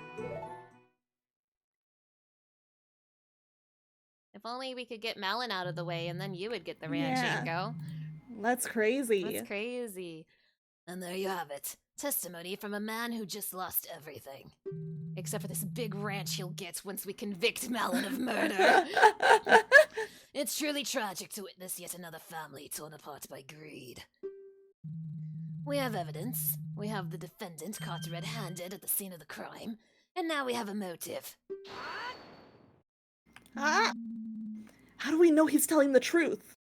If only we could get Malin out of the way, and then you would get the ranch, Yeah. Ingo. That's crazy. That's crazy. And there you have it. Testimony from a man who just lost everything. Except for this big ranch he'll get once we convict Malin of murder. It's truly tragic to witness yet another family torn apart by greed. We have evidence. We have the defendant caught red-handed at the scene of the crime. And now we have a motive. Ah! How do we know he's telling the truth?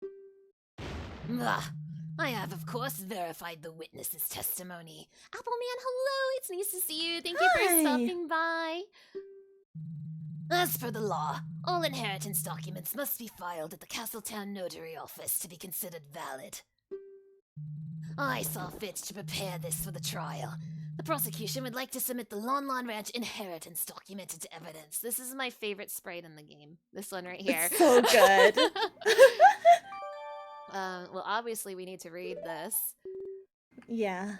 I have, of course, verified the witness's testimony. Appleman, hello! It's nice to see you. Thank you Hi. for stopping by. As per the law, all inheritance documents must be filed at the Castletown Notary Office to be considered valid. I saw fit to prepare this for the trial. The prosecution would like to submit the Lon Lon Ranch inheritance document into evidence. This is my favorite sprite in the game. This one right here. It's so good. Well, obviously we need to read this. Yeah.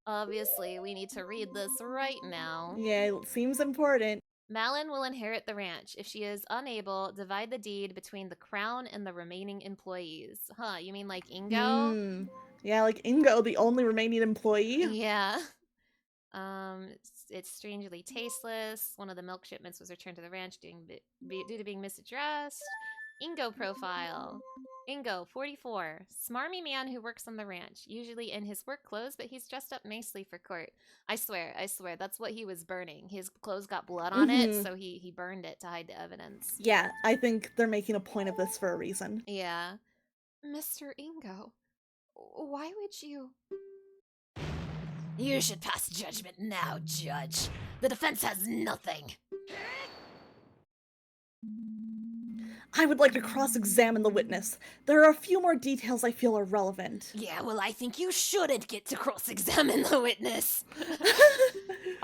Obviously we need to read this right now. Yeah, it seems important. Malin will inherit the ranch. If she is unable, divide the deed between the crown and the remaining employees. Huh, you mean like Ingo? Yeah, like Ingo, the only remaining employee. Yeah. It's strangely tasteless. One of the milk shipments was returned to the ranch due to being misaddressed. Ingo profile. Ingo, 44. Smarmy man who works on the ranch, usually in his work clothes, but he's dressed up nicely for court. I swear, that's what he was burning. His clothes got blood on it, so he burned it to hide the evidence. Yeah, I think they're making a point of this for a reason. Yeah. Mr. Ingo, why would you... You should pass judgment now, Judge. The defense has nothing. I would like to cross-examine the witness. There are a few more details I feel are relevant. Yeah, well, I think you shouldn't get to cross-examine the witness.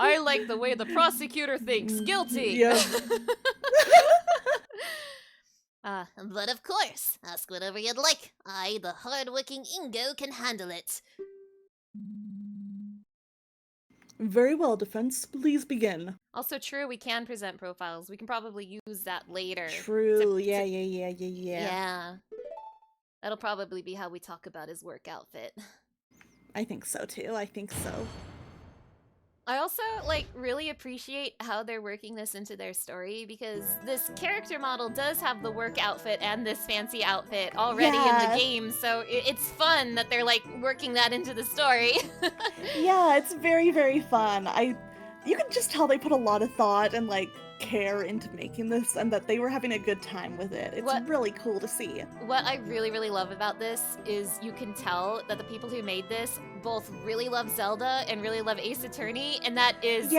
I like the way the prosecutor thinks. Guilty! Yeah. But of course, ask whatever you'd like. I, the hard-working Ingo, can handle it. Very well, defense. Please begin. Also true, we can present profiles. We can probably use that later. True. Yeah. Yeah. That'll probably be how we talk about his work outfit. I think so, too. I think so. I also, like, really appreciate how they're working this into their story, because this character model does have the work outfit and this fancy outfit already in the game, so it's fun that they're, like, working that into the story. Yeah, it's very, very fun. You can just tell they put a lot of thought and, like, care into making this, and that they were having a good time with it. It's really cool to see. What I really, really love about this is you can tell that the people who made this both really love Zelda and really love Ace Attorney, and that is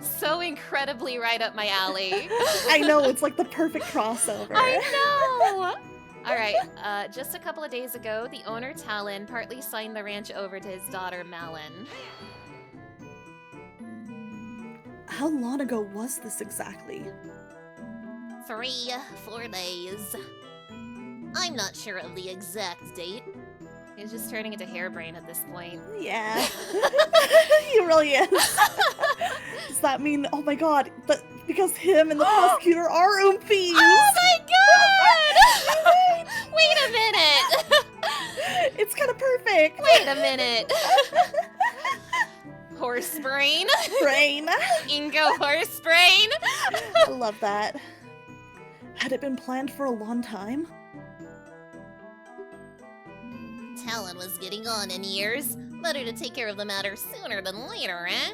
so incredibly right up my alley. I know, it's like the perfect crossover. I know! Alright, just a couple of days ago, the owner, Talon, partly signed the ranch over to his daughter, Malin. How long ago was this exactly? 3-4 days. I'm not sure of the exact date. He's just turning into Hairbrain at this point. Yeah. He really is. Does that mean, oh my god, because him and the prosecutor are oompies? Oh my god! Wait a minute! It's kind of perfect. Wait a minute. Horse brain. Ingo horse brain. I love that. Had it been planned for a long time? Talon was getting on in years. Better to take care of the matter sooner than later, eh?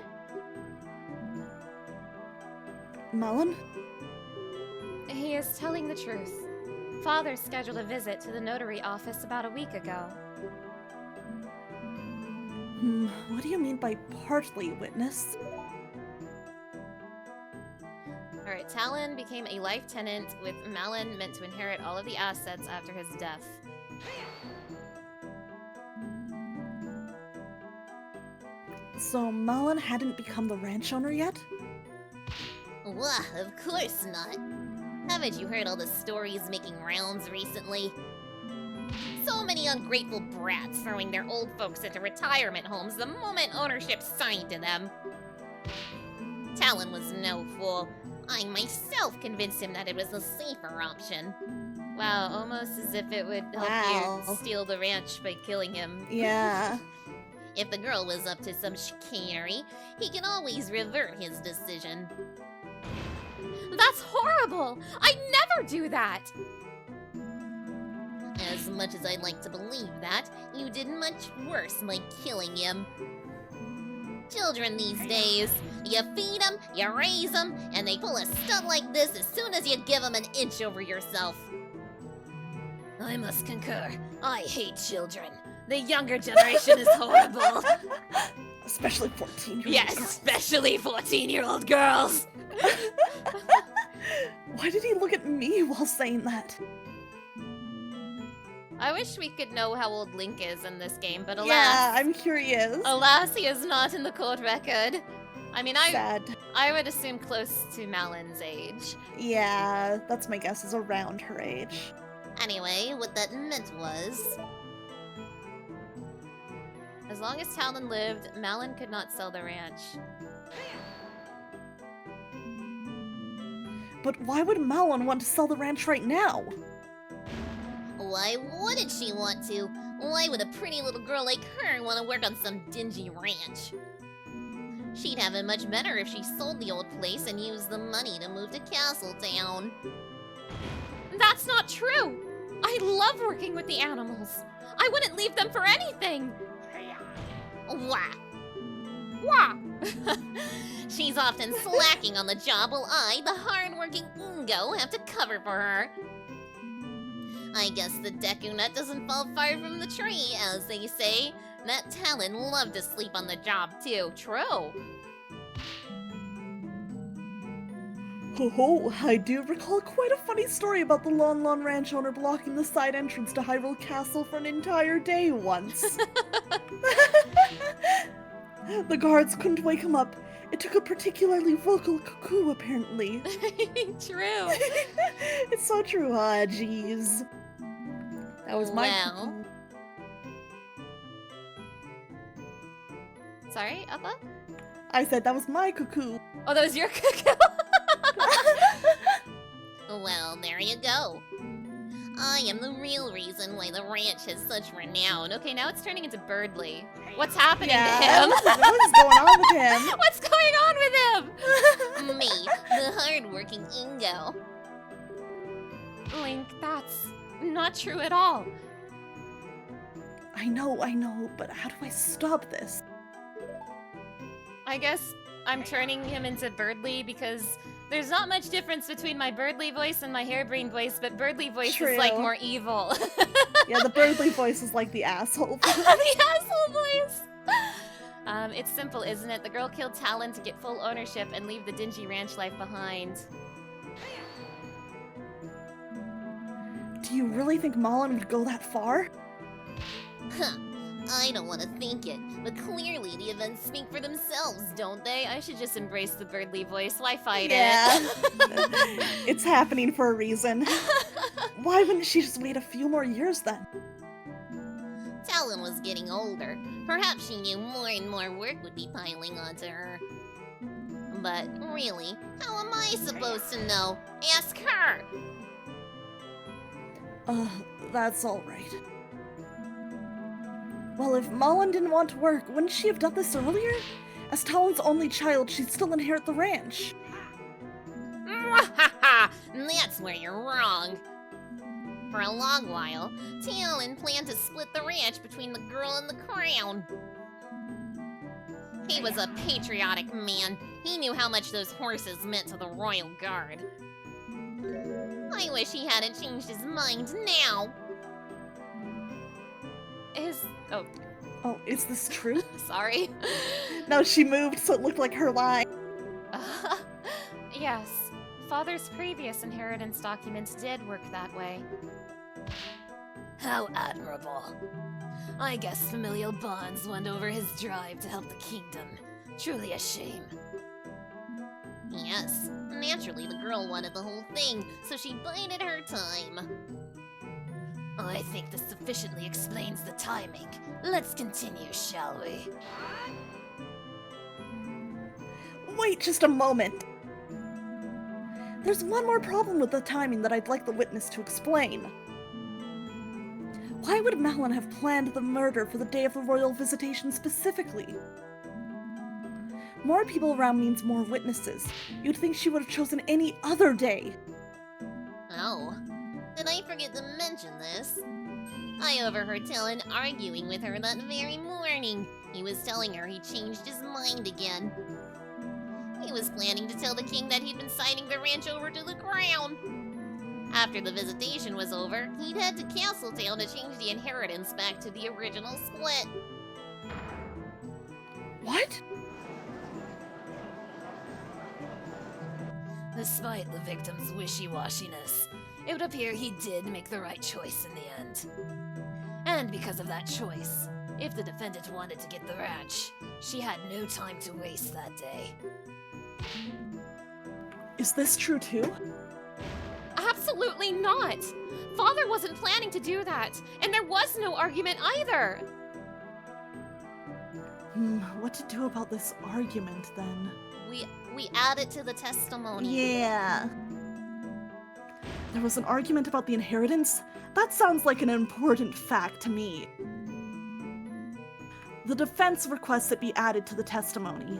Malin? He is telling the truth. Father scheduled a visit to the notary office about a week ago. What do you mean by partly, witness? Alright, Talon became a life tenant, with Malin meant to inherit all of the assets after his death. So Malin hadn't become the ranch owner yet? Wah, of course not. Haven't you heard all the stories making rounds recently? So many ungrateful brats throwing their old folks into retirement homes the moment ownership signed to them. Talon was no fool. I myself convinced him that it was a safer option. Wow, almost as if it would help you steal the ranch by killing him. Yeah. If the girl was up to some chicanery, he can always revert his decision. That's horrible! I'd never do that! As much as I'd like to believe that, you did much worse by killing him. Children these days, you feed them, you raise them, and they pull a stunt like this as soon as you give them an inch over yourself. I must concur. I hate children. The younger generation is horrible. Especially 14-year-old Yes, girls. especially 14-year-old girls. Why did he look at me while saying that? I wish we could know how old Link is in this game, but alas... Yeah, I'm curious. Alas, he is not in the court record. I mean, Sad. I would assume close to Malin's age. Yeah, that's my guess, is around her age. Anyway, what that meant was... As long as Talon lived, Malin could not sell the ranch. But why would Malon want to sell the ranch right now? Why wouldn't she want to? Why would a pretty little girl like her want to work on some dingy ranch? She'd have it much better if she sold the old place and used the money to move to Castletown. That's not true! I love working with the animals. I wouldn't leave them for anything! Wah! Wah! She's often slacking on the job while I, the hard-working Ingo, have to cover for her. I guess the Deku Nut doesn't fall far from the tree, as they say. That Talon loved to sleep on the job, too. True. Oh, I do recall quite a funny story about the Lon Lon Ranch owner blocking the side entrance to Hyrule Castle for an entire day once. The guards couldn't wake him up. It took a particularly vocal cuckoo, apparently. True. It's so true. Ah, jeez. That was my Well. cuckoo. Sorry, Alpha? I said that was my cuckoo. Oh, that was your cuckoo? Well, there you go. I am the real reason why the ranch has such renown. Okay, now it's turning into Birdly. What's happening to Yeah, him? what's going on with him? What's going on with him? Me, the hard-working Ingo. Link, that's not true at all. I know, but how do I stop this? I guess I'm turning him into Birdly because there's not much difference between my Birdly voice and my Harebrained voice, but Birdly voice is like True. more evil. Yeah, the Birdly voice is like the asshole. The asshole voice! It's simple, isn't it? The girl killed Talon to get full ownership and leave the dingy ranch life behind. Do you really think Malon would go that far? Huh. I don't want to think it, but clearly the events speak for themselves, don't they? I should just embrace the Birdly voice. Why fight Yeah. it? It's happening for a reason. Why wouldn't she just wait a few more years then? Talon was getting older. Perhaps she knew more and more work would be piling onto her. But really, how am I supposed to know? Ask her! That's alright. Well, if Malon didn't want to work, wouldn't she have done this earlier? As Talon's only child, she'd still inherit the ranch. That's where you're wrong. For a long while, Talon planned to split the ranch between the girl and the crown. He was a patriotic man. He knew how much those horses meant to the royal guard. I wish he hadn't changed his mind now. Oh, is this true? Sorry. No, she moved so it looked like her line. Yes. Father's previous inheritance documents did work that way. How admirable. I guess familial bonds won over his drive to help the kingdom. Truly a shame. Yes, naturally the girl wanted the whole thing, so she bided her time. I think this sufficiently explains the timing. Let's continue, shall we? Wait just a moment. There's one more problem with the timing that I'd like the witness to explain. Why would Malon have planned the murder for the day of the royal visitation specifically? More people around means more witnesses. You'd think she would have chosen any other day. Oh, did I forget to mention this? I overheard Talon arguing with her that very morning. He was telling her he changed his mind again. He was planning to tell the king that he'd been signing the ranch over to the crown. After the visitation was over, he'd head to Castletown to change the inheritance back to the original split. What? Despite the victim's wishy-washiness, it would appear he did make the right choice in the end. And because of that choice, if the defendant wanted to get the ranch, she had no time to waste that day. Is this true too? Absolutely not! Father wasn't planning to do that, and there was no argument either! What to do about this argument then? We add it to the testimony. Yeah. There was an argument about the inheritance? That sounds like an important fact to me. The defense requests it be added to the testimony.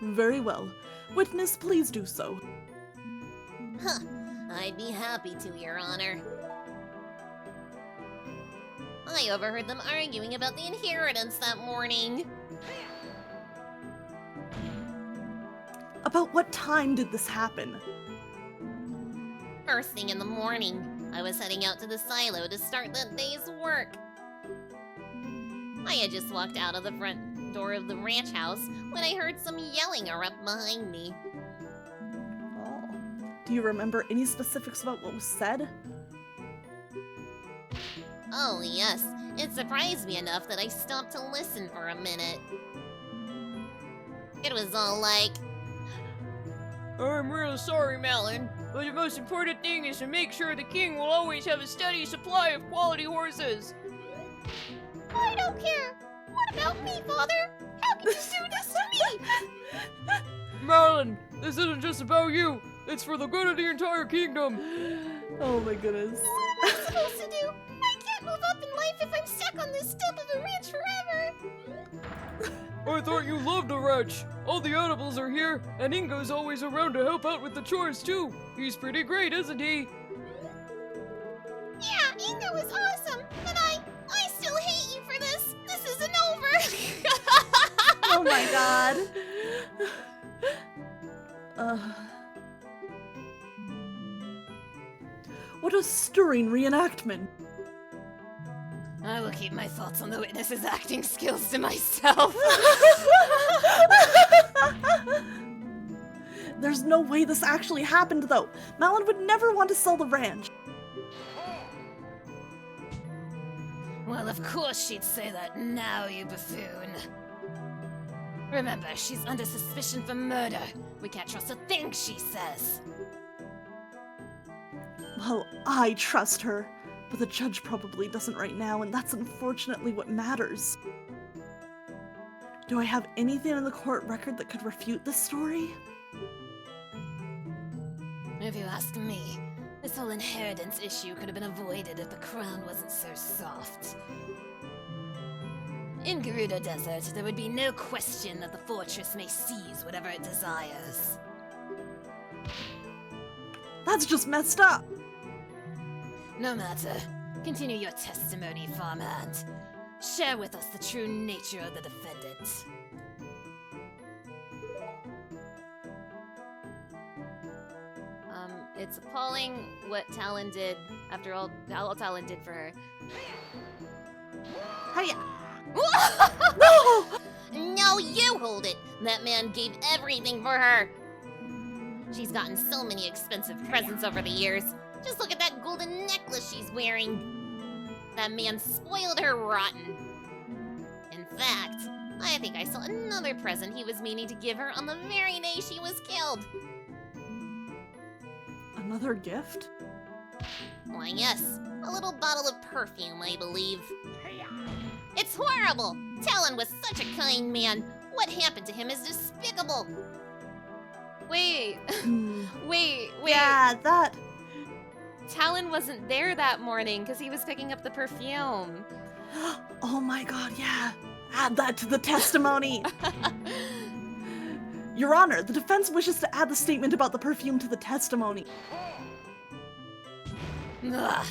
Very well. Witness, please do so. Huh. I'd be happy to, Your Honor. I overheard them arguing about the inheritance that morning. About what time did this happen? First thing in the morning, I was heading out to the silo to start that day's work. I had just walked out of the front door of the ranch house when I heard some yelling erupt behind me. Oh. Do you remember any specifics about what was said? Oh, yes. It surprised me enough that I stopped to listen for a minute. It was all like, I'm real sorry, Malin, but the most important thing is to make sure the king will always have a steady supply of quality horses. I don't care. What about me, Father? How can you do this to me? Malin, this isn't just about you. It's for the good of the entire kingdom. Oh my goodness. What am I supposed to do? I can't move up in life if I'm stuck on this stump of a ranch forever. I thought you loved the ranch. All the animals are here, and Ingo's always around to help out with the chores too. He's pretty great, isn't he? Yeah, Ingo is awesome, but I still hate you for this. This isn't over. Oh my god. What a stirring reenactment. I will keep my thoughts on the witness's acting skills to myself. There's no way this actually happened, though. Malin would never want to sell the ranch. Well, of course she'd say that now, you buffoon. Remember, she's under suspicion for murder. We can't trust a thing she says. Well, I trust her, but the judge probably doesn't right now, and that's unfortunately what matters. Do I have anything in the court record that could refute this story? If you ask me, this whole inheritance issue could have been avoided if the crown wasn't so soft. In Gerudo Desert, there would be no question that the fortress may seize whatever it desires. That's just messed up! No matter. Continue your testimony, farmhand. Share with us the true nature of the defendant. It's appalling what Talon did after all Talon did for her. Hiya! No! No, you hold it. That man gave everything for her. She's gotten so many expensive presents over the years. Just look at that golden necklace she's wearing. That man spoiled her rotten. In fact, I think I saw another present he was meaning to give her on the very day she was killed. Another gift? Why, yes. A little bottle of perfume, I believe. It's horrible! Talon was such a kind man. What happened to him is despicable. Wait, wait. Yeah, that... Talon wasn't there that morning because he was picking up the perfume. Oh my god, yeah. Add that to the testimony. Your Honor, the defense wishes to add the statement about the perfume to the testimony. Ugh.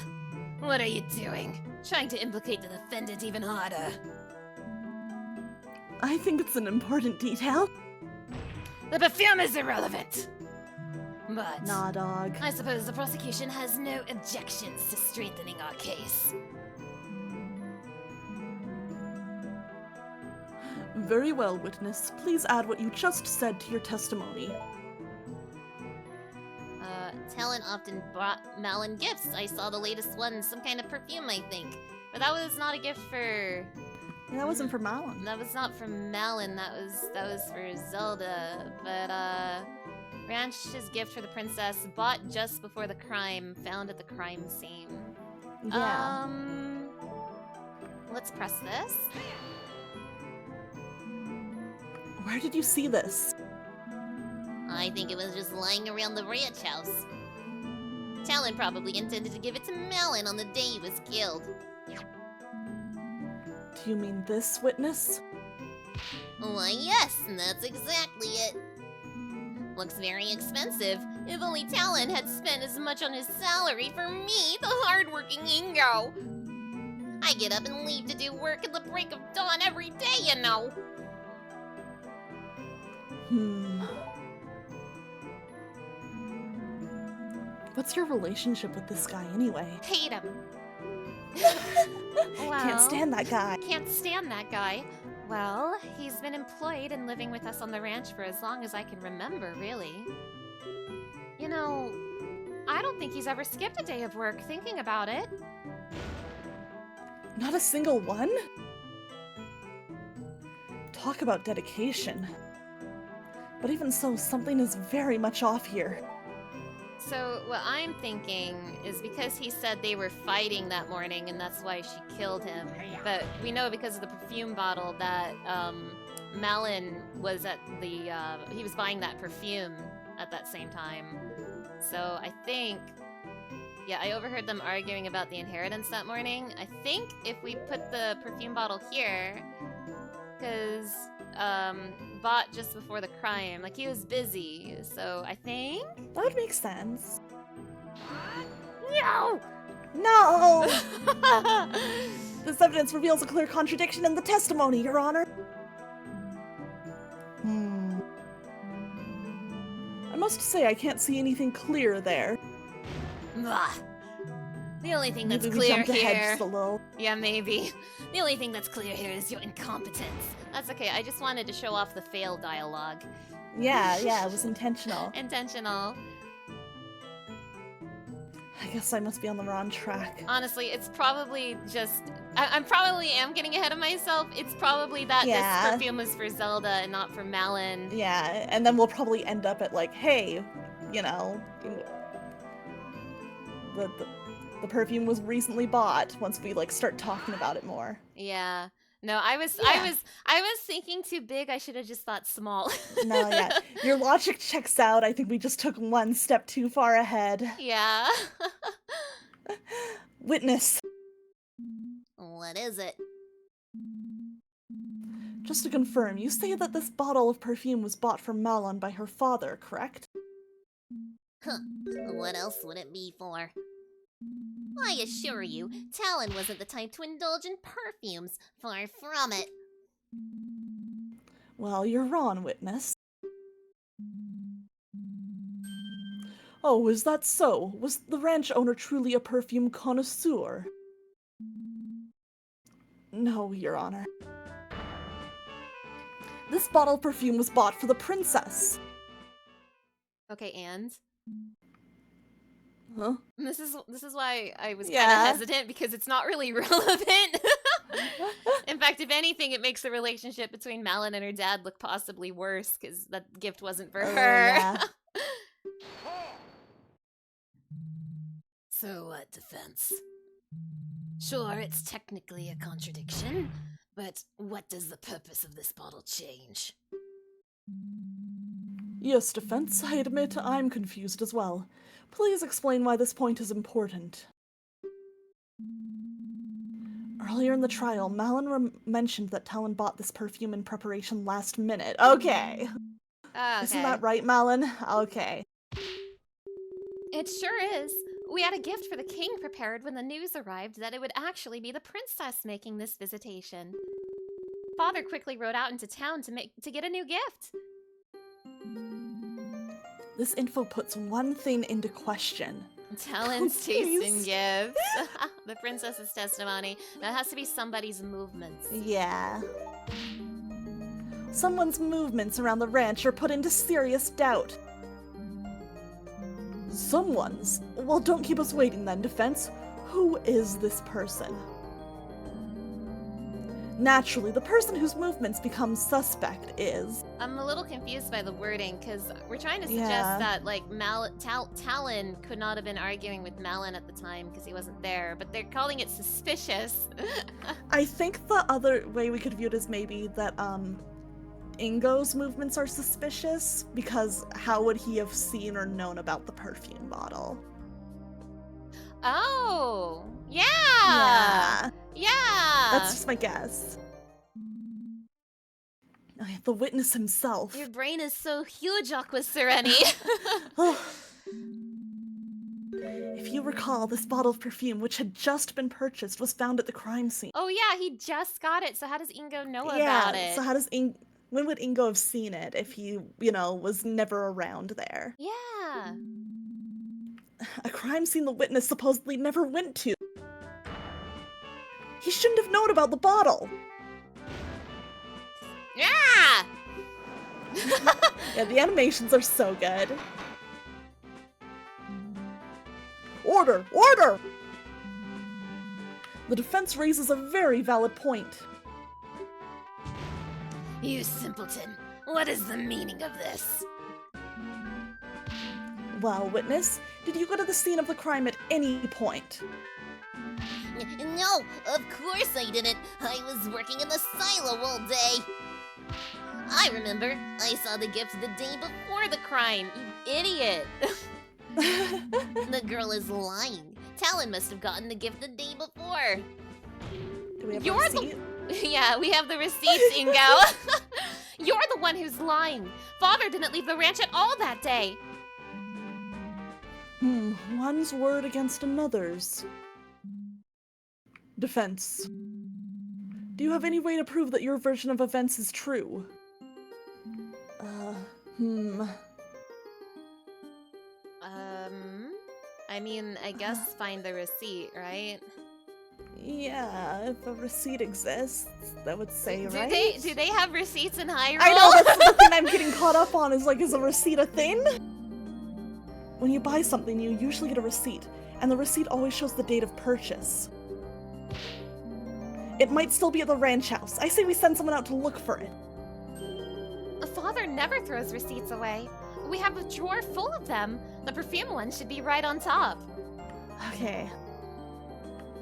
What are you doing? Trying to implicate the defendant even harder. I think it's an important detail. The perfume is irrelevant. But Nah, dog. I suppose the prosecution has no objections to strengthening our case. Very well, witness. Please add what you just said to your testimony. Talon often brought Malin gifts. I saw the latest one, some kind of perfume, I think. But that was not a gift for... Yeah, that wasn't for Malin. That was not for Malin, that was for Zelda. But, Ranch's gift for the princess, bought just before the crime, found at the crime scene. Yeah. Let's press this. Where did you see this? I think it was just lying around the ranch house. Talon probably intended to give it to Malon on the day he was killed. Do you mean this witness? Why, yes, that's exactly it. Looks very expensive. If only Talon had spent as much on his salary for me, the hardworking Ingo. I get up and leave to do work at the break of dawn every day, you know. What's your relationship with this guy anyway? Hate him. Can't stand that guy. Can't stand that guy. Well, he's been employed and living with us on the ranch for as long as I can remember, really. You know, I don't think he's ever skipped a day of work thinking about it. Not a single one? Talk about dedication. But even so, something is very much off here. So what I'm thinking is because he said they were fighting that morning and that's why she killed him. But we know because of the perfume bottle that Malon was at the, he was buying that perfume at that same time. So I think, yeah, I overheard them arguing about the inheritance that morning. I think if we put the perfume bottle here, because bought just before the crime, like he was busy, so I think... That would make sense. No! No! This evidence reveals a clear contradiction in the testimony, Your Honor. I must say, I can't see anything clear there. Bah. The only thing that's Maybe we clear jumped ahead here... just a little. Yeah, maybe. The only thing that's clear here is your incompetence. That's okay, I just wanted to show off the fail dialogue. Yeah, it was intentional. Intentional. I guess I must be on the wrong track. Honestly, it's probably just... I probably am getting ahead of myself. It's probably that Yeah. this perfume was for Zelda and not for Malon. Yeah, and then we'll probably end up at like, hey, you know, the perfume was recently bought once we like start talking about it more. Yeah. No, I was thinking too big. I should have just thought small. No, yeah. Your logic checks out. I think we just took one step too far ahead. Yeah. Witness. What is it? Just to confirm, you say that this bottle of perfume was bought for Malon by her father, correct? Huh. What else would it be for? I assure you, Talon wasn't the type to indulge in perfumes. Far from it. Well, you're wrong, witness. Oh, is that so? Was the ranch owner truly a perfume connoisseur? No, Your Honor. This bottle of perfume was bought for the princess. Okay, and Huh? this is why I was kind Yeah. of hesitant because it's not really relevant. In fact, if anything, it makes the relationship between Malon and her dad look possibly worse because that gift wasn't for her. Yeah. So what, defense? Sure, it's technically a contradiction, but what does the purpose of this bottle change? Yes, defense, I admit I'm confused as well. Please explain why this point is important. Earlier in the trial, Malon mentioned that Talon bought this perfume in preparation last minute. Okay. Isn't that right, Malon? Okay. It sure is. We had a gift for the king prepared when the news arrived that it would actually be the princess making this visitation. Father quickly rode out into town to get a new gift. This info puts one thing into question. Talon's Oh, taste in please. gifts. The princess's testimony. That has to be somebody's movements. Yeah. Someone's movements around the ranch are put into serious doubt. Someone's? Well, don't keep us waiting then, defense. Who is this person? Naturally, the person whose movements become suspect is... I'm a little confused by the wording because we're trying to suggest Yeah. that like Talon could not have been arguing with Malon at the time because he wasn't there, but they're calling it suspicious. I think the other way we could view it is maybe that, Ingo's movements are suspicious, because how would he have seen or known about the perfume bottle? Oh, yeah. Yeah. Yeah. That's just my guess. Oh, yeah, the witness himself. Your brain is so huge, Aqua Sereni. If you recall, this bottle of perfume, which had just been purchased, was found at the crime scene. Oh yeah, he just got it. So how does Ingo know about it? So how does when would Ingo have seen it if he, was never around there? Yeah. A crime scene the witness supposedly never went to. He shouldn't have known about the bottle. Yeah. Yeah, the animations are so good. Order! Order! The defense raises a very valid point. You simpleton, what is the meaning of this? Well, witness, did you go to the scene of the crime at any point? No, of course I didn't. I was working in the silo all day. I remember. I saw the gift the day before the crime. You idiot. The girl is lying. Talon must have gotten the gift the day before. Do we have You're a the- receipt? Yeah, we have the receipts, Ingo. You're the one who's lying. Father didn't leave the ranch at all that day. One's word against another's. Defense. Do you have any way to prove that your version of events is true? I mean, I guess find the receipt, right? Yeah, if a receipt exists, that would say, Do right? they have receipts in Hyrule? I know, that's the thing I'm getting caught up on, is a receipt a thing? When you buy something, you usually get a receipt, and the receipt always shows the date of purchase. It might still be at the ranch house. I say we send someone out to look for it. Father never throws receipts away. We have a drawer full of them. The perfume one should be right on top. Okay.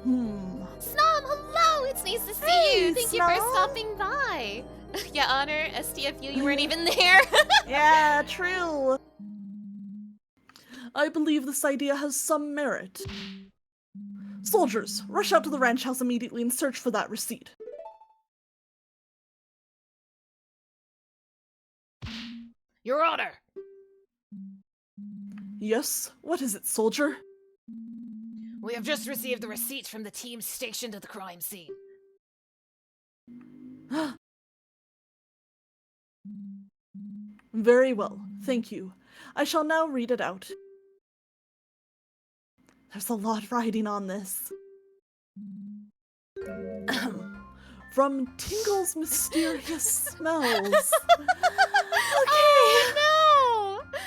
Snom, hello! It's nice to see Hey, you. Thank you for Snom. stopping by. Yeah, Honor, STFU, you weren't even there. Yeah, true. I believe this idea has some merit. Soldiers, rush out to the ranch house immediately and search for that receipt. Your Honor! Yes? What is it, soldier? We have just received the receipt from the team stationed at the crime scene. Very well, thank you. I shall now read it out. There's a lot riding on this. From Tingle's mysterious smells. Oh no!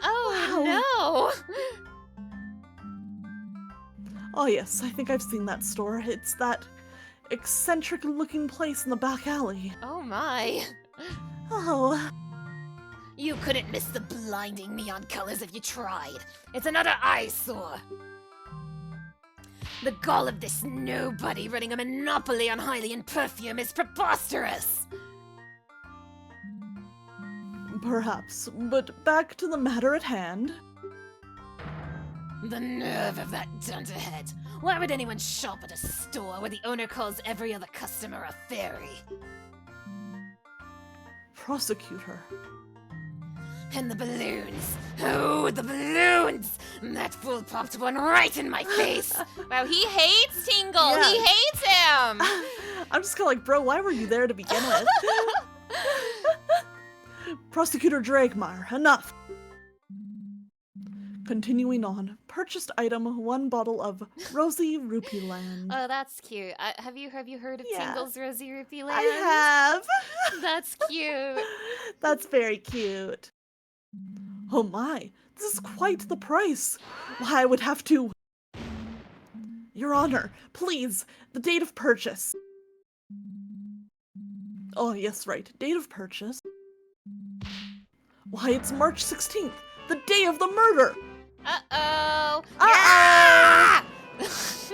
Oh Wow. no! Oh yes, I think I've seen that store. It's that eccentric-looking place in the back alley. Oh my. Oh, You couldn't miss the blinding neon colors if you tried. It's another eyesore. The gall of this nobody running a monopoly on Hylian perfume is preposterous! perhaps. But back to the matter at hand. The nerve of that dunderhead. Why would anyone shop at a store where the owner calls every other customer a fairy? Prosecute her. And the balloons. Oh, the balloons! That fool popped one right in my face. Wow, he hates Tingle. Yeah. He hates him. I'm just kinda like, bro, why were you there to begin with? Prosecutor Dragmire, enough! Continuing on, purchased item, 1 bottle of Rosy Rupee Land. Oh, that's cute. Have you heard of Yeah. Tingle's Rosy Rupee Land? I have! That's cute. That's very cute. Oh my, this is quite the price. Why, I would have to... Your Honor, please, the date of purchase. Oh, yes, right, date of purchase. Why, it's March 16th, the day of the murder! Uh-oh. Uh-oh!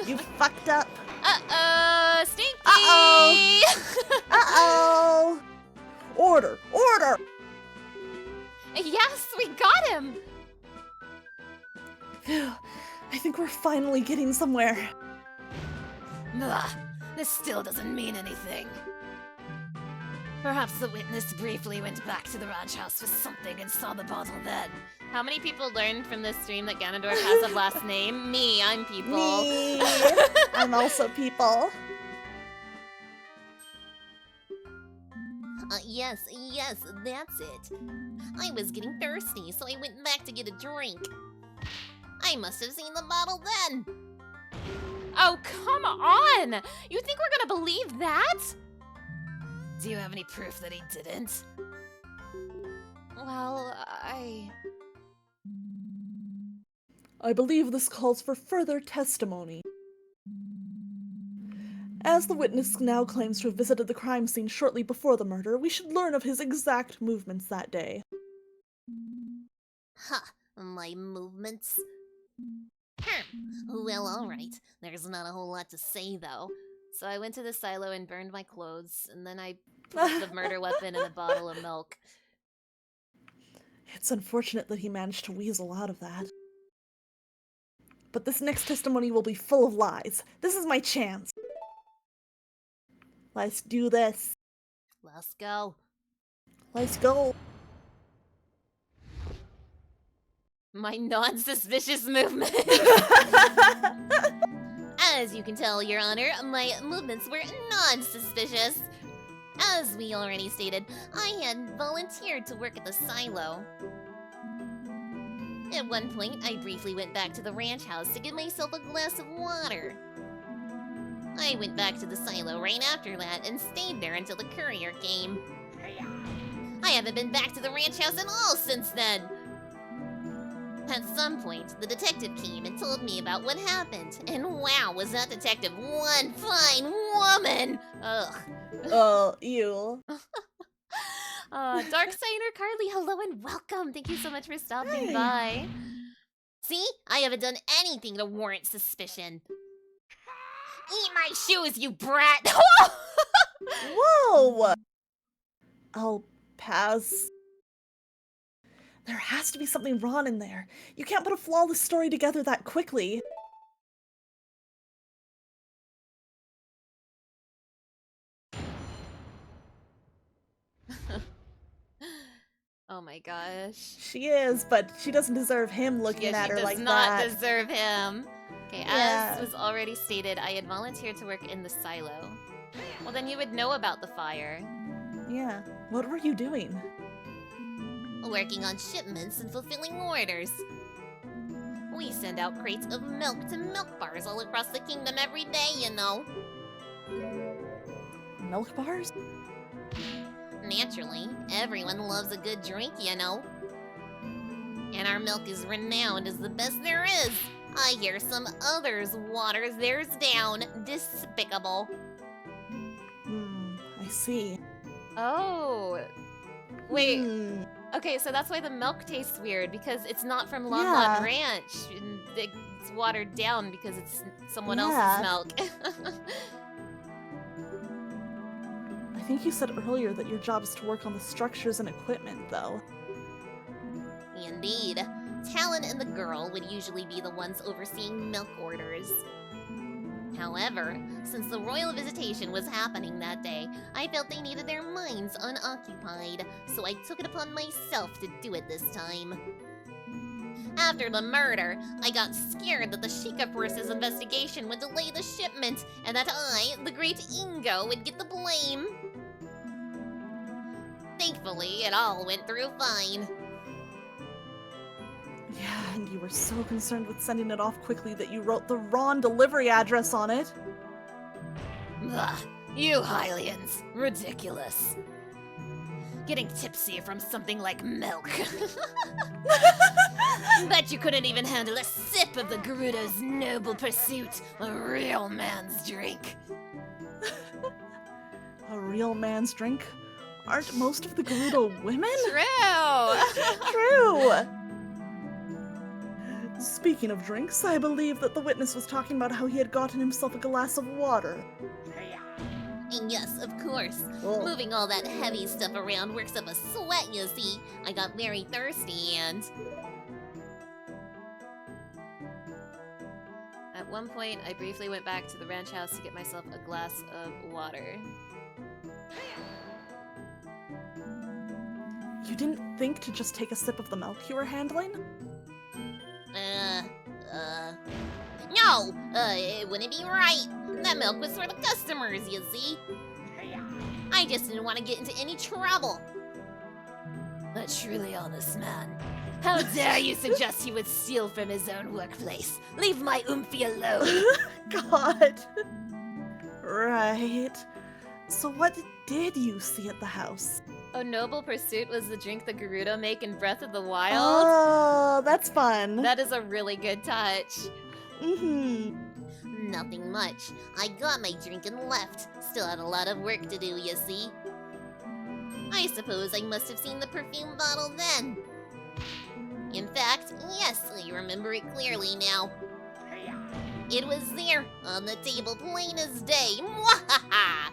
You fucked up. Uh-oh. Stinky. Uh-oh. Uh-oh! Order! Order! Yes, we got him. Phew. I think we're finally getting somewhere. Ugh, this still doesn't mean anything. Perhaps the witness briefly went back to the ranch house with something and saw the bottle then. How many people learned from this stream that Ganondorf has a last name? Me, I'm people. Me. I'm also people. Yes, that's it. I was getting thirsty, so I went back to get a drink. I must have seen the bottle then. Oh, come on! You think we're gonna believe that? Do you have any proof that he didn't? Well, I believe this calls for further testimony. As the witness now claims to have visited the crime scene shortly before the murder, we should learn of his exact movements that day. Ha! My movements. Well, alright. There's not a whole lot to say, though. So I went to the silo and burned my clothes, and then I put the murder weapon in a bottle of milk. It's unfortunate that he managed to weasel out of that. But this next testimony will be full of lies. This is my chance. Let's do this. Let's go. Let's go. My non-suspicious movement. As you can tell, Your Honor, my movements were non-suspicious. As we already stated, I had volunteered to work at the silo. At one point, I briefly went back to the ranch house to get myself a glass of water. I went back to the silo right after that and stayed there until the courier came. I haven't been back to the ranch house at all since then. At some point, the detective came and told me about what happened, and wow, was that detective one fine woman! Ugh. Oh, ew. Darksigner Carly, hello and welcome. Thank you so much for stopping Hey. by. See? I haven't done anything to warrant suspicion. Eat my shoes, you brat! Whoa! I'll pass. There has to be something wrong in there. You can't put a flawless story together that quickly. Oh my gosh. She is, but she doesn't deserve him looking Yeah, at she her does like not that. deserve him. Okay, Yeah. as was already stated, I had volunteered to work in the silo. Well, then you would know about the fire. Yeah. What were you doing? Working on shipments and fulfilling orders. We send out crates of milk to milk bars all across the kingdom every day, you know. Milk bars? Naturally, everyone loves a good drink, you know. And our milk is renowned as the best there is. I hear some others waters theirs down. Despicable. I see. Oh. Wait. Hmm. Okay, so that's why the milk tastes weird, because it's not from Lon Yeah. Lon Ranch. And it's watered down because it's someone Yeah. else's milk. I think you said earlier that your job is to work on the structures and equipment, though. Indeed. Talon and the girl would usually be the ones overseeing milk orders. However, since the royal visitation was happening that day, I felt they needed their minds unoccupied, so I took it upon myself to do it this time. After the murder, I got scared that the Sheikah Force's investigation would delay the shipment, and that I, the great Ingo, would get the blame. Thankfully, it all went through fine. Yeah, and you were so concerned with sending it off quickly that you wrote the wrong delivery address on it. Ugh, you Hylians. Ridiculous. Getting tipsy from something like milk. Bet you couldn't even handle a sip of the Gerudo's noble pursuit, a real man's drink. A real man's drink? Aren't most of the Gerudo women? True! True! Speaking of drinks, I believe that the witness was talking about how he had gotten himself a glass of water. And yes, of course. Oh. Moving all that heavy stuff around works up a sweat, you see. I got very thirsty and... At one point, I briefly went back to the ranch house to get myself a glass of water. You didn't think to just take a sip of the milk you were handling? No! It wouldn't be right. That milk was for the customers, you see. I just didn't want to get into any trouble. A truly honest man. How dare you suggest he would steal from his own workplace? Leave my oomphy alone! God. Right. So what did you see at the house? A noble pursuit was the drink the Gerudo make in Breath of the Wild. Oh, that's fun. That is a really good touch. Mm-hmm. Nothing much. I got my drink and left. Still had a lot of work to do, you see. I suppose I must have seen the perfume bottle then. In fact, yes, I remember it clearly now. It was there, on the table plain as day. Mwahaha!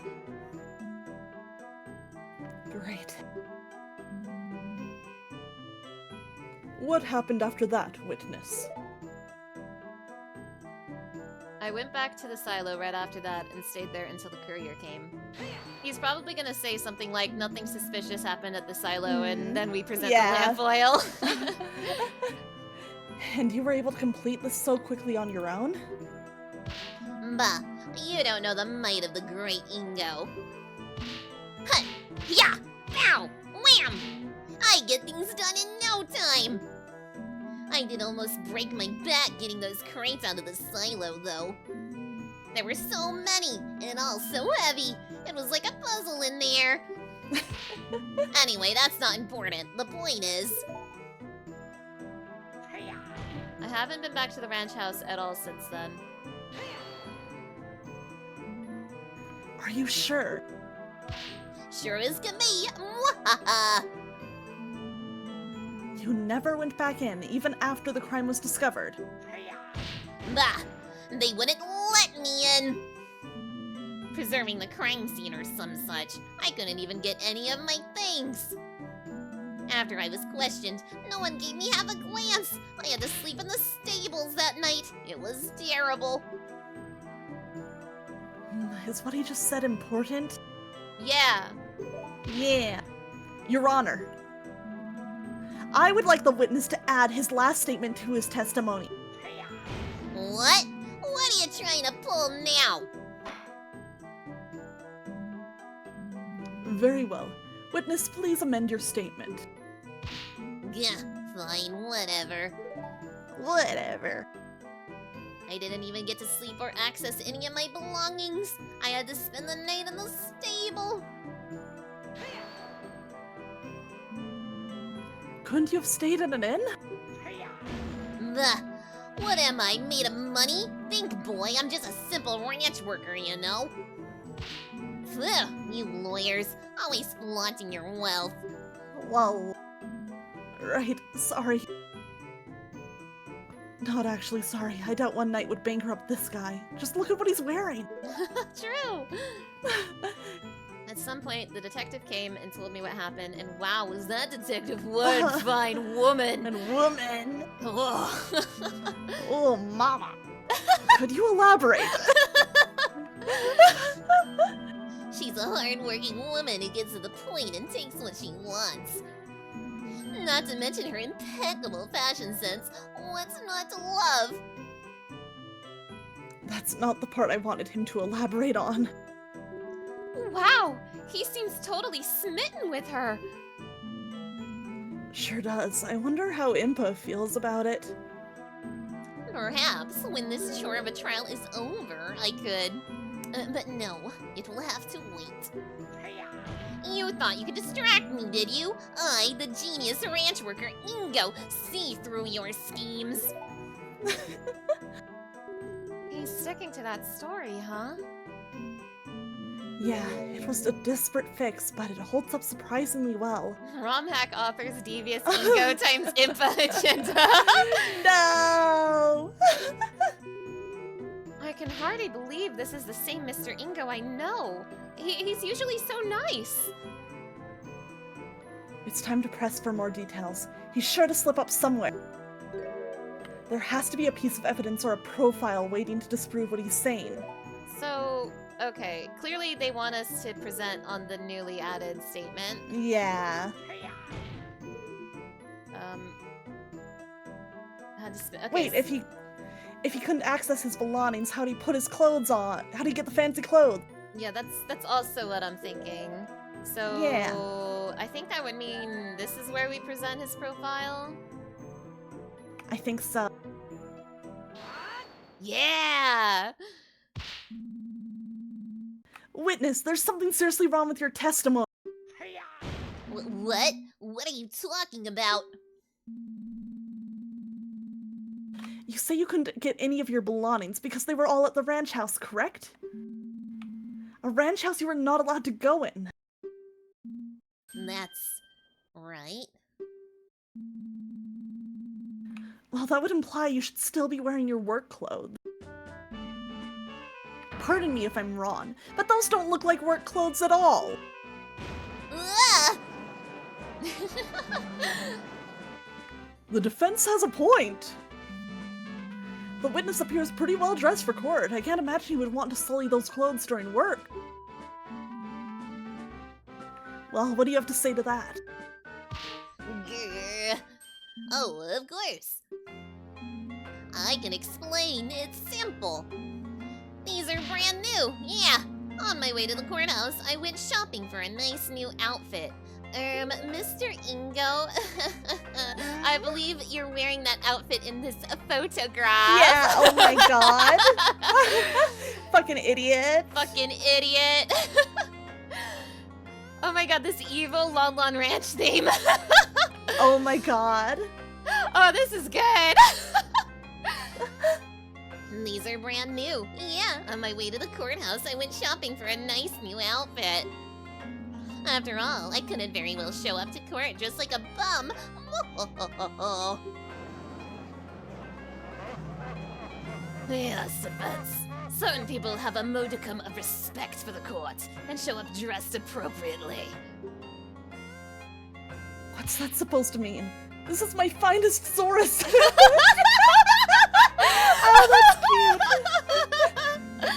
Great. What happened after that, witness? I went back to the silo right after that and stayed there until the courier came. He's probably gonna say something like, nothing suspicious happened at the silo, and then we present the lamp oil. And you were able to complete this so quickly on your own? Bah, you don't know the might of the great Ingo. Huh! Yeah! Pow! Wham! I get things done in no time! I did almost break my back getting those crates out of the silo, though. There were so many, and all so heavy. It was like a puzzle in there. Anyway, that's not important. The point is... I haven't been back to the ranch house at all since then. Are you sure? Sure as can be. Mwahaha! You never went back in, even after the crime was discovered. Bah! They wouldn't let me in! Preserving the crime scene or some such. I couldn't even get any of my things. After I was questioned, no one gave me half a glance. I had to sleep in the stables that night. It was terrible. Is what he just said important? Yeah. Yeah. Your Honor, I would like the witness to add his last statement to his testimony. What? What are you trying to pull now? Very well. Witness, please amend your statement. Gah, fine, whatever. Whatever. I didn't even get to sleep or access any of my belongings. I had to spend the night in the stable. Couldn't you have stayed in an inn? Bah, what am I, made of money? Think, boy, I'm just a simple ranch worker, you know? Ugh, you lawyers, always flaunting your wealth. Well, right, sorry. Not actually sorry. I doubt one night would bankrupt this guy. Just look at what he's wearing. True. At some point, the detective came and told me what happened, and wow, was that detective one fine woman. And woman. Ugh. Oh, mama. Could you elaborate? She's a hard-working woman who gets to the point and takes what she wants. Not to mention her impeccable fashion sense. What's not to love? That's not the part I wanted him to elaborate on. Wow, he seems totally smitten with her. Sure does. I wonder how Impa feels about it. Perhaps when this chore of a trial is over, I could. But no, it will have to wait. You thought you could distract me, did you? I, the genius ranch worker Ingo, see through your schemes. He's sticking to that story, huh? Yeah, it was a desperate fix, but it holds up surprisingly well. Romhack authors devious ego times Impa agenda. No! I can hardly believe this is the same Mr. Ingo I know. He's usually so nice. It's time to press for more details. He's sure to slip up somewhere. There has to be a piece of evidence or a profile waiting to disprove what he's saying. So, okay, clearly they want us to present on the newly added statement. Yeah. Okay, Wait, if he couldn't access his belongings, how'd he put his clothes on? How'd he get the fancy clothes? yeah, that's also what I'm thinking. So, Yeah. I think that would mean this is where we present his profile. I think so. Yeah! Witness, there's something seriously wrong with your testimony. What? What are you talking about? You say you couldn't get any of your belongings because they were all at the ranch house, correct? A ranch house you were not allowed to go in. That's right. Well, that would imply you should still be wearing your work clothes. Pardon me if I'm wrong, but those don't look like work clothes at all. Ah! The defense has a point. The witness appears pretty well dressed for court. I can't imagine he would want to sully those clothes during work. Well, what do you have to say to that? Grr. Oh, of course. I can explain. It's simple. These are brand new. Yeah. On my way to the courthouse, I went shopping for a nice new outfit. Mr. Ingo, I believe you're wearing that outfit in this photograph. Yeah, oh my god. Fucking idiot. Fucking idiot. Oh my god, this evil Lon Lon Ranch theme. Oh my god. Oh, this is good. These are brand new. Yeah, on my way to the courthouse, I went shopping for a nice new outfit. After all, I couldn't very well show up to court just like a bum. Yes, defense. Certain people have a modicum of respect for the court and show up dressed appropriately. What's that supposed to mean? This is my finest Saurus. Oh, that's cute.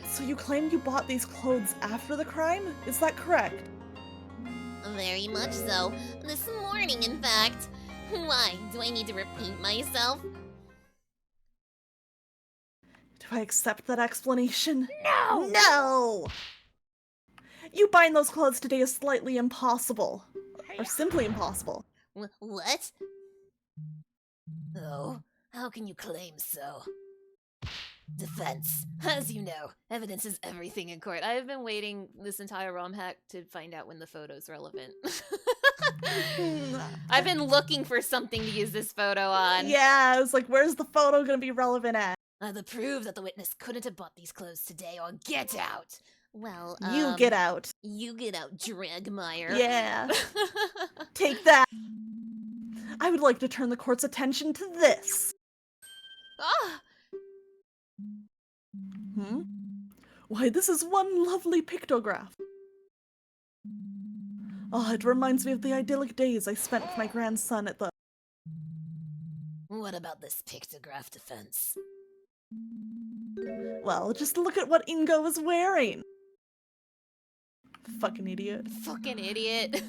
So you claim you bought these clothes after the crime? Is that correct? Very much so. This morning, in fact. Why? Do I need to repeat myself? Do I accept that explanation? No! No! You buying those clothes today is slightly impossible. Or simply impossible. What? Oh, how can you claim so? Defense. As you know, evidence is everything in court. I have been waiting this entire Romhack to find out when the photo's relevant. I've been looking for something to use this photo on. Yeah, I was like, where's the photo gonna be relevant at? Either prove that the witness couldn't have bought these clothes today or get out. Well, You get out. You get out, Dragmire. Yeah. Take that. I would like to turn the court's attention to this. Ah! Why, this is one lovely pictograph. Oh, it reminds me of the idyllic days I spent with my grandson at the... What about this pictograph, defense? Well, just look at what Ingo is wearing. Fucking idiot. Fucking idiot.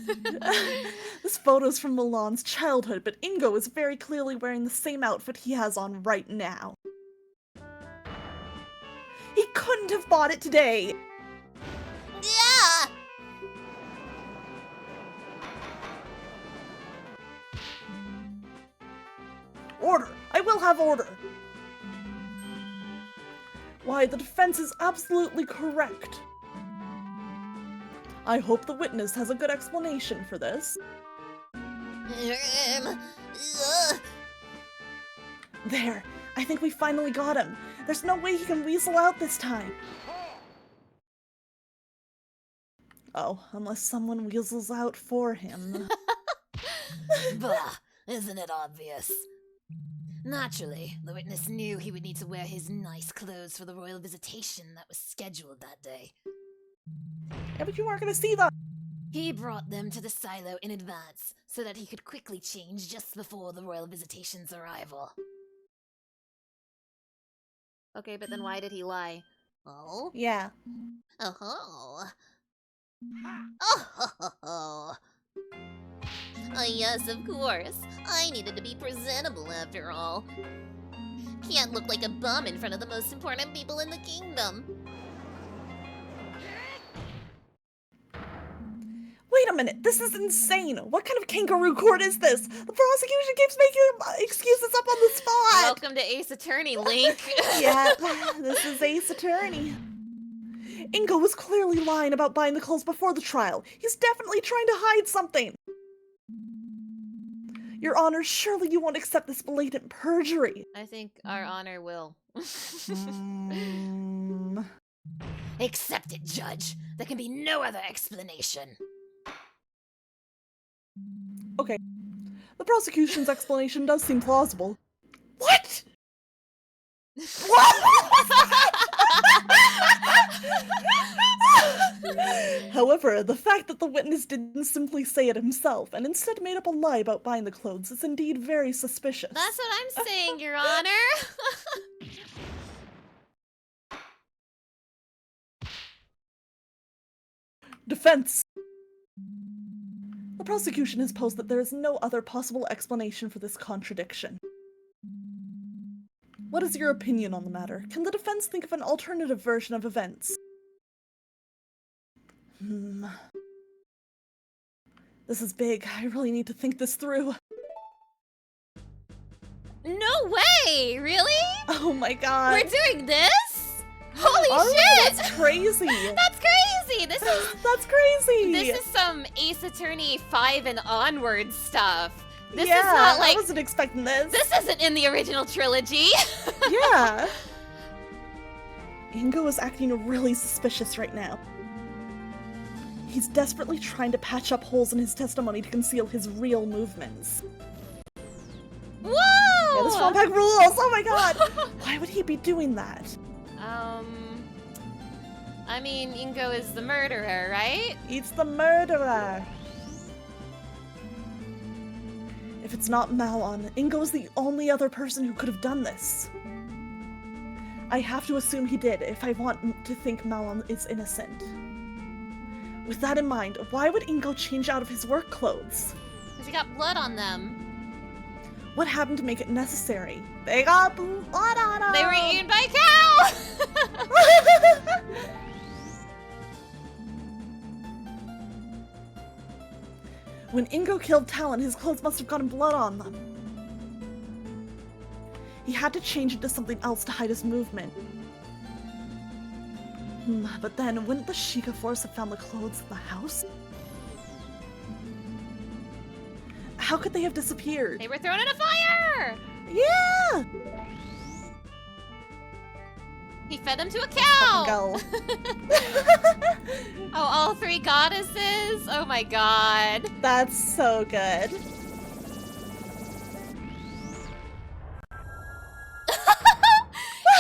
This photo's from Milan's childhood, but Ingo is very clearly wearing the same outfit he has on right now. He couldn't have bought it today! Yeah! Order! I will have order! Why, the defense is absolutely correct. I hope the witness has a good explanation for this. Ugh. There, I think we finally got him. There's no way he can weasel out this time. Oh, unless someone weasels out for him. Bah, isn't it obvious? Naturally, the witness knew he would need to wear his nice clothes for the royal visitation that was scheduled that day. Yeah, but you aren't gonna see them. He brought them to the silo in advance, so that he could quickly change just before the royal visitation's arrival. Okay, but then why did he lie? Oh? Yeah. Oh. Oh. Yes, of course. I needed to be presentable after all. Can't look like a bum in front of the most important people in the kingdom. Wait a minute, this is insane! What kind of kangaroo court is this? The prosecution keeps making excuses up on the spot! Welcome to Ace Attorney, Link. Yeah, this is Ace Attorney. Ingo was clearly lying about buying the clothes before the trial. He's definitely trying to hide something. Your Honor, surely you won't accept this blatant perjury. I think our honor will. Accept it, Judge. There can be no other explanation. Okay. The prosecution's explanation does seem plausible. What? However, the fact that the witness didn't simply say it himself and instead made up a lie about buying the clothes is indeed very suspicious. That's what I'm saying, Your Honor. Defense. The prosecution has posed that there is no other possible explanation for this contradiction. What is your opinion on the matter? Can the defense think of an alternative version of events? This is big. I really need to think this through. No way! Really? Oh my god. We're doing this? Holy Are we? shit! That's crazy. That's crazy! This is That's crazy. this is some Ace Attorney 5 and onward stuff. This yeah, is not like I wasn't expecting this. this isn't in the original trilogy. Yeah. Ingo is acting really suspicious right now. He's desperately trying to patch up holes in his testimony to conceal his real movements. Whoa! Yeah, this Romhack rules! Oh my god! Why would he be doing that? I mean, Ingo is the murderer, right? He's the murderer! If it's not Malon, Ingo's the only other person who could have done this. I have to assume he did if I want to think Malon is innocent. With that in mind, why would Ingo change out of his work clothes? Because he got blood on them. What happened to make it necessary? They got blood on them! They were eaten by cow! When Ingo killed Talon, his clothes must have gotten blood on them. He had to change into something else to hide his movement. But then, wouldn't the Sheikah force have found the clothes in the house? How could they have disappeared? They were thrown in a fire! Yeah! He fed them to a cow! Go. Oh, all three goddesses? Oh my god. That's so good.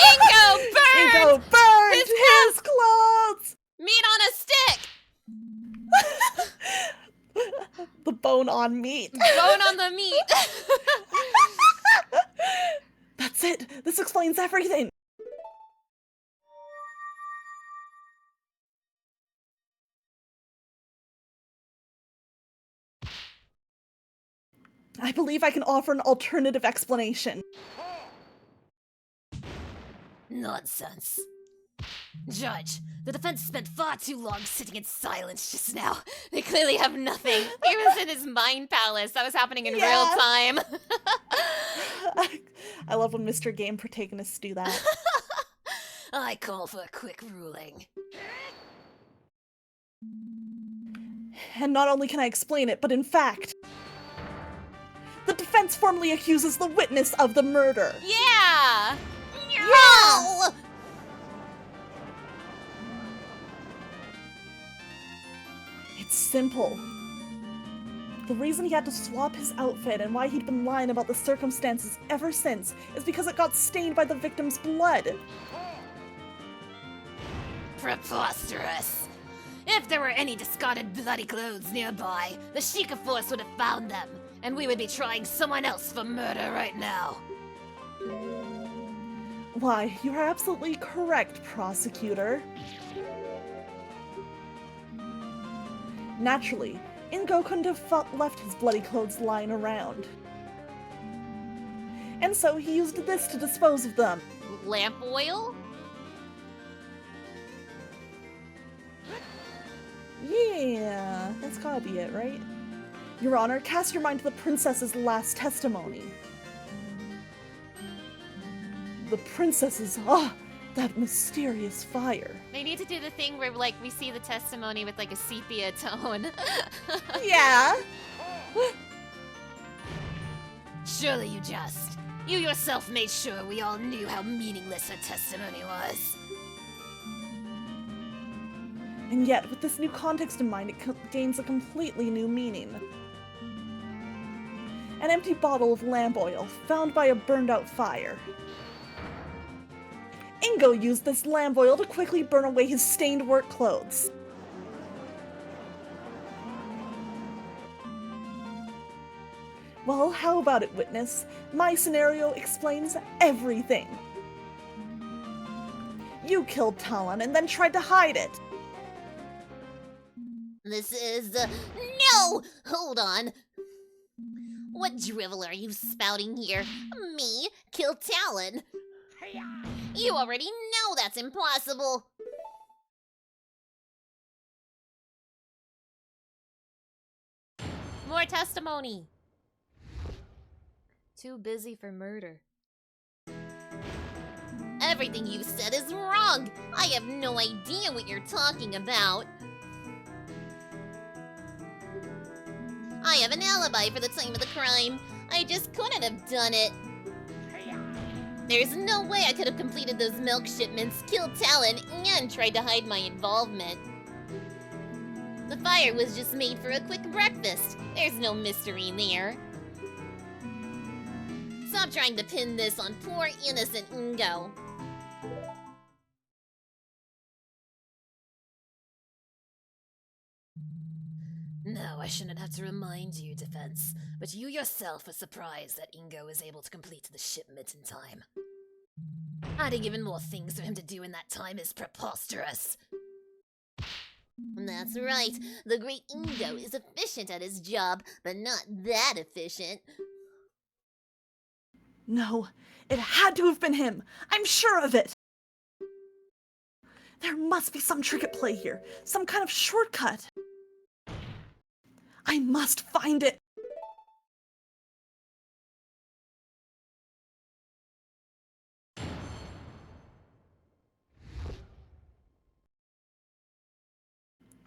Ingo burned! Ingo burned his his clothes! Meat on a stick! The bone on meat. Bone on the meat! That's it. This explains everything. I believe I can offer an alternative explanation. Nonsense. Judge, the defense spent far too long sitting in silence just now. They clearly have nothing. He was in his mind palace. That was happening in Yeah. real time. I love when Mr. Game protagonists do that. I call for a quick ruling. And not only can I explain it, but in fact, the defense formally accuses the witness of the murder. Yeah! No! It's simple. The reason he had to swap his outfit and why he'd been lying about the circumstances ever since is because it got stained by the victim's blood. Preposterous. If If there were any discarded bloody clothes nearby, the Sheikah force would have found them, and we would be trying someone else for murder right now. Why, you are absolutely correct, prosecutor. Naturally, Ingo couldn't have left his bloody clothes lying around. And so he used this to dispose of them. Lamp oil? Yeah, that's gotta be it, right? Your Honor, cast your mind to the princess's last testimony. The princess's, that mysterious fire. They need to do the thing where, like, we see the testimony with, like, a sepia tone. Yeah. Surely you jest. You yourself made sure we all knew how meaningless her testimony was. And yet, with this new context in mind, it gains a completely new meaning. An empty bottle of lamp oil found by a burned-out fire. Ingo used this lamp oil to quickly burn away his stained work clothes. Well, how about it, witness? My scenario explains everything. You killed Talon and then tried to hide it. This is, no! Hold on. What drivel are you spouting here? Me? Kill Talon? You already know that's impossible! More testimony. Too busy for murder. Everything you said is wrong! I have no idea what you're talking about. I have an alibi for the time of the crime. I just couldn't have done it. There's no way I could have completed those milk shipments, killed Talon, and tried to hide my involvement. The fire was just made for a quick breakfast. There's no mystery there. Stop trying to pin this on poor innocent Ingo. No, I shouldn't have to remind you, Defense, but you yourself were surprised that Ingo was able to complete the shipment in time. Adding even more things for him to do in that time is preposterous. That's right. The great Ingo is efficient at his job, but not that efficient. No, it had to have been him. I'm sure of it. There must be some trick at play here, some kind of shortcut. I must find it.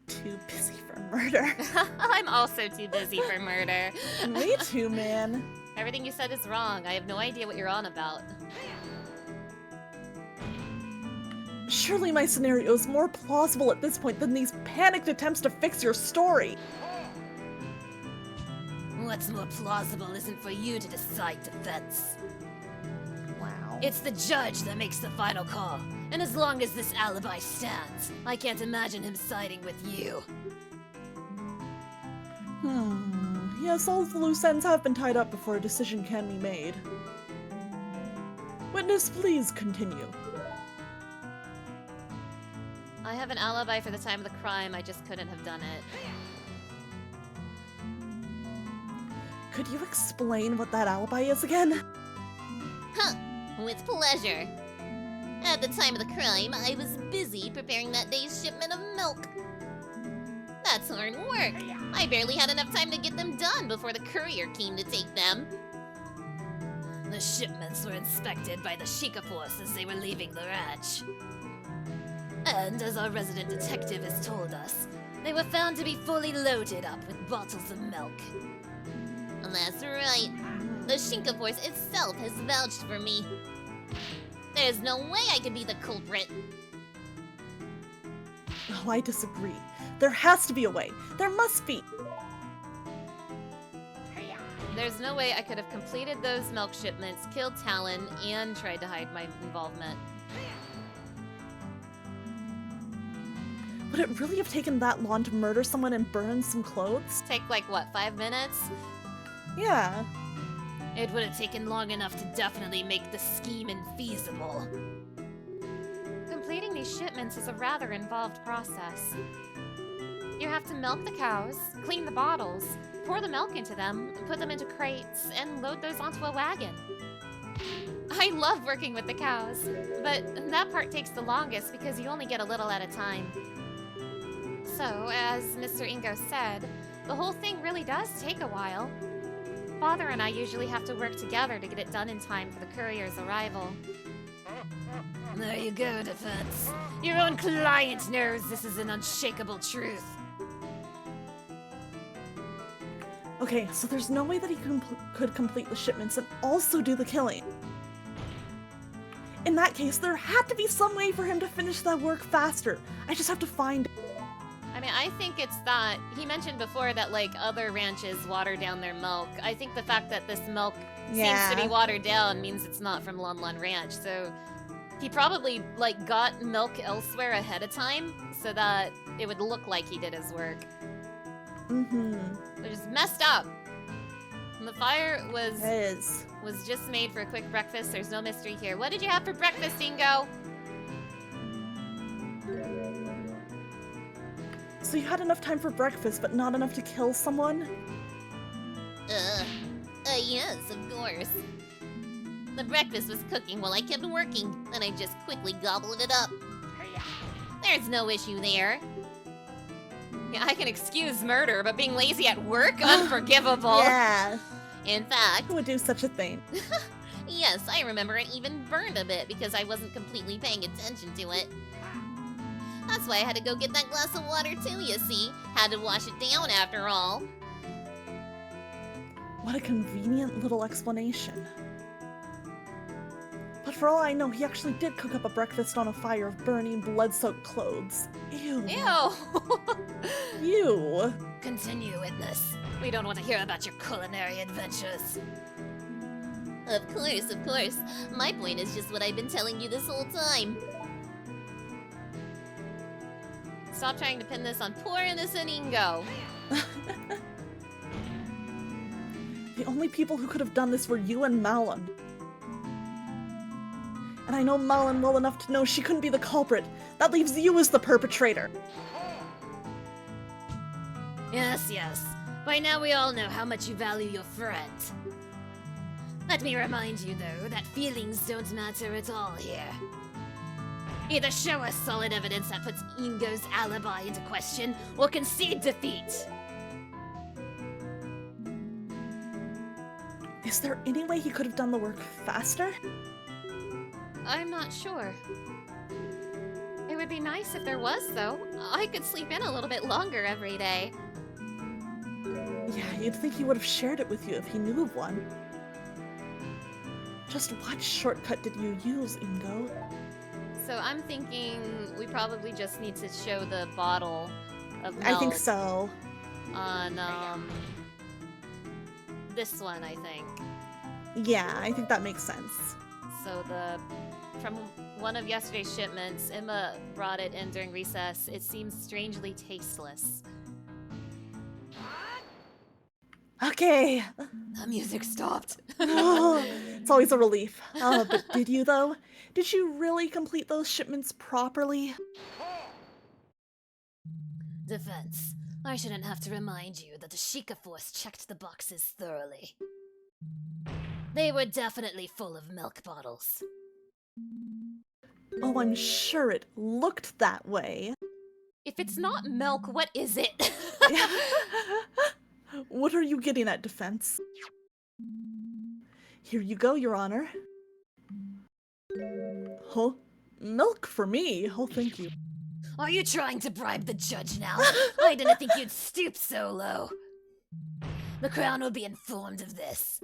Too busy for murder. I'm also too busy for murder. Me too, man. Everything you said is wrong. I have no idea what you're on about. Surely my scenario is more plausible at this point than these panicked attempts to fix your story. What's more plausible isn't for you to decide, Defense. Wow. It's the judge that makes the final call, and as long as this alibi stands, I can't imagine him siding with you. Yes, all of the loose ends have been tied up before a decision can be made. Witness, please continue. I have an alibi for the time of the crime. I just couldn't have done it. Could you explain what that alibi is again? Huh, with pleasure. At the time of the crime, I was busy preparing that day's shipment of milk. That's hard work. I barely had enough time to get them done before the courier came to take them. The shipments were inspected by the Sheikah force as they were leaving the ranch. And as our resident detective has told us, they were found to be fully loaded up with bottles of milk. That's right. The Sheikah force itself has vouched for me. There's no way I could be the culprit. Oh, I disagree. There has to be a way. There must be. There's no way I could have completed those milk shipments, killed Talon, and tried to hide my involvement. Would it really have taken that long to murder someone and burn some clothes? Take like, what, 5 minutes? Yeah. It would have taken long enough to definitely make the scheme infeasible. Completing these shipments is a rather involved process. You have to milk the cows, clean the bottles, pour the milk into them, put them into crates, and load those onto a wagon. I love working with the cows, but that part takes the longest because you only get a little at a time. So, as Mr. Ingo said, the whole thing really does take a while. Father and I usually have to work together to get it done in time for the courier's arrival. There you go, Defense. Your own client knows this is an unshakable truth. Okay, so there's no way that he could complete the shipments and also do the killing. In that case, there had to be some way for him to finish that work faster. I just have to find it. I mean, I think it's that he mentioned before that like other ranches water down their milk. I think the fact that this milk seems to be watered down means it's not from Lon Lon Ranch. So he probably like got milk elsewhere ahead of time so that it would look like he did his work. They're just messed up. And the fire was just made for a quick breakfast. There's no mystery here. What did you have for breakfast, Ingo? So you had enough time for breakfast, but not enough to kill someone? Yes, of course. The breakfast was cooking while I kept working, and I just quickly gobbled it up. There's no issue there. Yeah, I can excuse murder, but being lazy at work? Unforgivable. Yeah. In fact, Who would do such a thing? yes, I remember it even burned a bit because I wasn't completely paying attention to it. That's why I had to go get that glass of water too, you see. Had to wash it down after all. What a convenient little explanation. But for all I know, he actually did cook up a breakfast on a fire of burning, blood-soaked clothes. Ew. Ew. Ew. Continue, witness. We don't want to hear about your culinary adventures. Of course. My point is just what I've been telling you this whole time. Stop trying to pin this on poor innocent Ingo. The only people who could have done this were you and Malin. And I know Malin well enough to know she couldn't be the culprit. That leaves you as the perpetrator. Yes. By now we all know how much you value your friend. Let me remind you, though, that feelings don't matter at all here. Either show us solid evidence that puts Ingo's alibi into question, or concede defeat. Is there any way he could have done the work faster? I'm not sure. It would be nice if there was, though. I could sleep in a little bit longer every day. Yeah, you'd think he would have shared it with you if he knew of one. Just what shortcut did you use, Ingo? So I'm thinking we probably just need to show the bottle of milk. I think so. On, this one, I think. Yeah, I think that makes sense. So from one of yesterday's shipments, Emma brought it in during recess. It seems strangely tasteless. Okay. The music stopped. It's always a relief. But did you, though? Did you really complete those shipments properly? Defense. I shouldn't have to remind you that the Sheikah Force checked the boxes thoroughly. They were definitely full of milk bottles. Oh, I'm sure it looked that way. If it's not milk, what is it? What are you getting at, Defense? Here you go, Your Honor. Huh? Milk for me? Oh, thank you. Are you trying to bribe the judge now? I didn't think you'd stoop so low. The Crown will be informed of this.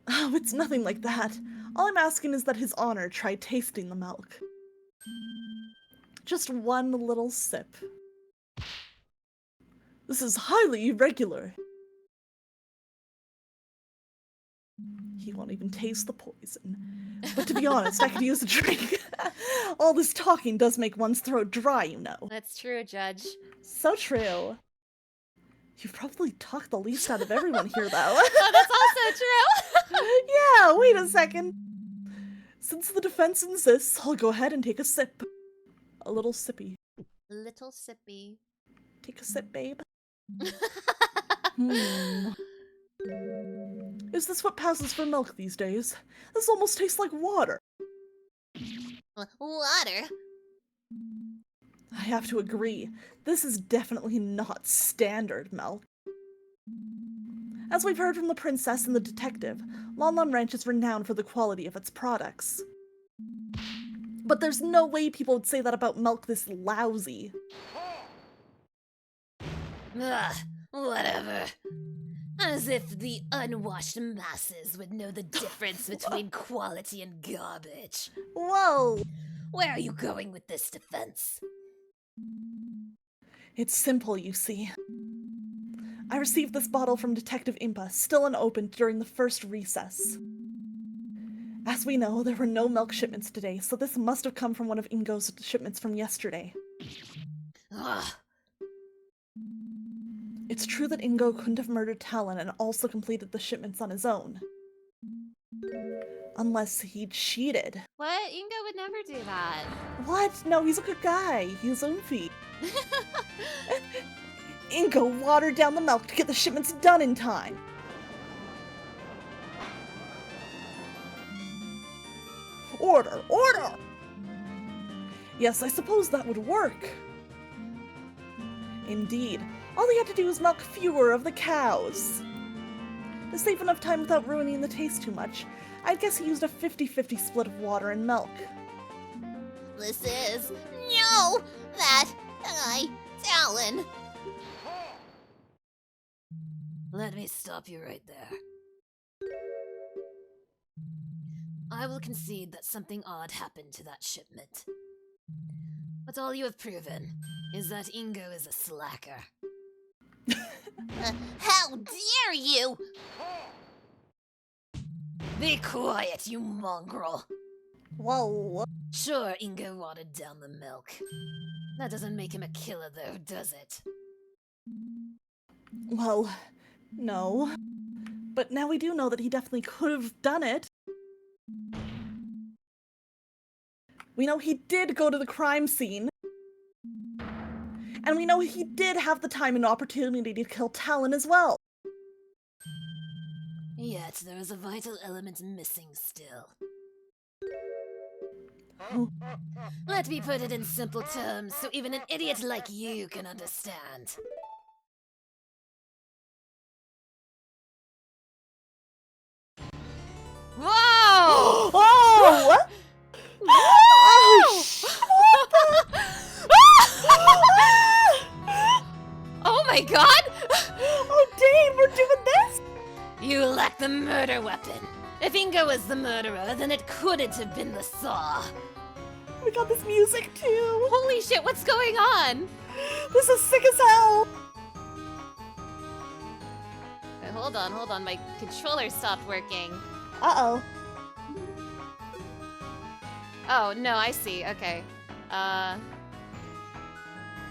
Oh, it's nothing like that. All I'm asking is that His Honor try tasting the milk. Just one little sip. This is highly irregular. He won't even taste the poison. But to be honest, I could use a drink. All this talking does make one's throat dry, you know. That's true, Judge. So true. You've probably talked the least out of everyone here, though. Oh, that's also true. Yeah, wait a second. Since the defense insists, I'll go ahead and take a sip. A little sippy. Little sippy. Take a sip, babe. Is this what passes for milk these days? This almost tastes like water. Water? I have to agree. This is definitely not standard milk. As we've heard from the princess and the detective, Lon Lon Ranch is renowned for the quality of its products. But there's no way people would say that about milk this lousy. Ugh, whatever. As if the unwashed masses would know the difference between quality and garbage. Whoa! Where are you going with this defense? It's simple, you see. I received this bottle from Detective Impa, still unopened during the first recess. As we know, there were no milk shipments today, so this must have come from one of Ingo's shipments from yesterday. Ugh. It's true that Ingo couldn't have murdered Talon and also completed the shipments on his own. Unless he cheated. What? Ingo would never do that. What? No, he's a good guy. He's Umfi. Ingo watered down the milk to get the shipments done in time. Order! Order! Yes, I suppose that would work. Indeed. All he had to do was milk fewer of the cows. To save enough time without ruining the taste too much, I'd guess he used a 50-50 split of water and milk. This is... No! That... Talon. Let me stop you right there. I will concede that something odd happened to that shipment. But all you have proven is that Ingo is a slacker. How dare you! Be quiet, you mongrel! Whoa. Sure, Ingo watered down the milk. That doesn't make him a killer, though, does it? Well, no. But now we do know that he definitely could have done it. We know he did go to the crime scene. And we know he did have the time and opportunity to kill Talon as well. Yet there is a vital element missing still. Let me put it in simple terms so even an idiot like you can understand. Whoa! Oh! Oh my god! Oh, Dane, we're doing this? You lack the murder weapon. If Ingo was the murderer, then it couldn't have been the saw. We got this music too. Holy shit, what's going on? This is sick as hell. Wait, hold on, my controller stopped working. Uh-oh. Oh, no, I see, okay.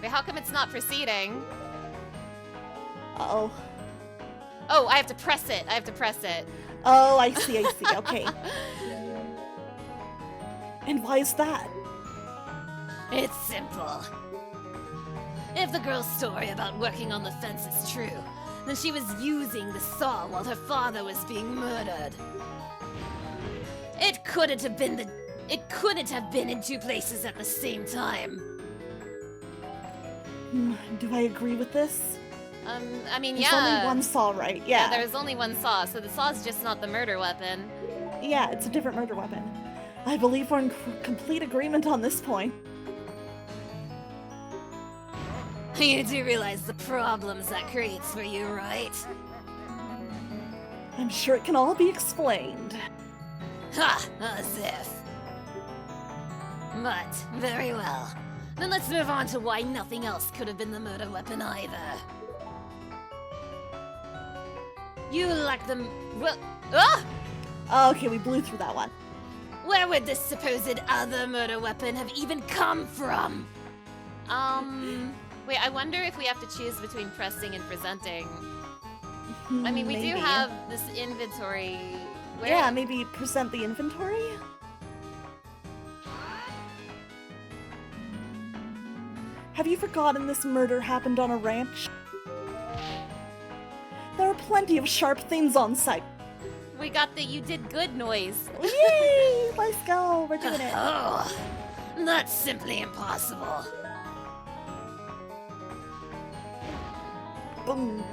Wait, how come it's not proceeding? Uh-oh. Oh, I have to press it, Oh, I see, okay. And why is that? It's simple. If the girl's story about working on the fence is true, then she was using the saw while her father was being murdered. It couldn't have been in two places at the same time. Do I agree with this? I mean, There's yeah. only one saw, right? Yeah. There's only one saw, so the saw's just not the murder weapon. Yeah, it's a different murder weapon. I believe we're in complete agreement on this point. You do realize the problems that creates for you, right? I'm sure it can all be explained. Ha! As if. But, very well. Then let's move on to why nothing else could have been the murder weapon either. You lack the... Well, Ah! Oh, okay, we blew through that one. Where would this supposed other murder weapon have even come from? Wait, I wonder if we have to choose between pressing and presenting. I mean, we do Maybe. have this inventory. Where... Yeah, maybe present the inventory? Have you forgotten this murder happened on a ranch? There are plenty of sharp things on site. We got the you did good noise. Yay! Let's go, we're doing it. Oh, that's simply impossible. Boom.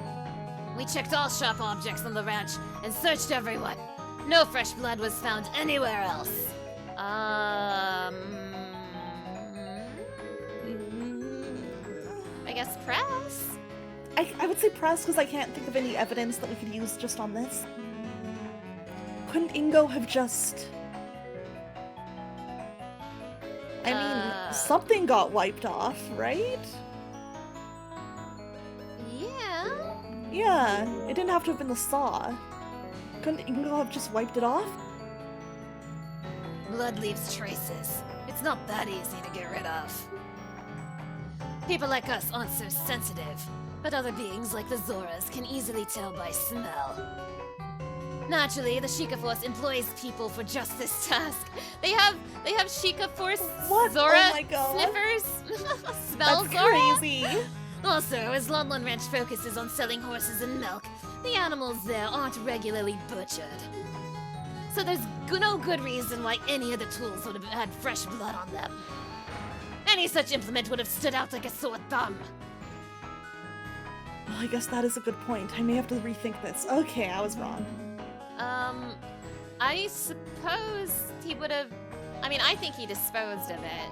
We checked all sharp objects on the ranch and searched everyone. No fresh blood was found anywhere else. I guess press? I would say press because I can't think of any evidence that we could use just on this. Couldn't Ingo have just... I mean, something got wiped off, right? Yeah. Yeah, it didn't have to have been the saw. Couldn't Ingo have just wiped it off? Blood leaves traces. It's not that easy to get rid of. People like us aren't so sensitive, but other beings like the Zoras can easily tell by smell. Naturally, the Sheikah Force employs people for just this task. They have Sheikah Force What? Zora Oh my God. sniffers. Smell That's Zora. crazy. Also, as London Ranch focuses on selling horses and milk, the animals there aren't regularly butchered. So there's no good reason why any of the tools would have had fresh blood on them. Any such implement would have stood out like a sore thumb. Well, I guess that is a good point. I may have to rethink this. Okay, I was wrong. I suppose he would have. I mean, I think he disposed of it.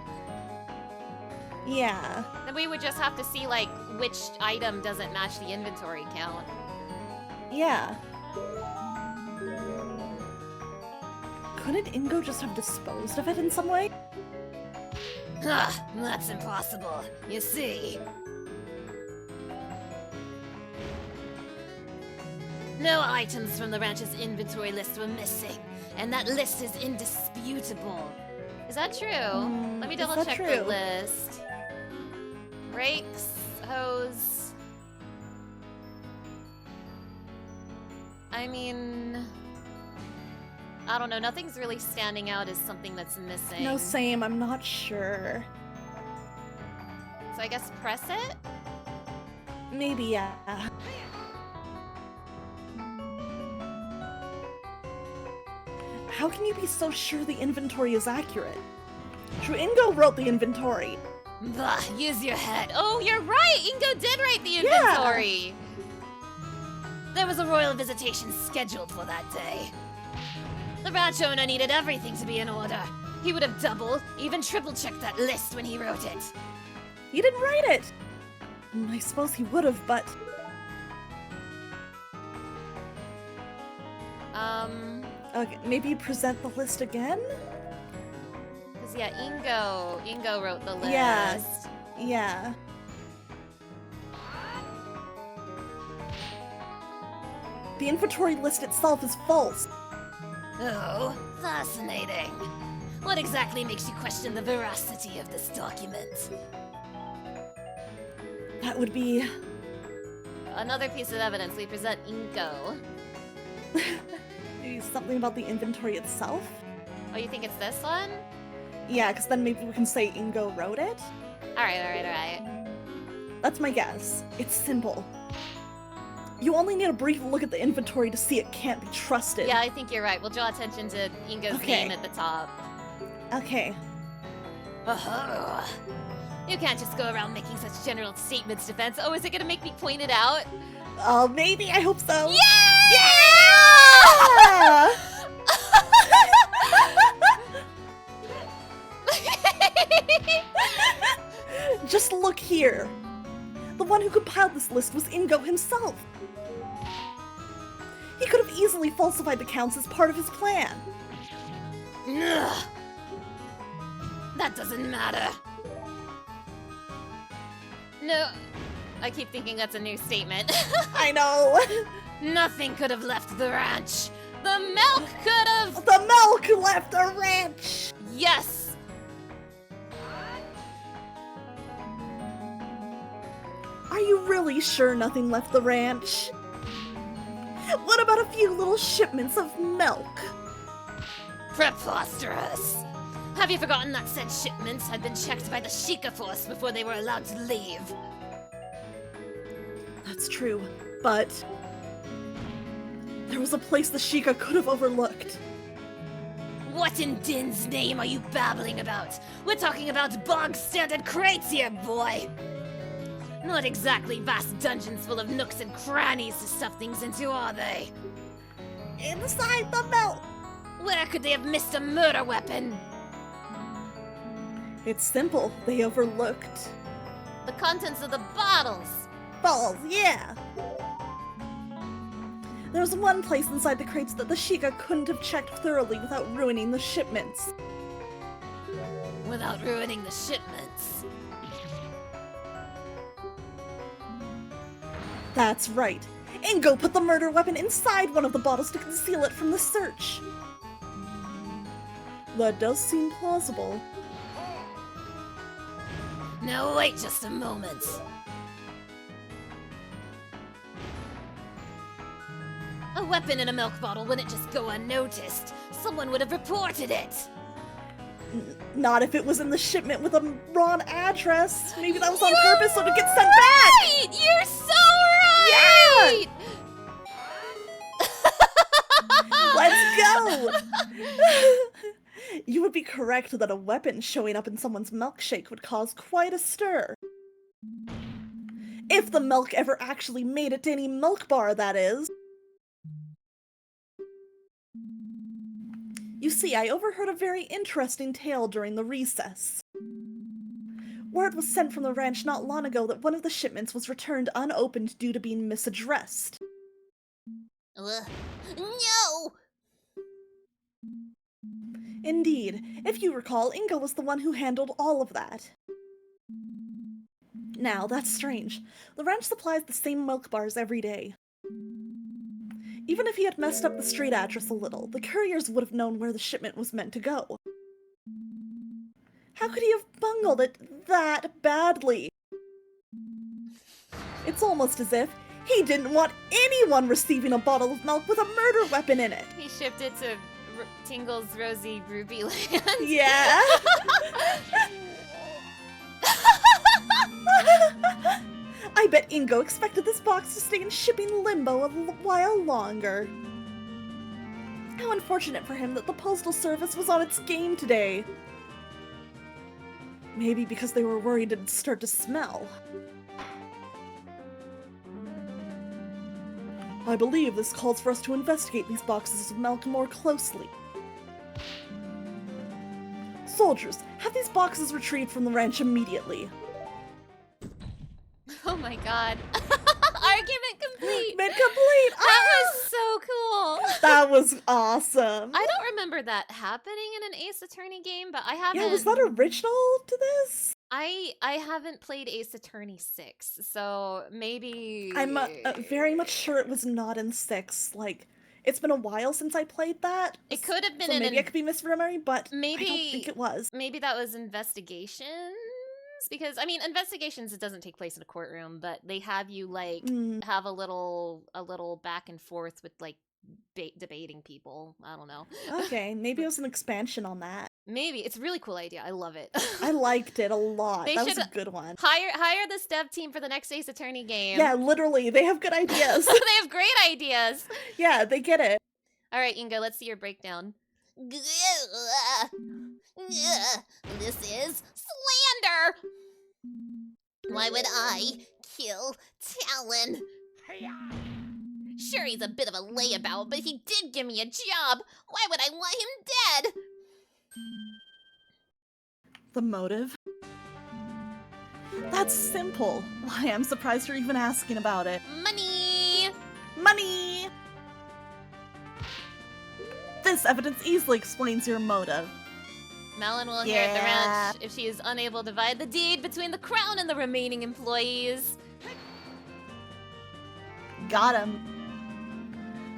Yeah. Then we would just have to see, like, which item doesn't match the inventory count. Yeah. Couldn't Ingo just have disposed of it in some way? Ah, that's impossible. You see. No items from the ranch's inventory list were missing, and that list is indisputable. Is that true? Let me is double that check the true? list. Rakes, hose. I mean, I don't know. Nothing's really standing out as something that's missing. No, same. I'm not sure. So I guess press it? Maybe, yeah. How can you be so sure the inventory is accurate? True, Ingo wrote the inventory. Bah, use your head. Oh, you're right! Ingo did write the Yeah. inventory! There was a royal visitation scheduled for that day. The ranch owner needed everything to be in order. He would have double, even triple-checked that list when he wrote it. He didn't write it! I suppose he would have, but... Okay, maybe present the list again? Because, yeah, Ingo wrote the list. Yeah. Yeah. The inventory list itself is false. Oh, fascinating. What exactly makes you question the veracity of this document? That would be... Another piece of evidence, we present Ingo. maybe something about the inventory itself? Oh, you think it's this one? Yeah, because then maybe we can say Ingo wrote it? Alright. That's my guess. It's simple. You only need a brief look at the inventory to see it can't be trusted. Yeah, I think you're right. We'll draw attention to Ingo's Okay. name at the top. Okay. Oh, You can't just go around making such general statements, Defense. Oh, is it gonna make me point it out? Maybe. I hope so. Yeah! Just look here. The one who compiled this list was Ingo himself. He could have easily falsified the counts as part of his plan. ugh. That doesn't matter. No, I keep thinking that's a new statement. I know. Nothing could have left the ranch. The milk could have. The milk left the ranch! Yes. Are you really sure nothing left the ranch? What about a few little shipments of milk? Preposterous! Have you forgotten that said shipments had been checked by the Sheikah force before they were allowed to leave? That's true, but there was a place the Sheikah could have overlooked. What in Din's name are you babbling about? We're talking about bog standard crates here, boy! Not exactly vast dungeons full of nooks and crannies to stuff things into, are they? Inside the milk! Where could they have missed a murder weapon? It's simple, they overlooked. The contents of the bottles. Balls, yeah! There was one place inside the crates that the Sheikah couldn't have checked thoroughly without ruining the shipments. Without ruining the shipments. That's right. Ingo put the murder weapon inside one of the bottles to conceal it from the search. That does seem plausible. Now wait just a moment. A weapon in a milk bottle wouldn't just go unnoticed. Someone would have reported it. Not if it was in the shipment with a wrong address. Maybe that was on purpose so to get sent back! Right! You're so right! Let's go! You would be correct that a weapon showing up in someone's milkshake would cause quite a stir. If the milk ever actually made it to any milk bar, that is. You see, I overheard a very interesting tale during the recess. Word was sent from the ranch not long ago that one of the shipments was returned unopened due to being misaddressed. No! Indeed, if you recall, Inga was the one who handled all of that. Now, that's strange. The ranch supplies the same milk bars every day. Even if he had messed up the street address a little, the couriers would have known where the shipment was meant to go. How could he have bungled it that badly? It's almost as if he didn't want anyone receiving a bottle of milk with a murder weapon in it. He shipped it to Tingle's Rosy Ruby Land. Yeah. I bet Ingo expected this box to stay in shipping limbo a while longer. How unfortunate for him that the postal service was on its game today. Maybe because they were worried it'd start to smell. I believe this calls for us to investigate these boxes of milk more closely. Soldiers, have these boxes retrieved from the ranch immediately. Oh my god. Argument complete. Mid complete! That was so cool. That was awesome. I don't remember that happening in an Ace Attorney game, but I haven't. Yeah, was that original to this? I haven't played Ace Attorney 6, so maybe I'm very much sure it was not in 6. Like, it's been a while since I played that. It could have been so in maybe I could be misremembering, but maybe I don't think it was. Maybe that was investigations, because I mean, investigations, it doesn't take place in a courtroom, but they have you like have a little back and forth with like debating people. I don't know. Okay, maybe it was an expansion on that. Maybe. It's a really cool idea. I love it. I liked it a lot. They That was should a good one. Hire this dev team for the next Ace Attorney game. Yeah, literally, they have good ideas. They have great ideas. Yeah, they get it. All right, Inga, let's see your breakdown. This is slander! Why would I kill Talon? Sure, he's a bit of a layabout, but he did give me a job. Why would I want him dead? The motive? That's simple. Why, I'm surprised you're even asking about it. Money! Money! This evidence easily explains your motive. Malin will inherit the Yeah. ranch if she is unable to divide the deed between the crown and the remaining employees. Got him.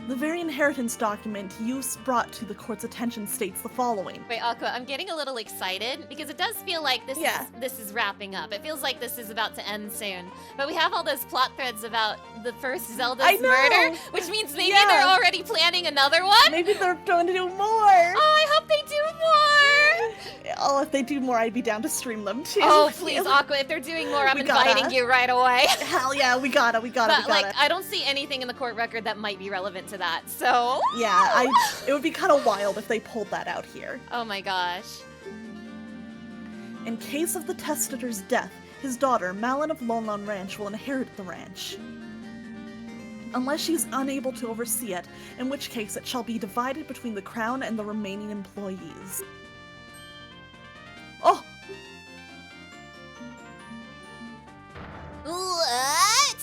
The very inheritance document you brought to the court's attention states the following. Wait, Aqua, I'm getting a little excited because it does feel like this is wrapping up. It feels like this is about to end soon. But we have all those plot threads about the first Zelda's murder, which means maybe they're already planning another one. Maybe they're going to do more. Oh, I hope they do more. Oh, if they do more, I'd be down to stream them too. Oh, please, Aqua, if they're doing more, I'm inviting you right away. Hell yeah, we gotta. But, like, I don't see anything in the court record that might be relevant to that, so... Yeah, it would be kind of wild if they pulled that out here. Oh my gosh. In case of the testator's death, his daughter, Malin of Lone Lone Ranch, will inherit the ranch. Unless she is unable to oversee it, in which case it shall be divided between the crown and the remaining employees. Oh! What?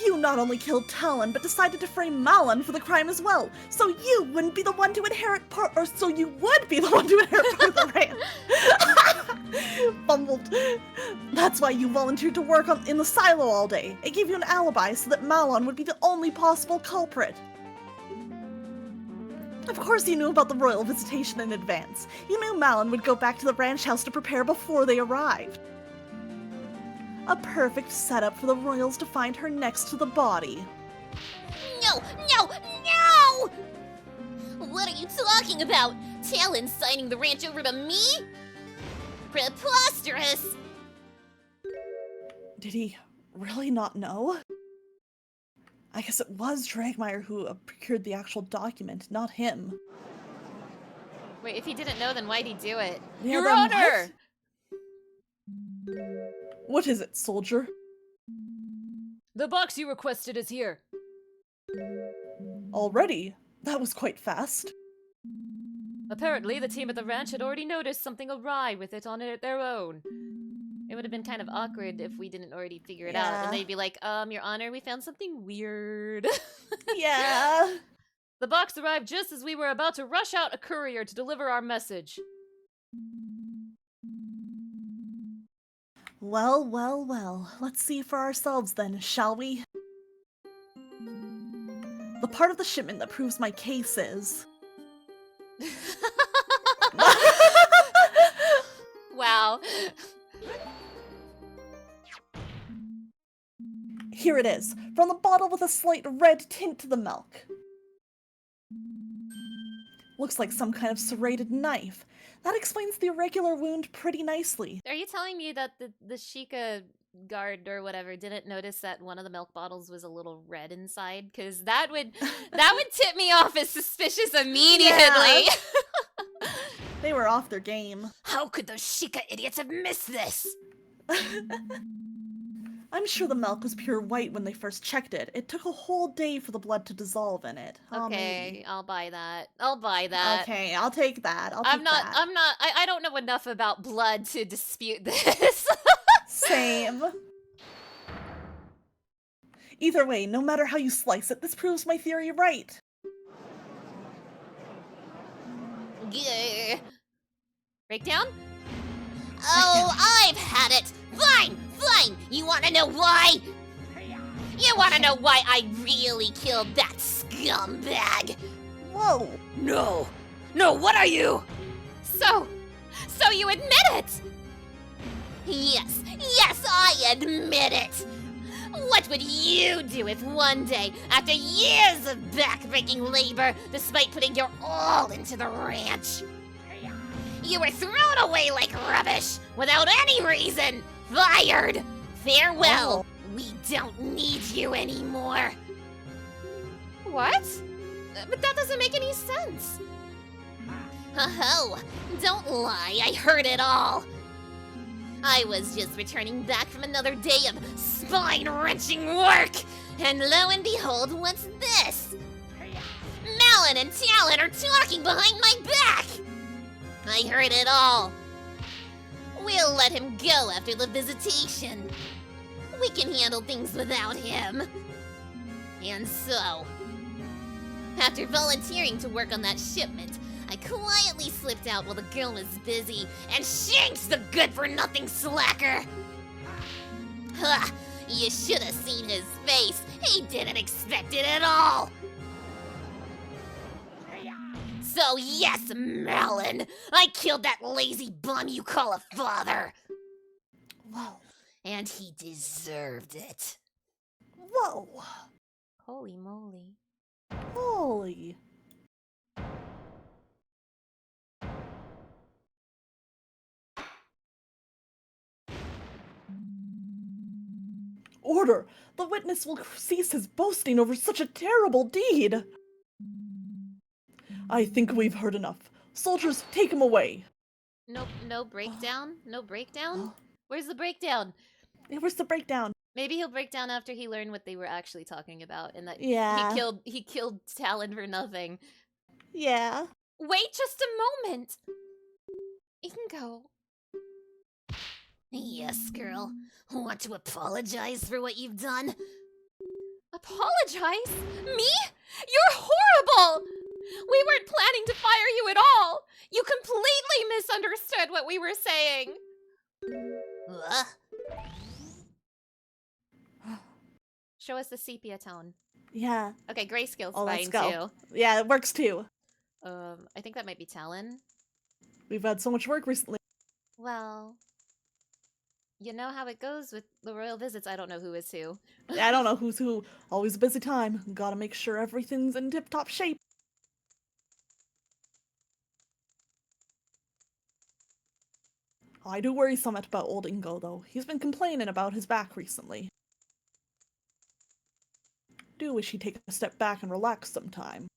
You not only killed Talon, but decided to frame Malin for the crime as well. So you wouldn't be the one to inherit part, or so you would be the one to inherit part of the ranch. Bumbled. That's why you volunteered to work in the silo all day. It gave you an alibi so that Malin would be the only possible culprit. Of course you knew about the royal visitation in advance. You knew Malin would go back to the ranch house to prepare before they arrived. A perfect setup for the royals to find her next to the body. No! No! No! What are you talking about? Talon signing the ranch over to me? Preposterous! Did he really not know? I guess it was Dragmire who procured the actual document, not him. Wait, if he didn't know, then why'd he do it? Yeah, Your then Honor! What is it, soldier? The box you requested is here. Already? That was quite fast. Apparently, the team at the ranch had already noticed something awry with it on their own. It would have been kind of awkward if we didn't already figure it out. And they'd be like, Your Honor, we found something weird. Yeah. The box arrived just as we were about to rush out a courier to deliver our message. Well, well, well. Let's see for ourselves then, shall we? The part of the shipment that proves my case is... Wow. Here it is, from the bottle with a slight red tint to the milk. Looks like some kind of serrated knife. That explains the irregular wound pretty nicely. Are you telling me that the Sheikah guard or whatever didn't notice that one of the milk bottles was a little red inside? Because that would tip me off as suspicious immediately. Yeah. They were off their game. How could those Sheikah idiots have missed this? I'm sure the milk was pure white when they first checked it. It took a whole day for the blood to dissolve in it. Okay, I'll buy that. I'll buy that. Okay, I'll take that. I don't know enough about blood to dispute this. Same. Either way, no matter how you slice it, this proves my theory right. Grr. Breakdown? Oh, I've had it! Fine! Fine! You wanna know why? You wanna know why I really killed that scumbag? Whoa! No! No, what are you? So you admit it! Yes, yes, I admit it! What would you do if one day, after years of backbreaking labor, despite putting your all into the ranch, you were thrown away like rubbish, without any reason, fired! Farewell! We don't need you anymore! What? But that doesn't make any sense. Oh, don't lie, I heard it all! I was just returning back from another day of spine-wrenching work, and lo and behold, what's this? Malin and Talon are talking behind my back! I heard it all. We'll let him go after the visitation. We can handle things without him. And so, after volunteering to work on that shipment, I quietly slipped out while the girl was busy and shanked the good-for-nothing slacker! Ha! You should have seen his face. He didn't expect it at all! So yes, Malin, I killed that lazy bum you call a father! Whoa. And he deserved it. Whoa. Holy moly. Holy. Order! The witness will cease his boasting over such a terrible deed! I think we've heard enough. Soldiers, take him away! No breakdown? No breakdown? Oh. Where's the breakdown? Where's the breakdown? Maybe he'll break down after he learned what they were actually talking about and that Yeah. he killed Talon for nothing. Yeah. Wait just a moment. Ingo. Yes, girl. Want to apologize for what you've done? Apologize? Me? You're horrible! We weren't planning to fire you at all! You completely misunderstood what we were saying! What? Show us the sepia tone. Yeah. Okay, grayscale's Oh, fine let's go. too. Yeah, it works too. I think that might be Talon. We've had so much work recently. Well, you know how it goes with the royal visits. I don't know who is who. I don't know who's who. Always a busy time. Gotta make sure everything's in tip-top shape. I do worry somewhat about old Ingo, though. He's been complaining about his back recently. Do wish he'd take a step back and relax sometime.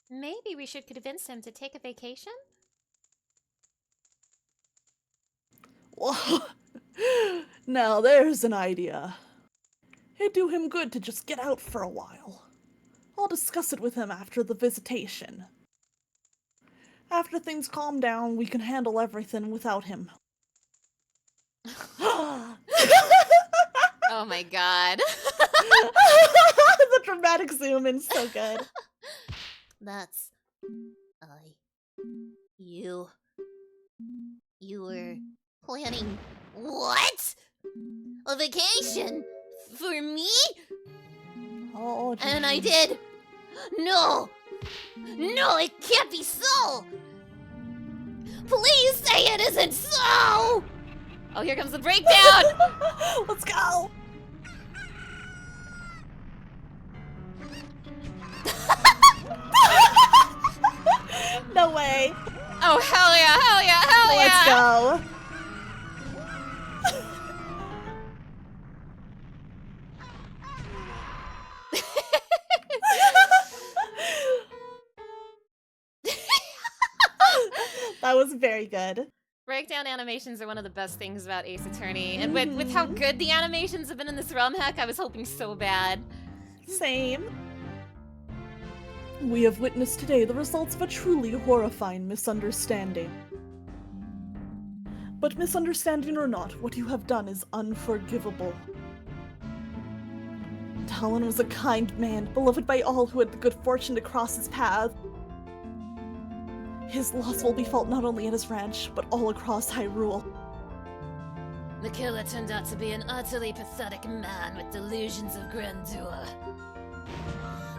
Maybe we should convince him to take a vacation? Whoa. Now there's an idea. It'd do him good to just get out for a while. I'll discuss it with him after the visitation. After things calm down, we can handle everything without him. Oh my god. The dramatic zoom in, so good. That's... You were planning... What? A vacation? For me? Oh, geez. And I did... No! No, it can't be so! Please say it isn't so! Oh, here comes the breakdown! Let's go! No way! Oh, hell yeah, hell yeah, hell Let's yeah! go! That was very good. Breakdown animations are one of the best things about Ace Attorney, and with how good the animations have been in this Romhack, I was hoping so bad. Same. We have witnessed today the results of a truly horrifying misunderstanding. But misunderstanding or not, what you have done is unforgivable. Talon was a kind man, beloved by all who had the good fortune to cross his path. His loss will be felt not only at his ranch, but all across Hyrule. The killer turned out to be an utterly pathetic man with delusions of grandeur.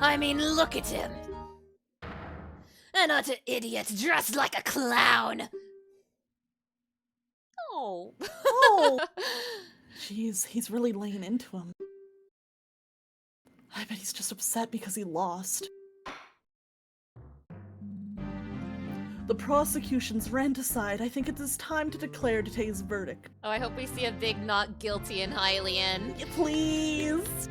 I mean, look at him! An utter idiot dressed like a clown! Oh. Oh! Jeez, he's really laying into him. I bet he's just upset because he lost. The prosecution's rant aside, I think it is time to declare today's verdict. Oh, I hope we see a big not guilty in Hylian. Please!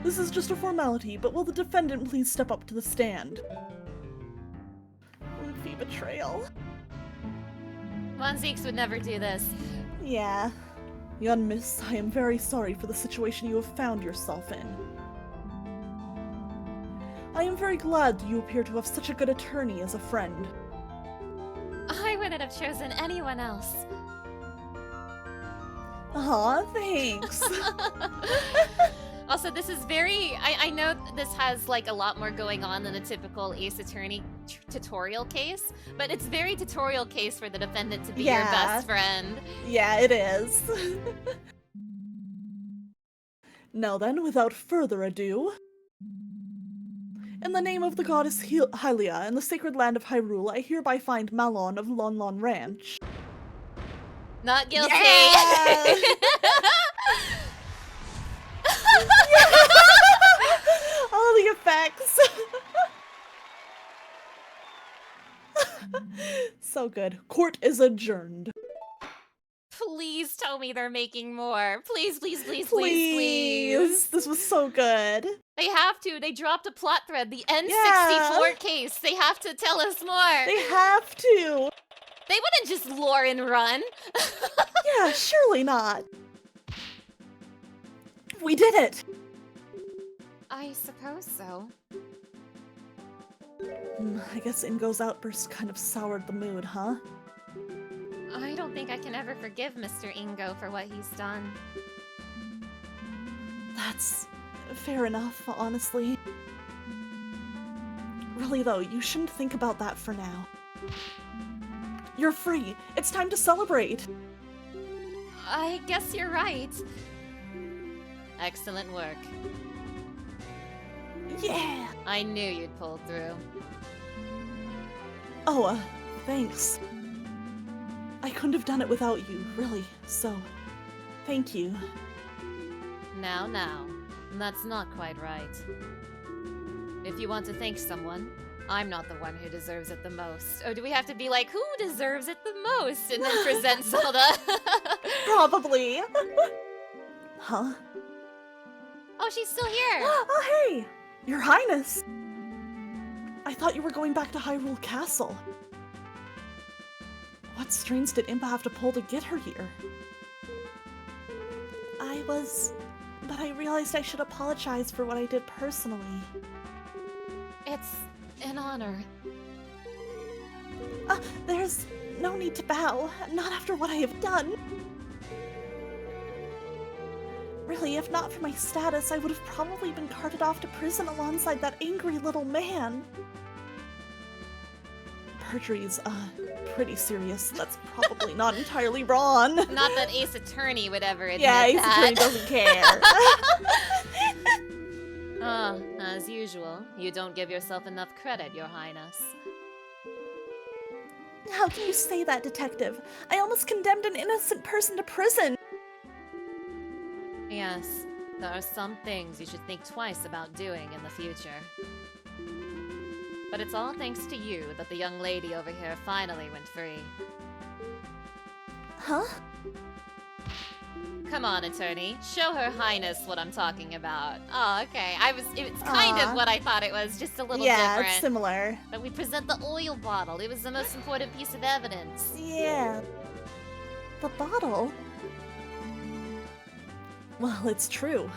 This is just a formality, but will the defendant please step up to the stand? Goofy betrayal. Von Zeeks would never do this. Yeah. Young miss, I am very sorry for the situation you have found yourself in. I am very glad you appear to have such a good attorney as a friend. I wouldn't have chosen anyone else. Aw, thanks. Also, this is very... I know this has, like, a lot more going on than a typical Ace Attorney tutorial case, but it's very tutorial case for the defendant to be your Yeah. best friend. Yeah, it is. Now then, without further ado, in the name of the goddess Hylia and the sacred land of Hyrule, I hereby find Malon of Lon Lon Ranch. Not guilty. Yeah! All the effects. So good. Court is adjourned. Please tell me they're making more. Please, please, please, please, please. This was so good. They have to. They dropped a plot thread. The N64 Yeah. case. They have to tell us more. They have to. They wouldn't just lure and run. Yeah, surely not. We did it. I suppose so. I guess Ingo's outburst kind of soured the mood, huh? I don't think I can ever forgive Mr. Ingo for what he's done. That's fair enough, honestly. Really though, you shouldn't think about that for now. You're free. It's time to celebrate. I guess you're right. Excellent work. Yeah! I knew you'd pull through. Oh, thanks. I couldn't have done it without you, really, so thank you. Now, that's not quite right. If you want to thank someone, I'm not the one who deserves it the most. Oh, do we have to be like, who deserves it the most? And then present Zelda? Probably. Huh? Oh, she's still here. Oh, hey! Your Highness! I thought you were going back to Hyrule Castle. What strings did Impa have to pull to get her here? But I realized I should apologize for what I did personally. It's an honor. There's no need to bow, not after what I have done. Really, if not for my status, I would have probably been carted off to prison alongside that angry little man. Perjury's, pretty serious. That's probably not entirely wrong. Not that Ace Attorney would ever admit Yeah, Ace that. Attorney doesn't care. As usual, you don't give yourself enough credit, Your Highness. How can you say that, Detective? I almost condemned an innocent person to prison. Yes, there are some things you should think twice about doing in the future. But it's all thanks to you that the young lady over here finally went free. Huh? Come on, attorney. Show Her Highness what I'm talking about. Oh, okay. It's kind of Aw. what I thought it was, just a little Yeah, different. it's similar. But we present the oil bottle. It was the most important piece of evidence. Yeah. The bottle? Well, it's true.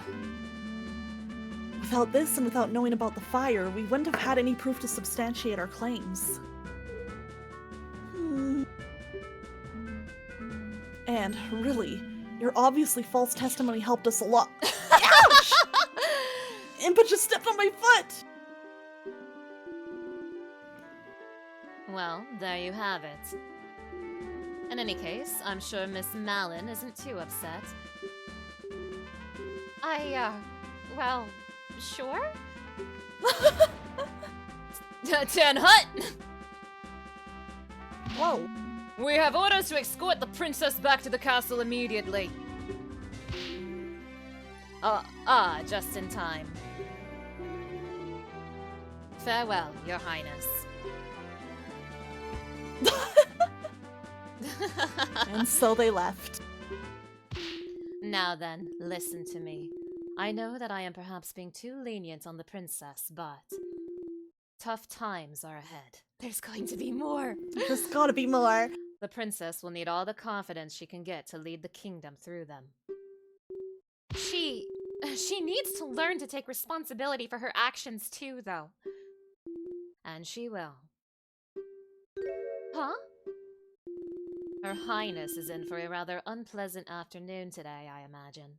Without this and without knowing about the fire, we wouldn't have had any proof to substantiate our claims. And really, your obviously false testimony helped us a lot. Ouch! Impa just stepped on my foot! Well, there you have it. In any case, I'm sure Miss Malin isn't too upset. Well, sure? Ten Hut! Whoa. We have orders to escort the princess back to the castle immediately. Just in time. Farewell, Your Highness. And so they left. Now then, listen to me. I know that I am perhaps being too lenient on the princess, but tough times are ahead. There's going to be more. There's gotta be more. The princess will need all the confidence she can get to lead the kingdom through them. She needs to learn to take responsibility for her actions too, though. And she will. Huh? Her Highness is in for a rather unpleasant afternoon today, I imagine.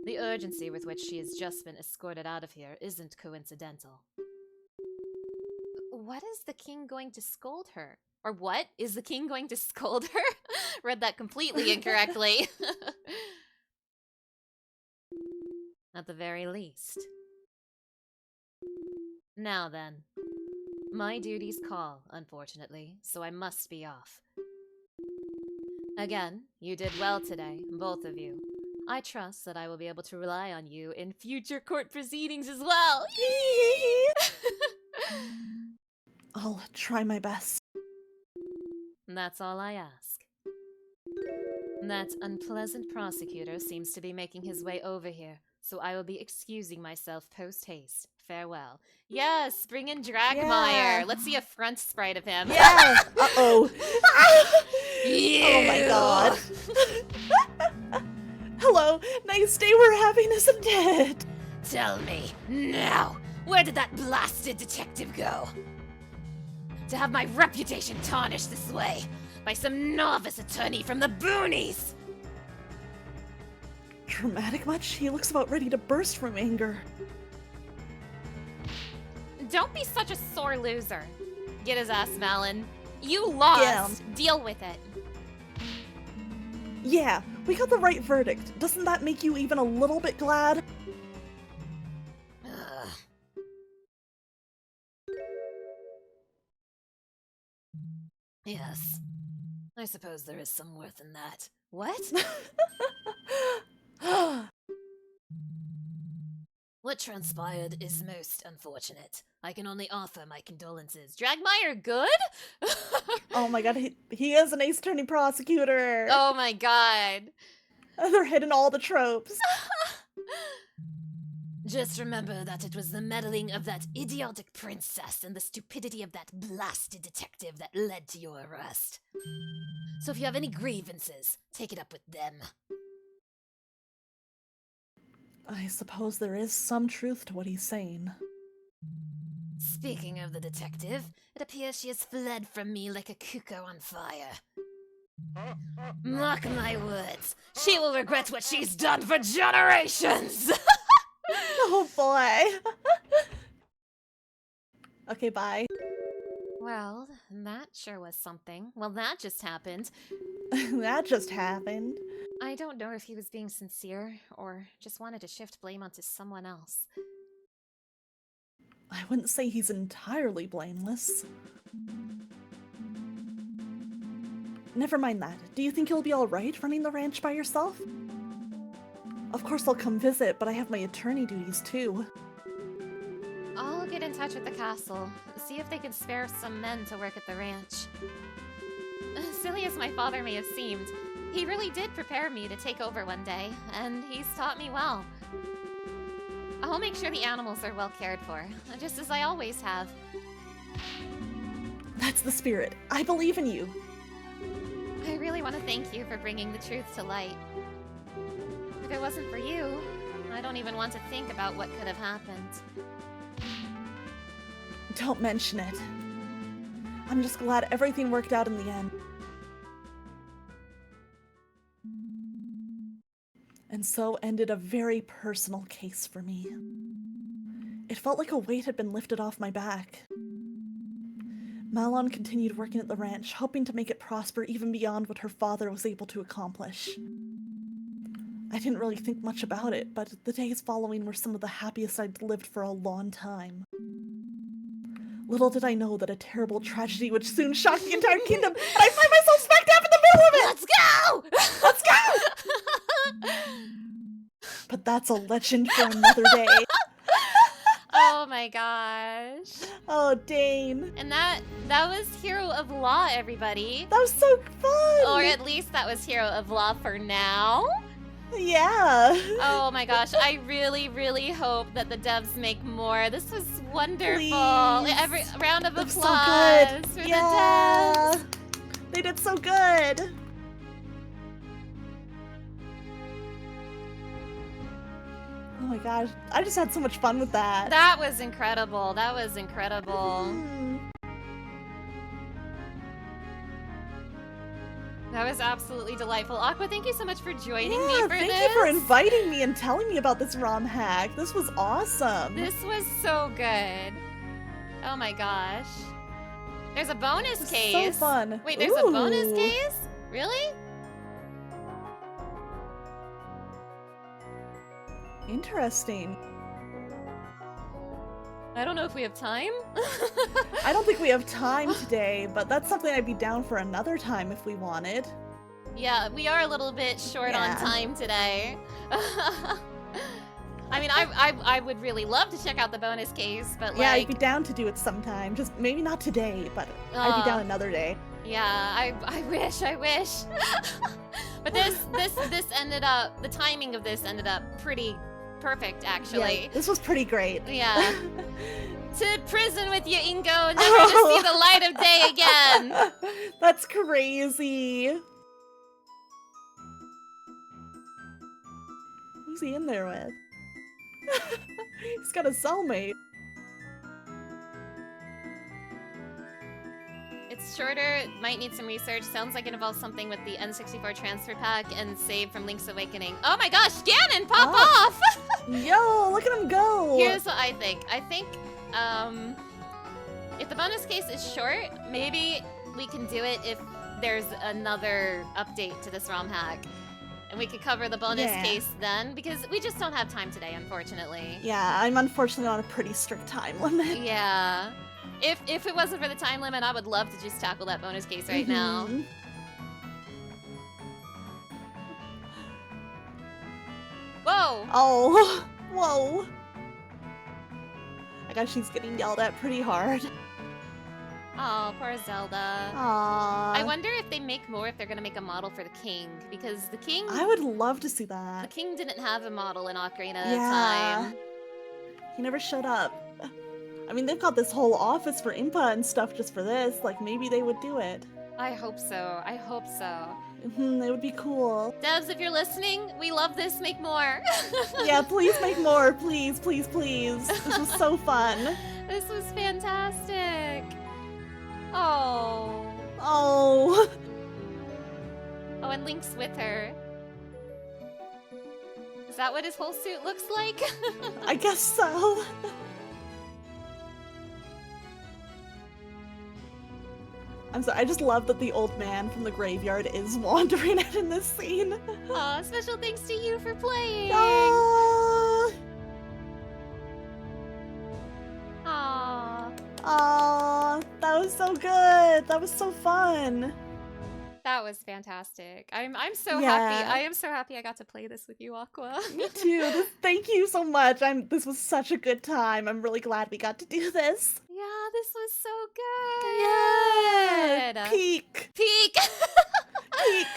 The urgency with which she has just been escorted out of here isn't coincidental. What is the king going to scold her? Or what is the king going to scold her? Read that completely incorrectly. at the very least. Now then, my duties call, unfortunately, so I must be off. Again, you did well today, both of you. I trust that I will be able to rely on you in future court proceedings as well. I'll try my best. That's all I ask. That unpleasant prosecutor seems to be making his way over here, so I will be excusing myself post-haste. Farewell. Yes, bring in Dragmire. Yeah. Let's see a front sprite of him. Yeah. Uh-oh. Yeah. Oh my god. Hello, nice day we're having, isn't it? Tell me, now, where did that blasted detective go? To have my reputation tarnished this way by some novice attorney from the boonies! Dramatic much? He looks about ready to burst from anger. Don't be such a sore loser. Get his ass, Malin. You lost. Yeah. Deal with it. Yeah, we got the right verdict. Doesn't that make you even a little bit glad? Ugh. Yes, I suppose there is some worth in that. What? What transpired is most unfortunate. I can only offer my condolences. Dragmire, good? Oh my god, he is an ace attorney prosecutor. Oh my god. They're hitting all the tropes. Just remember that it was the meddling of that idiotic princess and the stupidity of that blasted detective that led to your arrest. So if you have any grievances, take it up with them. I suppose there is some truth to what he's saying. Speaking of the detective, it appears she has fled from me like a cuckoo on fire. Mark my words, she will regret what she's done for generations! Oh boy. Okay, bye. Well, that sure was something. Well, that just happened. That just happened. I don't know if he was being sincere or just wanted to shift blame onto someone else. I wouldn't say he's entirely blameless. Never mind that. Do you think you'll be alright running the ranch by yourself? Of course I'll come visit, but I have my attorney duties too. I'll get in touch with the castle, see if they can spare some men to work at the ranch. Silly as my father may have seemed, he really did prepare me to take over one day, and he's taught me well. I'll make sure the animals are well cared for, just as I always have. That's the spirit. I believe in you. I really want to thank you for bringing the truth to light. If it wasn't for you, I don't even want to think about what could have happened. Don't mention it. I'm just glad everything worked out in the end. And so ended a very personal case for me. It felt like a weight had been lifted off my back. Malon continued working at the ranch, hoping to make it prosper even beyond what her father was able to accomplish. I didn't really think much about it, but the days following were some of the happiest I'd lived for a long time. Little did I know that a terrible tragedy would soon shock the entire kingdom, and I find myself smack dab in the middle of it! Let's go! Let's go! But that's a legend for another day. Oh my gosh. Oh, Dane. And that was Hero of Law, everybody. That was so fun! Or at least that was Hero of Law for now. Yeah. Oh my gosh, I really, really hope that the devs make more. This was wonderful. Please. Every round of That was applause so good. for Yeah. the devs. They did so good. Oh my gosh, I just had so much fun with that. That was incredible. That was incredible. Mm. That was absolutely delightful. Aqua, thank you so much for joining me Yeah, for thank this. you for inviting me and telling me about this ROM hack. This was awesome. This was so good. Oh my gosh. There's a bonus was case. so fun. Wait, there's a bonus Ooh. case? Really? Interesting. I don't know if we have time. I don't think we have time today, but that's something I'd be down for another time if we wanted. Yeah, we are a little bit short on Yeah. time today. I mean, I would really love to check out the bonus case, but Yeah, I'd like, be down to do it sometime. Just maybe not today, but I'd be down another day. yeah, I wish. But this ended up, the timing of this ended up pretty perfect, actually. Yeah, this was pretty great. Yeah. To prison with you, Ingo, never to see the light of day again. That's crazy. Who's he in there with? He's got a cellmate. It's shorter, might need some research. Sounds like it involves something with the N64 transfer pack and save from Link's Awakening. Oh my gosh, Ganon, pop off! Yo, look at him go! Here's what I think. I think, if the bonus case is short, maybe we can do it if there's another update to this ROM hack. And we could cover the bonus case then, because we just don't have time today, unfortunately. Yeah, I'm unfortunately on a pretty strict time limit. Yeah. If it wasn't for the time limit, I would love to just tackle that bonus case right now. Mhm. Whoa! Oh, whoa. I guess she's getting yelled at pretty hard. Oh, poor Zelda. Aww. I wonder if they make more, if they're gonna make a model for the king, because the king... I would love to see The that. king didn't have a model in Ocarina at the Yeah. time. He never showed up. I mean, they've got this whole office for Impa and stuff just for this. Like, maybe they would do it. I hope so. I hope so. It would be cool. Devs, if you're listening, we love this. Make more. Yeah, please make more. Please, please, please. This was so fun. This was fantastic. Oh. Oh. Oh, and Link's with her. Is that what his whole suit looks like? I guess so. I'm sorry, I just love that the old man from the graveyard is wandering out in this scene. Aw, special thanks to you for playing. Oh. Aw. Aw, that was so good. That was so fun. That was fantastic. I'm so Yeah. happy. I am so happy I got to play this with you, Aqua. Me too. Thank you so much. This was such a good time. I'm really glad we got to do this. Yeah, this was so good. Yeah. Peak. Peak. Peak.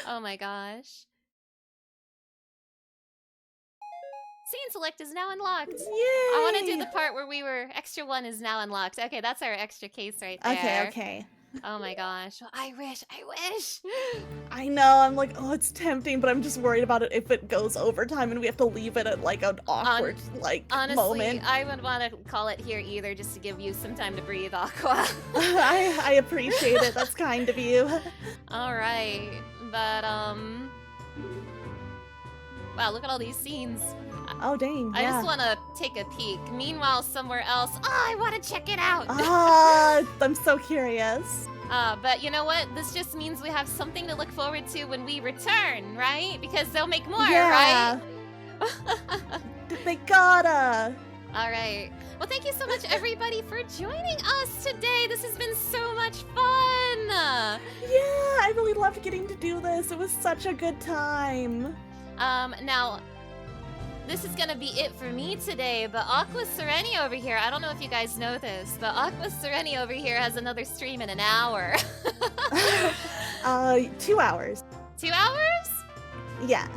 Oh my gosh. Scene select is now unlocked. Yay. I want to do the part where we were extra one is now unlocked. Okay, that's our extra case right there. Okay, okay. Oh my gosh. I wish. I know, I'm like, oh, it's tempting, but I'm just worried about it if it goes overtime and we have to leave it at like an awkward Honestly, moment. I would want to call it here either just to give you some time to breathe, Aqua. I appreciate it. That's kind of you. All right. But wow, look at all these scenes. Oh, dang. I Yeah. just want to take a peek. Meanwhile, somewhere else, I want to check it out. Ah, I'm so curious. But you know what? This just means we have something to look forward to when we return, right? Because they'll make more, Yeah. right? They gotta. All right. Well, thank you so much, everybody, for joining us today. This has been so much fun. Yeah, I really loved getting to do this. It was such a good time. Now, this is gonna be it for me today, but Aqua Sereni over here, I don't know if you guys know this, but Aqua Sereni over here has another stream in an hour. 2 hours. 2 hours? Yeah.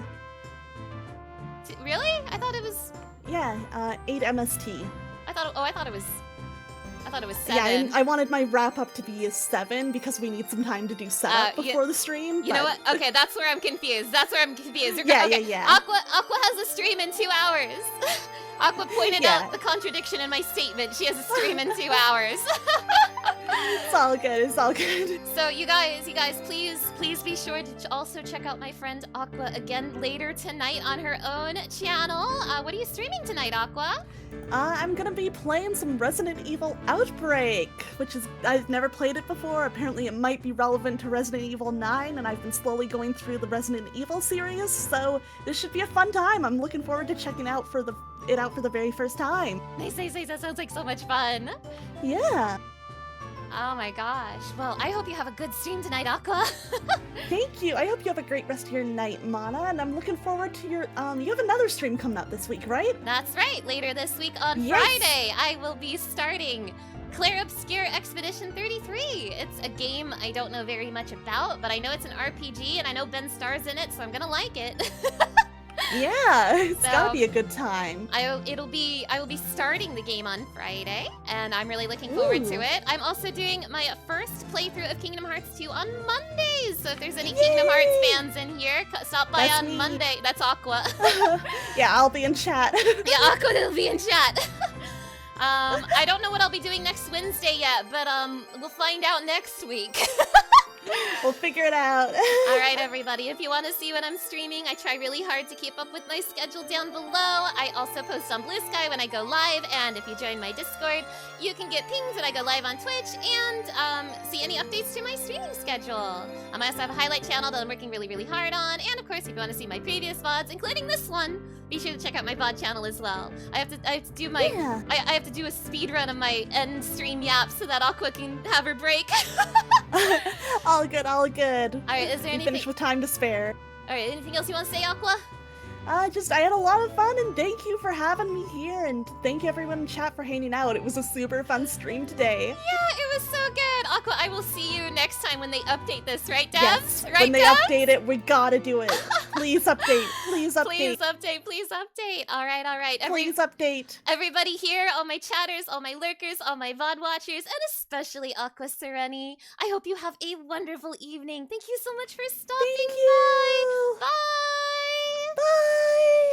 Really? I thought it was... Yeah, 8 MST. I thought it was 7. Yeah, I wanted my wrap up to be a 7 because we need some time to do setup before the stream. You know what? Okay, that's where I'm confused. You're Yeah, okay. yeah. Aqua has a stream in 2 hours. Aqua pointed out the contradiction in my statement. She has a stream in 2 hours. It's all good. It's all good. So you guys, please be sure to also check out my friend Aqua again later tonight on her own channel. What are you streaming tonight, Aqua? I'm gonna be playing some Resident Evil Outbreak, which is, I've never played it before. Apparently it might be relevant to Resident Evil 9, and I've been slowly going through the Resident Evil series, so this should be a fun time. I'm looking forward to checking out it out for the very first time. Nice. That sounds like so much fun. Yeah. Oh my gosh. Well, I hope you have a good stream tonight, Aqua. Thank you. I hope you have a great rest of your night, Mana, and I'm looking forward to your, you have another stream coming up this week, right? That's right. Later this week on Yes. Friday, I will be starting Claire Obscure Expedition 33. It's a game I don't know very much about, but I know it's an RPG, and I know Ben Starr's in it, so I'm gonna like it. Yeah, it's So- gotta be a good time. I will be starting the game on Friday, and I'm really looking forward to Ooh. it. I'm also doing my first playthrough of Kingdom Hearts 2 on Mondays. So if there's any Kingdom Hearts fans in here, stop by That's on me. Monday. That's Aqua. Yeah, I'll be in chat. Yeah, Aqua will be in chat. I don't know what I'll be doing next Wednesday yet, but we'll find out next week. We'll figure it out. All right, everybody. If you want to see what I'm streaming, I try really hard to keep up with my schedule down below. I also post on Blue Sky when I go live, and if you join my Discord, you can get pings when I go live on Twitch and see any updates to my streaming schedule. I also have a highlight channel that I'm working really, really hard on, and of course, if you want to see my previous VODs, including this one, be sure to check out my VOD channel as well. I have to do my Yeah. I have to do a speed run of my end stream yap so that Aqua can have her break. All good, all good. All right, is there We anything? finished with time to spare. All right, anything else you want to say, Aqua? I had a lot of fun, and thank you for having me here, and thank you everyone in chat for hanging out. It was a super fun stream today. Yeah, it was so good. Aqua, I will see you next time when they update this, right, Devs? Yes, Right, when they Devs? update it, we gotta do it. Please update. Please update. Please update. All right. Please update. Everybody here, all my chatters, all my lurkers, all my VOD watchers, and especially Aqua Sereni, I hope you have a wonderful evening. Thank you so much for stopping Thank you. by. Bye! Bye.